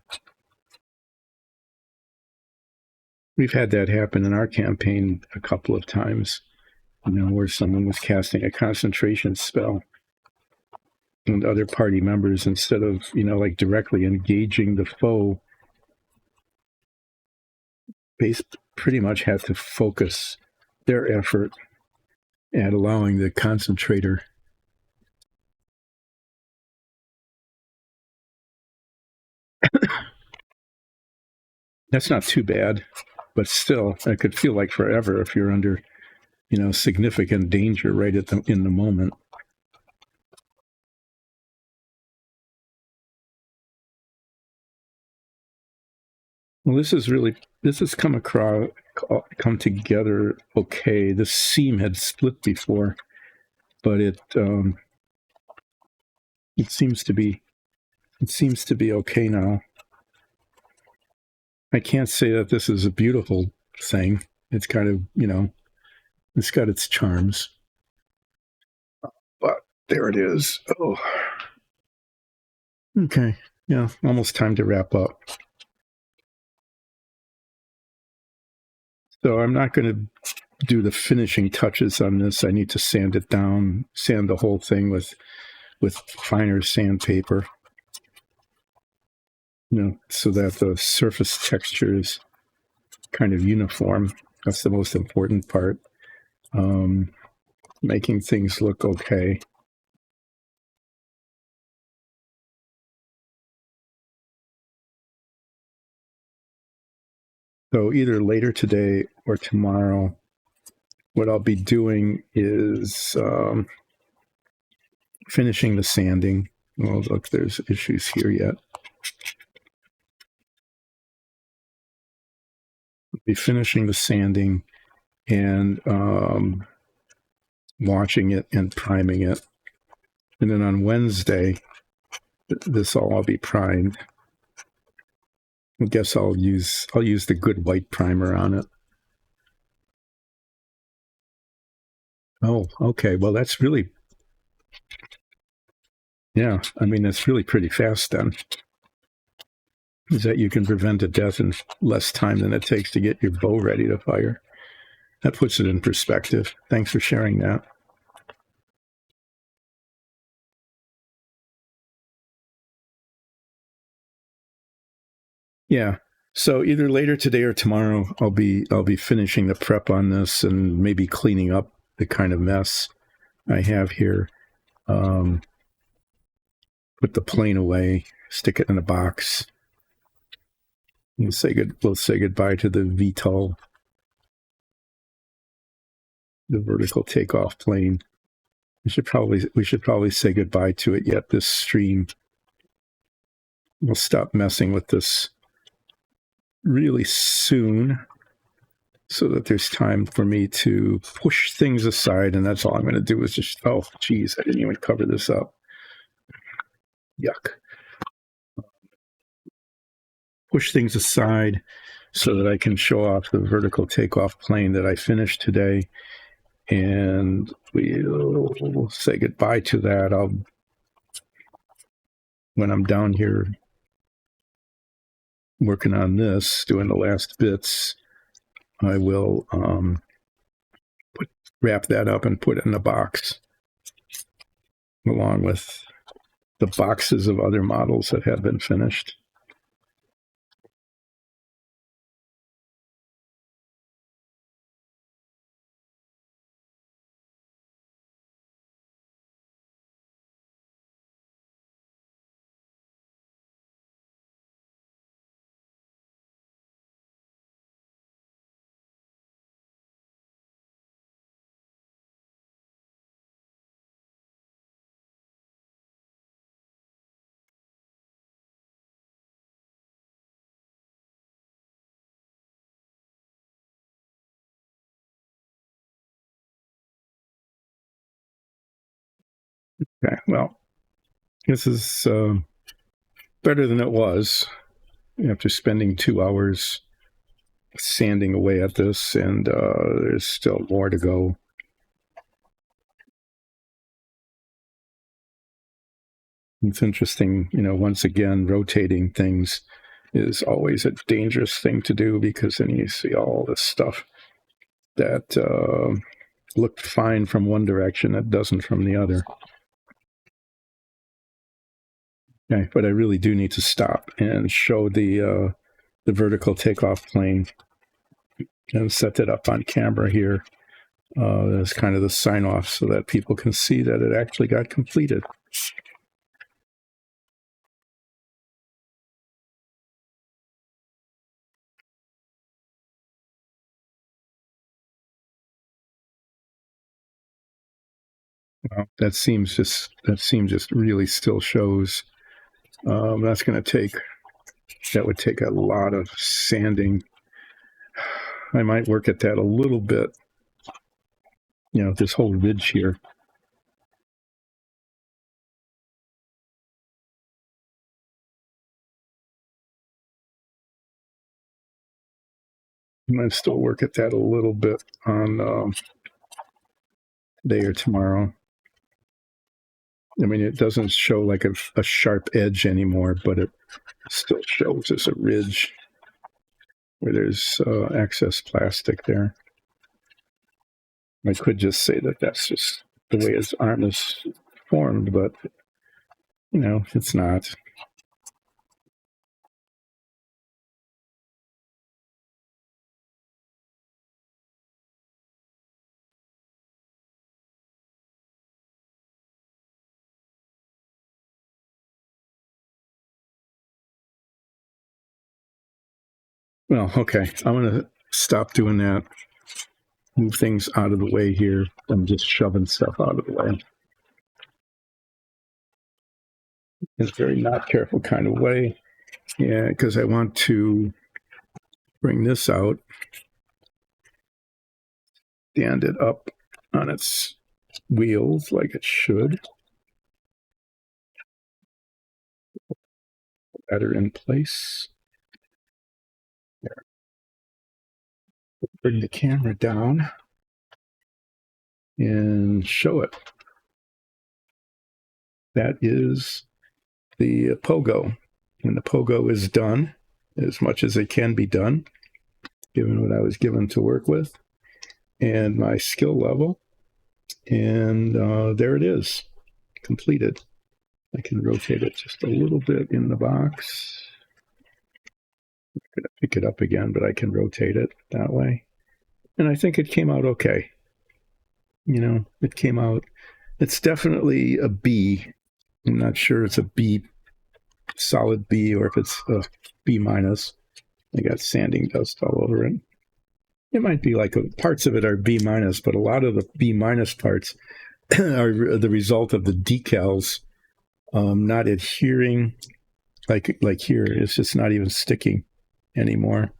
We've had that happen in our campaign a couple of times, where someone was casting a concentration spell and other party members, instead of, like directly engaging the foe, pretty much had to focus their effort at allowing the concentrator. That's not too bad, but still, it could feel like forever if you're under, significant danger right in the moment. Well, this has come together okay. The seam had split before, but it seems to be okay now. I can't say that this is a beautiful thing. It's kind of, it's got its charms, but there it is. Oh, okay. Yeah, almost time to wrap up. So I'm not going to do the finishing touches on this. I need to sand it down, sand the whole thing with finer sandpaper, so that the surface texture is kind of uniform. That's the most important part. Making things look okay. So either later today or tomorrow, what I'll be doing is finishing the sanding. Well, look, there's issues here yet. I'll be finishing the sanding and washing it and priming it. And then on Wednesday, this will all be primed. I guess I'll use the good white primer on it. Oh, okay. Well, that's really, yeah. I mean, that's really pretty fast then. Is that you can prevent a death in less time than it takes to get your bow ready to fire. That puts it in perspective. Thanks for sharing that. Yeah. So either later today or tomorrow, I'll be finishing the prep on this and maybe cleaning up the kind of mess I have here. Put the plane away, stick it in a box. We'll say goodbye to the VTOL, the vertical takeoff plane. We should probably say goodbye to it yet this stream. We'll stop messing with this really soon, so that there's time for me to push things aside, and that's all I'm going to do is just, oh, geez, I didn't even cover this up. Yuck. Push things aside so that I can show off the vertical takeoff plane that I finished today, and we'll say goodbye to that. When I'm down here working on this, doing the last bits, I will wrap that up and put it in a box, along with the boxes of other models that have been finished. Okay, well, this is better than it was after spending 2 hours sanding away at this, and there's still more to go. It's interesting, once again, rotating things is always a dangerous thing to do, because then you see all this stuff that looked fine from one direction that doesn't from the other. Okay, but I really do need to stop and show the vertical takeoff plane and set it up on camera here as kind of the sign off, so that people can see that it actually got completed. Well, that seems just really still shows. That's going to that would take a lot of sanding. I might work at that a little bit. This whole ridge here. I might still work at that a little bit on today or tomorrow. I mean, it doesn't show like a sharp edge anymore, but it still shows as a ridge where there's excess plastic there. I could just say that that's just the way his arm is formed, but it's not. Well, okay, I'm going to stop doing that. Move things out of the way here. I'm just shoving stuff out of the way. It's a very not careful kind of way. Yeah, because I want to bring this out, stand it up on its wheels like it should. Better in place. There. Bring the camera down and show it. That is the pogo. And the pogo is done as much as it can be done, given what I was given to work with and my skill level. And there it is, completed. I can rotate it just a little bit in the box. I'm going to pick it up again, but I can rotate it that way. And I think it came out okay. It came out. It's definitely a B. I'm not sure it's a B, solid B, or if it's a B minus. I got sanding dust all over it. It might be like parts of it are B minus, but a lot of the B minus parts are the result of the decals not adhering. Like here, it's just not even sticking anymore.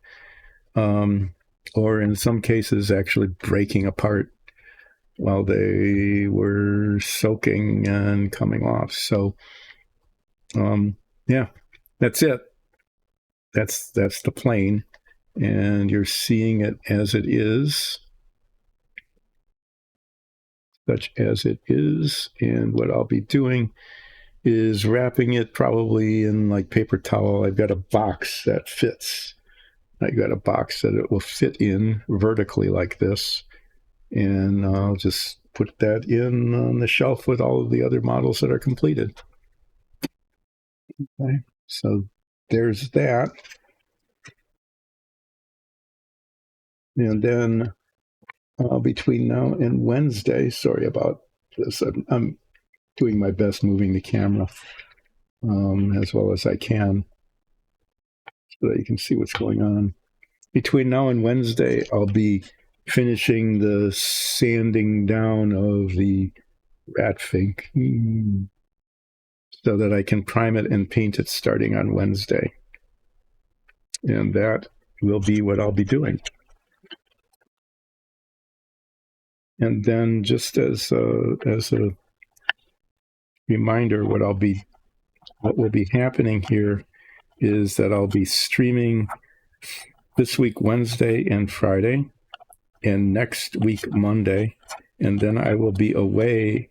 Or in some cases, actually breaking apart while they were soaking and coming off. So, yeah, that's it. That's the plane, and you're seeing it as it is, such as it is. And what I'll be doing is wrapping it probably in like paper towel. I've got a box that fits. I've got a box that it will fit in vertically like this. And I'll just put that in on the shelf with all of the other models that are completed. Okay, so there's that. And then between now and Wednesday, sorry about this, I'm doing my best moving the camera as well as I can so that you can see what's going on. Between now and Wednesday, I'll be finishing the sanding down of the Rat Fink so that I can prime it and paint it starting on Wednesday. And that will be what I'll be doing. And then just as a reminder, what will be happening here is that I'll be streaming this week, Wednesday and Friday, and next week, Monday. And then I will be away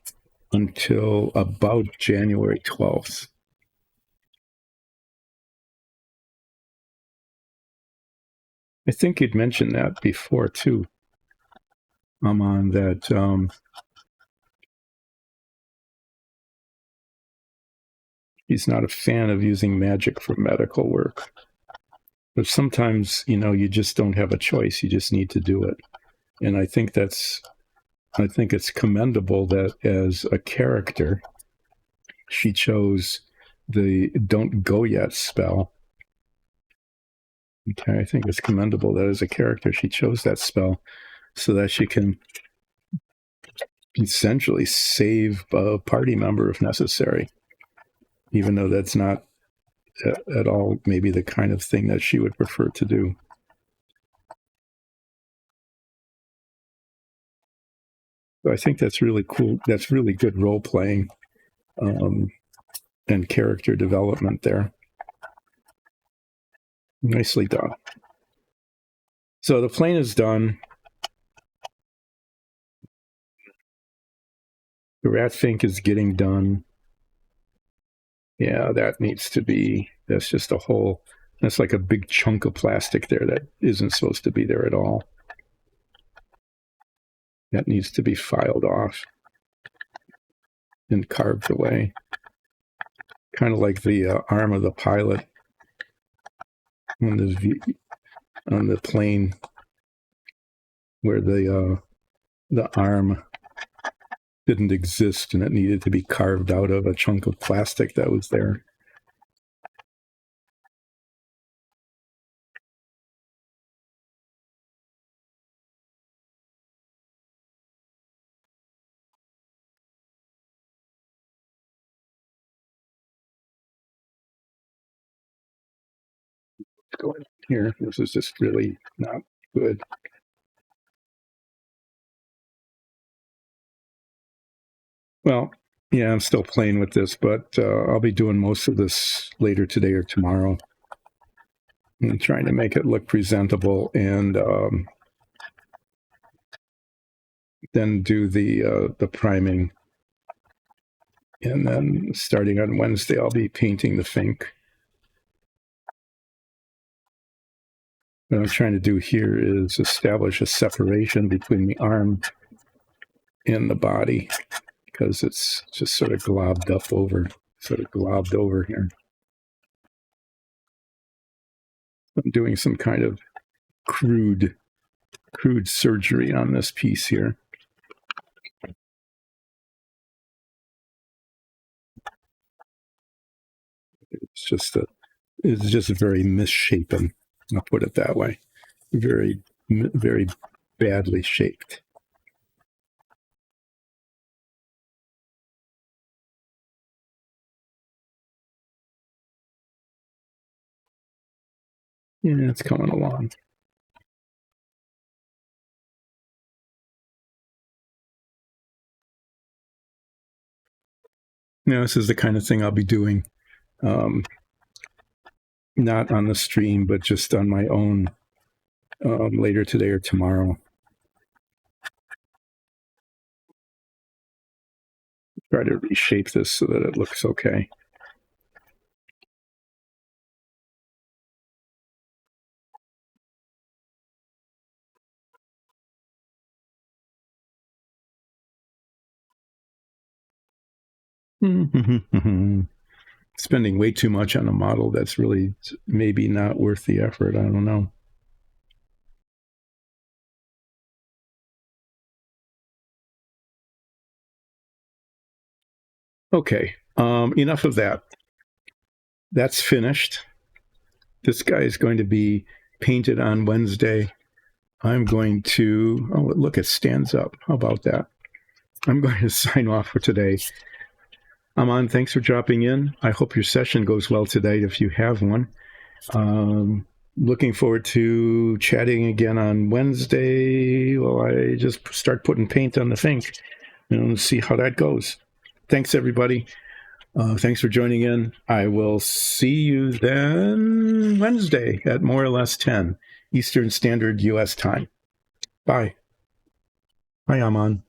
until about January 12th. I think you'd mentioned that before too. On that he's not a fan of using magic for medical work. But sometimes, you just don't have a choice. You just need to do it. And I think it's commendable that as a character, she chose the "Don't Go Yet" spell. Okay, I think it's commendable that as a character, she chose that spell so that she can essentially save a party member if necessary, even though that's not at all maybe the kind of thing that she would prefer to do. So I think that's really cool. That's really good role playing and character development there. Nicely done. So the plane is done. The Rat Fink is getting done. Yeah, that needs to be, that's just a whole, that's like a big chunk of plastic there that isn't supposed to be there at all. That needs to be filed off and carved away. Kind of like the arm of the pilot on the plane, where the arm didn't exist and it needed to be carved out of a chunk of plastic that was there. Let's go in here. This is just really not good. Well, yeah, I'm still playing with this, but I'll be doing most of this later today or tomorrow. I'm trying to make it look presentable, and then do the priming. And then starting on Wednesday, I'll be painting the Fink. What I'm trying to do here is establish a separation between the arm and the body, because it's just sort of globbed over here. I'm doing some kind of crude surgery on this piece here. It's just very misshapen. I'll put it that way. Very, very badly shaped. Yeah, it's coming along. Now, this is the kind of thing I'll be doing, not on the stream, but just on my own later today or tomorrow. Try to reshape this so that it looks okay. Spending way too much on a model that's really maybe not worth the effort. I don't know. Okay, enough of that. That's finished. This guy is going to be painted on Wednesday. I'm going to, oh, look, it stands up. How about that? I'm going to sign off for today. Aman, thanks for dropping in. I hope your session goes well today if you have one. Looking forward to chatting again on Wednesday. Well, I just start putting paint on the Fink and see how that goes. Thanks, everybody. Thanks for joining in. I will see you then Wednesday at more or less 10 Eastern Standard U.S. time. Bye. Hi, Aman.